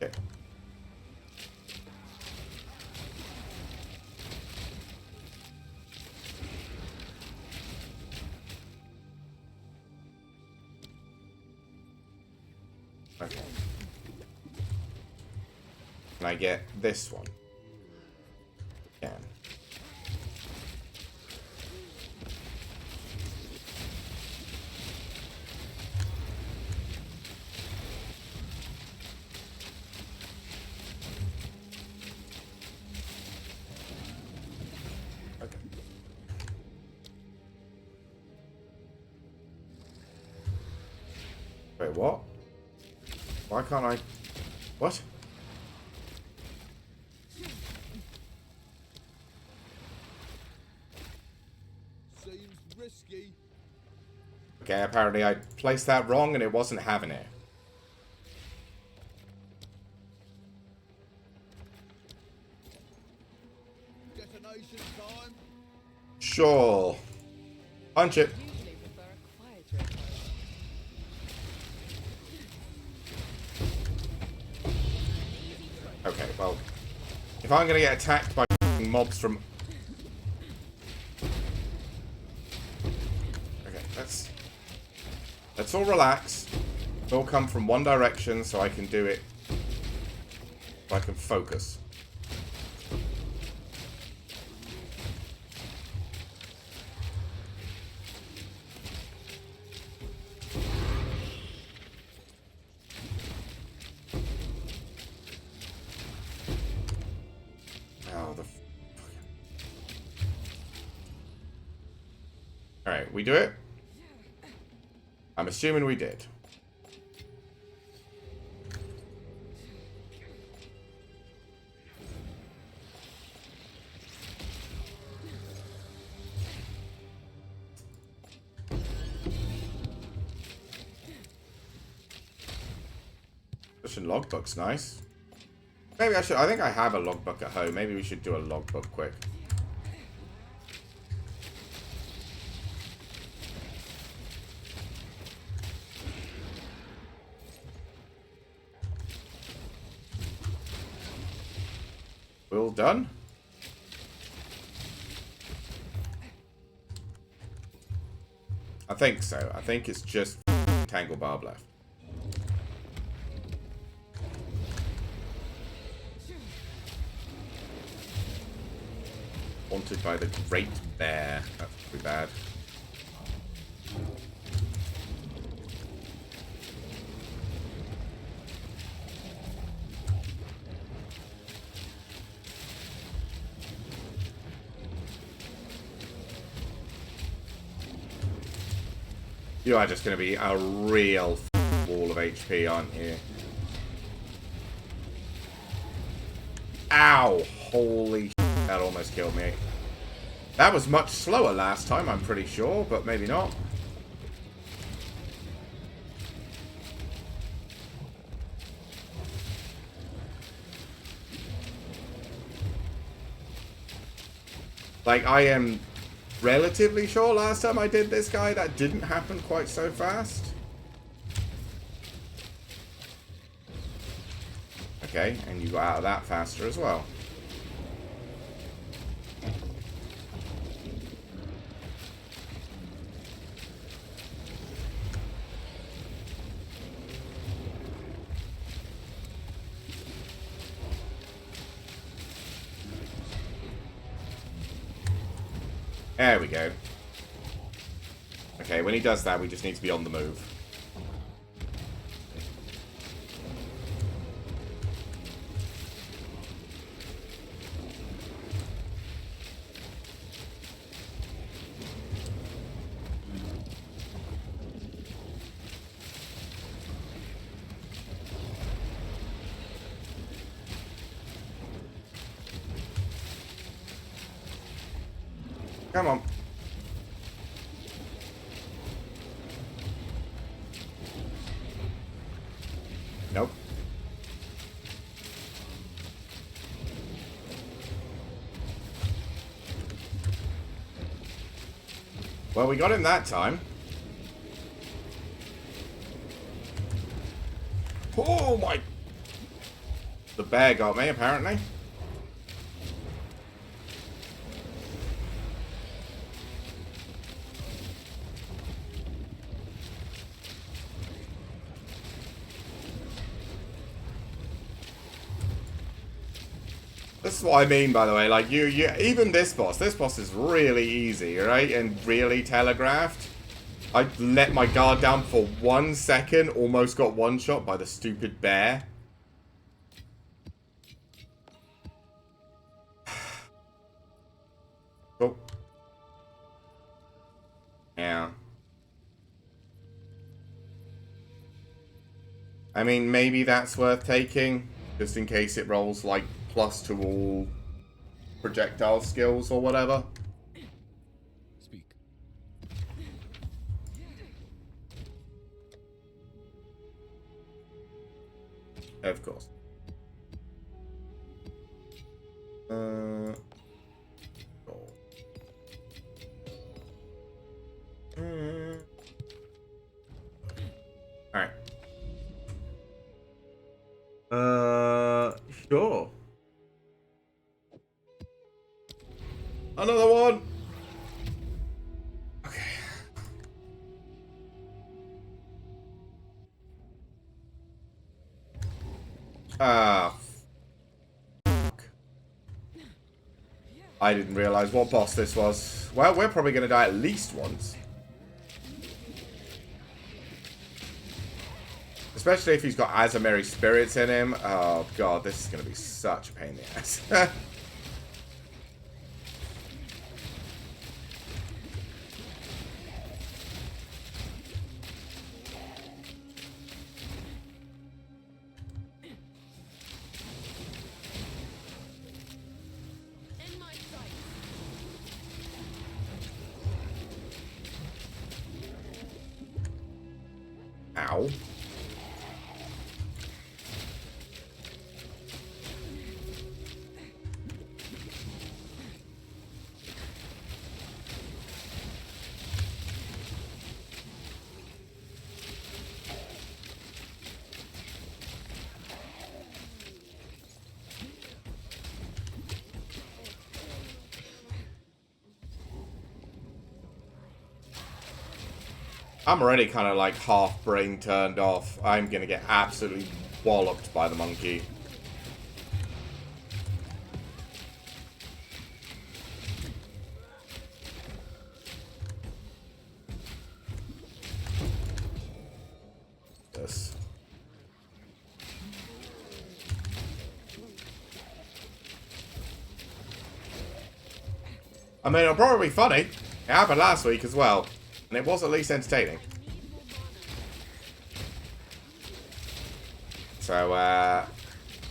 Okay. Okay. Can I get this one? Can. Okay. Wait, what? Why can't I... What? risky. Okay, apparently I placed that wrong and it wasn't having it. Detonation time. Sure. Punch it. Usually prefer a quieter approach. Okay, well, if I'm gonna get attacked by mobs from... Okay, let's all relax. It'll all come from one direction so I can do it. So I can focus. Oh, the... Alright, we do it? I'm assuming we did. Pushing logbook's nice. Maybe I should... I think I have a logbook at home. Maybe we should do a logbook quick. All done? I think so. I think it's just Tangle Barb left. Haunted by the Great Bear. That's pretty bad. You are just going to be a real wall of HP, aren't you? Ow! Holy shit, that almost killed me. That was much slower last time, I'm pretty sure, but maybe not. Like, I am relatively sure last time I did this guy, that didn't happen quite so fast. Okay, and you got out of that faster as well. There we go. Okay, when he does that, we just need to be on the move. Come on. Nope. Well, we got him that time. Oh my... The bear got me, apparently. This is what I mean, by the way. Like, you even this boss is really easy, right? And really telegraphed. I let my guard down for 1 second, almost got one shot by the stupid bear. Oh. Yeah. I mean, maybe that's worth taking, just in case it rolls, like, plus to all projectile skills or whatever. Speak. Of course. Oh. Alright. Sure. Another one! Okay. Fuck. I didn't realize what boss this was. Well, we're probably going to die at least once. Especially if he's got Azamiri spirits in him. Oh god, this is going to be such a pain in the ass. In my sight. Ow. I'm already kind of like half brain turned off. I'm going to get absolutely walloped by the monkey. This. I mean, it'll probably be funny. It happened last week as well. And it was at least entertaining. So,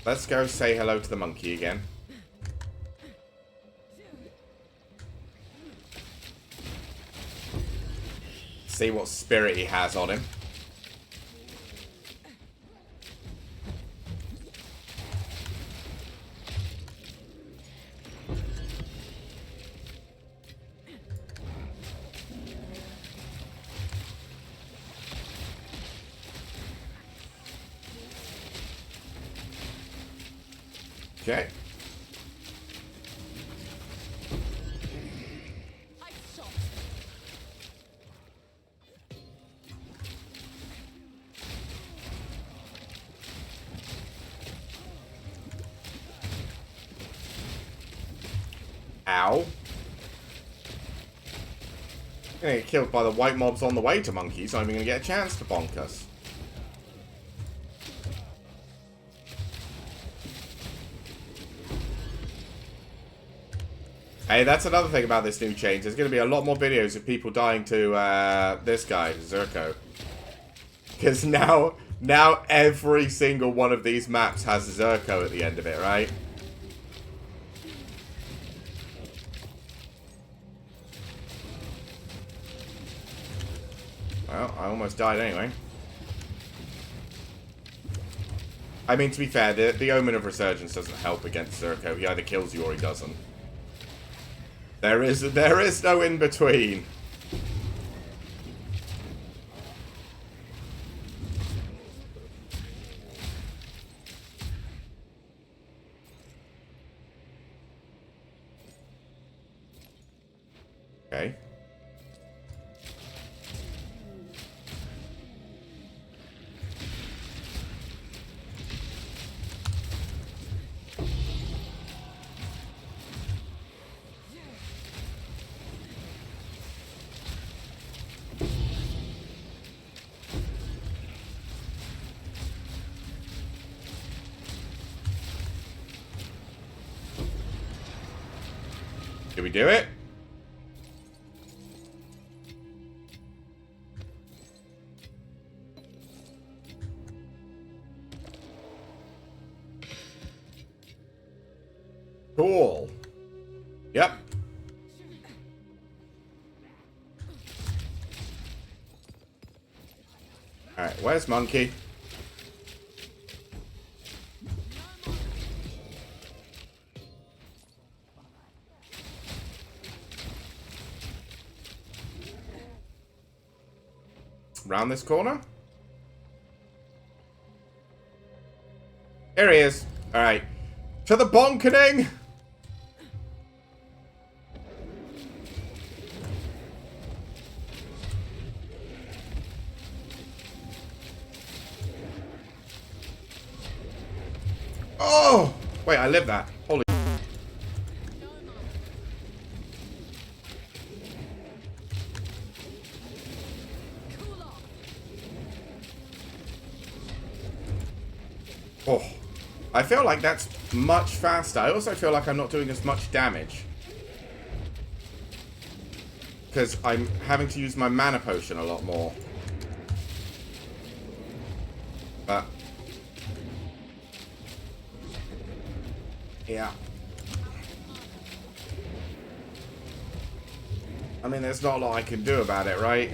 let's go say hello to the monkey again. See what spirit he has on him. Okay. I shot. Ow. Gonna get killed by the white mobs on the way to monkeys. I'm even gonna get a chance to bonk us. Hey, that's another thing about this new change. There's going to be a lot more videos of people dying to this guy, Zurko. Because now every single one of these maps has Zurko at the end of it, right? Well, I almost died anyway. I mean, to be fair, the Omen of Resurgence doesn't help against Zurko. He either kills you or he doesn't. There is no in between. Okay. Did we do it? Cool. Yep. Alright, where's Monkey? Round this corner. Here he is. Alright. To the bonkening! Oh! Wait, I lived that. Holy... Oh. I feel like that's much faster. I also feel like I'm not doing as much damage. Because I'm having to use my mana potion a lot more. But... yeah. I mean, there's not a lot I can do about it, right?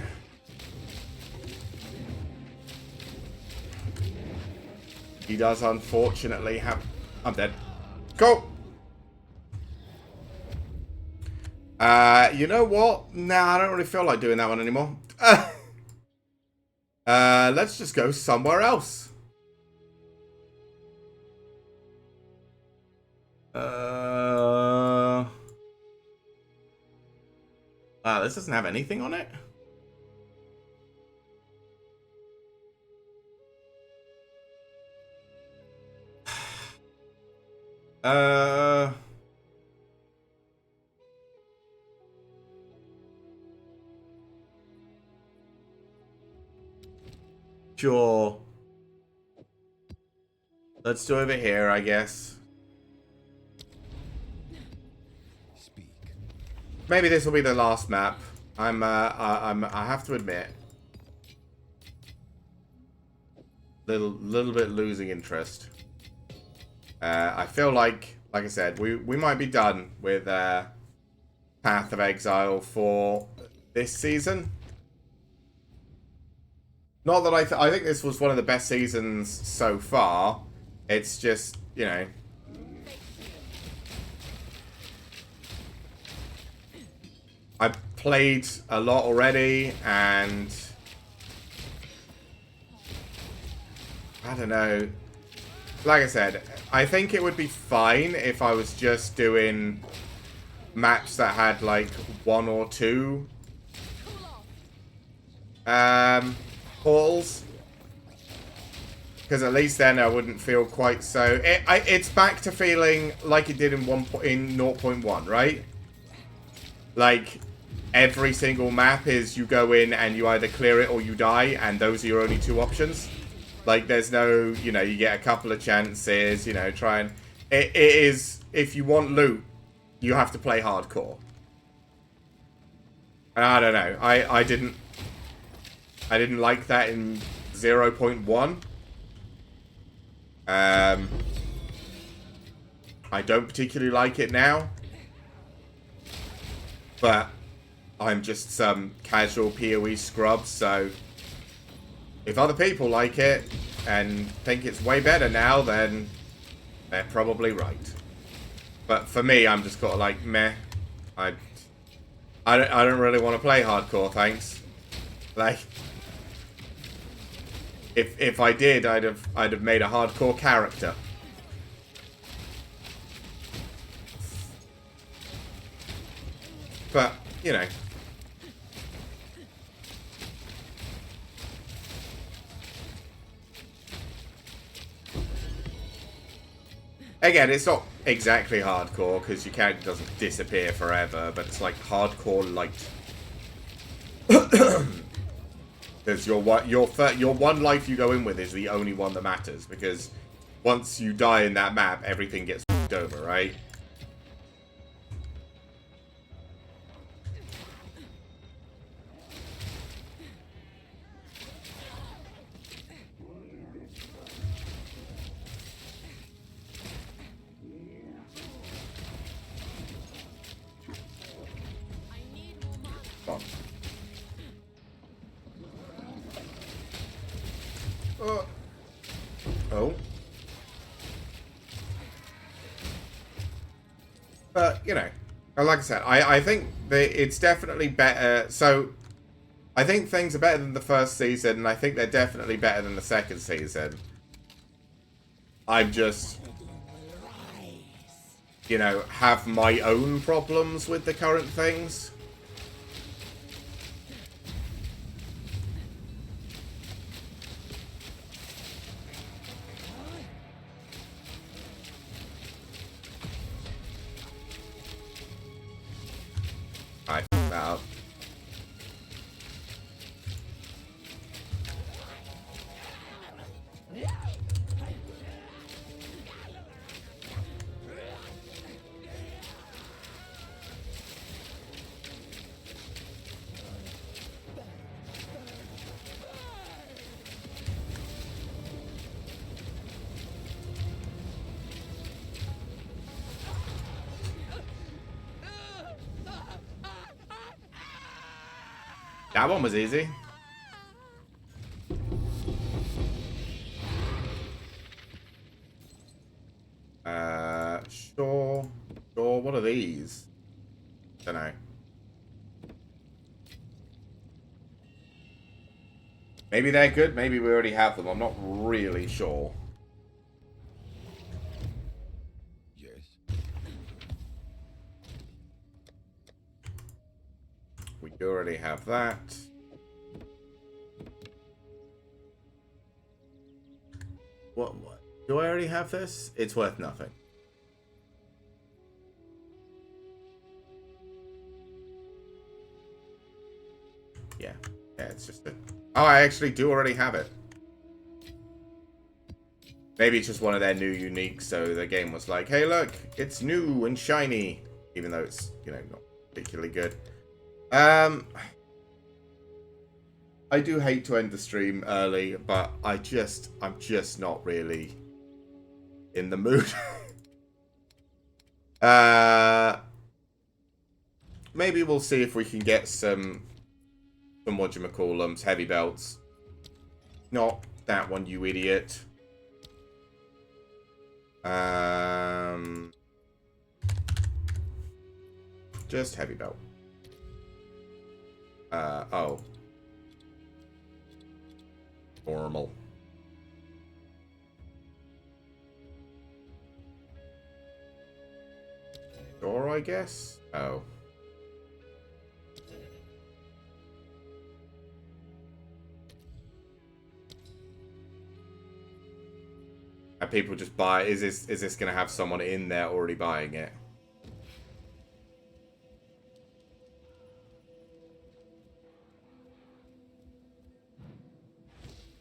He does unfortunately have... I'm dead. Go! You know what? Nah, I don't really feel like doing that one anymore. Let's just go somewhere else. This doesn't have anything on it. Sure. Let's do it here, I guess. Speak. Maybe this will be the last map. I have to admit, little bit losing interest. I feel like I said, we might be done with Path of Exile for this season. Not that I think this was one of the best seasons so far. It's just, you know. I played a lot already, and I don't know. Like I said, I think it would be fine if I was just doing maps that had like 1 or 2 portals, because at least then I wouldn't feel quite so. It's back to feeling like it did in 0.1, right? Like every single map is you go in and you either clear it or you die, and those are your only 2 options. Like there's no, you know, you get a couple of chances, you know, try and it is, if you want loot, you have to play hardcore. And I don't know. I didn't like that in 0.1. I don't particularly like it now. But I'm just some casual POE scrub, so if other people like it and think it's way better now, then they're probably right. But for me, I'm just kind of like, meh. I don't really want to play hardcore, thanks. Like, if I did, I'd have made a hardcore character. But, you know. Again, it's not exactly hardcore, because your character doesn't disappear forever, but it's like hardcore light. Because your one life you go in with is the only one that matters, because once you die in that map, everything gets f***ed over, right? Oh. But, you know, like I said, I think that it's definitely better. So, I think things are better than the first season, and I think they're definitely better than the second season. I'm just, you know, have my own problems with the current things. I f***ed that up. That one was easy. Sure. Sure, what are these? Don't know. Maybe they're good, maybe we already have them. I'm not really sure. Yes. We do already have that. What? Do I already have this? It's worth nothing. Yeah. Yeah, it's just a... Oh, I actually do already have it. Maybe it's just one of their new uniques, so the game was like, hey, look, it's new and shiny. Even though it's, you know, not particularly good. I do hate to end the stream early, but I'm just not really in the mood. Maybe we'll see if we can get some whatchamacallums, heavy belts. Not that one, you idiot. Just heavy belt. Oh. Normal. Sure, I guess? Oh. And people just buy... Is this going to have someone in there already buying it?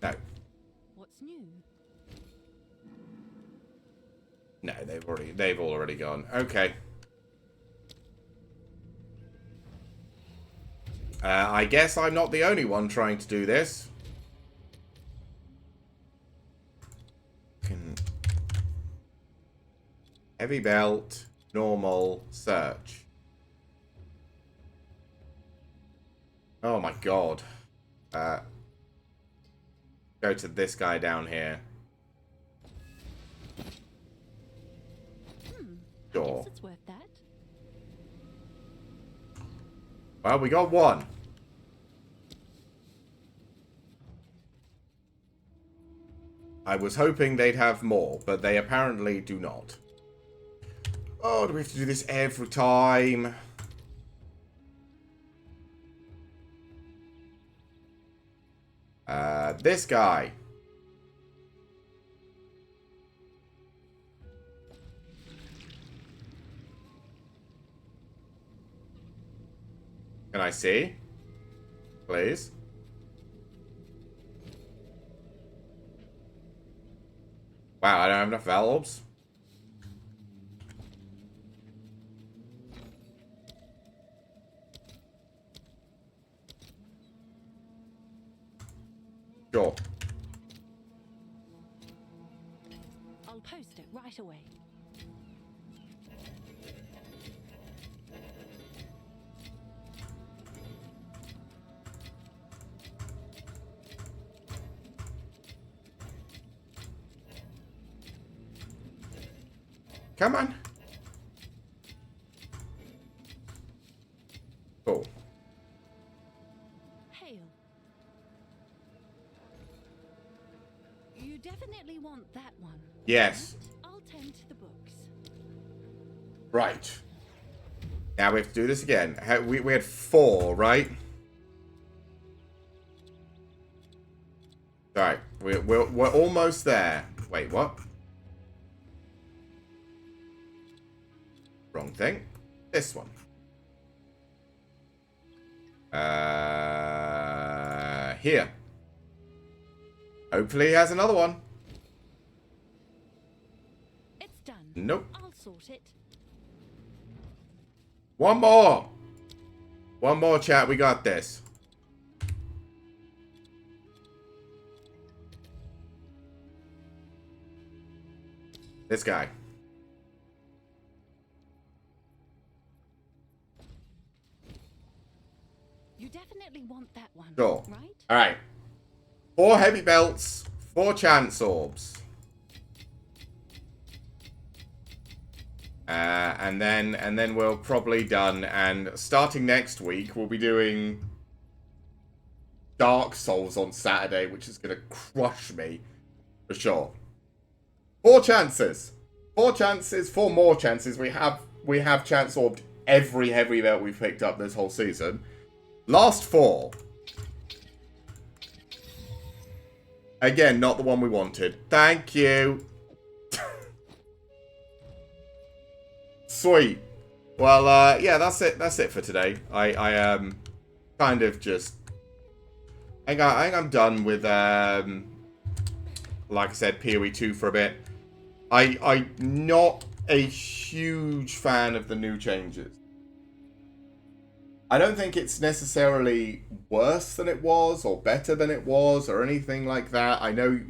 No. What's new? No, they've already gone. Okay. I guess I'm not the only one trying to do this. Heavy belt, normal, search. Oh my god. Go to this guy down here. Sure. Guess it's worth that. Well, we got one. I was hoping they'd have more, but they apparently do not. Oh, do we have to do this every time? This guy. Can I see? Please. Wow, I don't have enough valves. Sure. I'll post it right away. Come on. Cool. Hail. definitely want that one. Yes. I'll tend to the books. Right. Now we have to do this again. We had 4, right? Alright. We're almost there. Wait, what? Wrong thing. This one. Here. Hopefully he has another one. It's done. Nope. I'll sort it. One more. One more, chat. We got this. This guy. You definitely want that one. Sure. Right? Alright. 4 heavy belts, 4 chance orbs. And then we're probably done. And starting next week, we'll be doing Dark Souls on Saturday, which is going to crush me for sure. 4 chances. 4 chances, 4 more chances. We have chance orbed every heavy belt we've picked up this whole season. Last 4. Again, not the one we wanted. Thank you. Sweet. Well, yeah, that's it. That's it for today. I kind of just. I think I'm done with like I said, POE 2 for a bit. I'm not a huge fan of the new changes. I don't think it's necessarily worse than it was or better than it was or anything like that. I know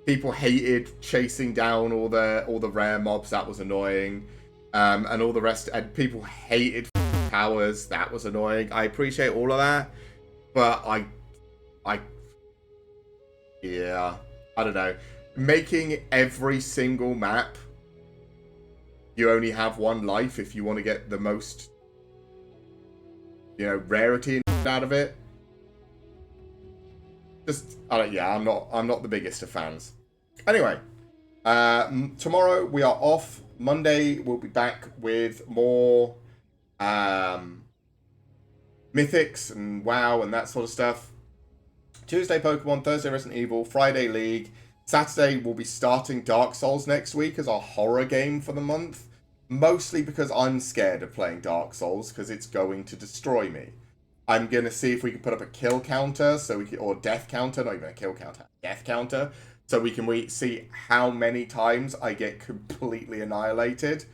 people hated chasing down all the rare mobs. That was annoying. And all the rest. And people hated powers. That was annoying. I appreciate all of that. But yeah, I don't know. Making every single map you only have 1 life if you want to get the most, you know, rarity out of it. Just, yeah, I'm not the biggest of fans. Anyway, tomorrow we are off. Monday we'll be back with more Mythics and WoW and that sort of stuff. Tuesday Pokemon, Thursday Resident Evil, Friday League. Saturday we'll be starting Dark Souls next week as our horror game for the month. Mostly because I'm scared of playing Dark Souls because it's going to destroy me. I'm going to see if we can put up a kill counter, or death counter, not even a kill counter, death counter, so we can see how many times I get completely annihilated.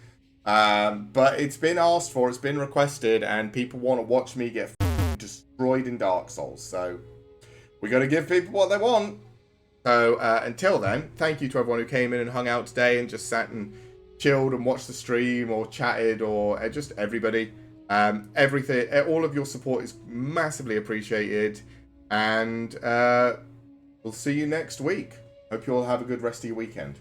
But it's been asked for, it's been requested, and people want to watch me get destroyed in Dark Souls, so we got to give people what they want. So until then, thank you to everyone who came in and hung out today and just sat and chilled and watched the stream or chatted, or just everybody. Everything, all of your support is massively appreciated, and we'll see you next week. Hope you all have a good rest of your weekend.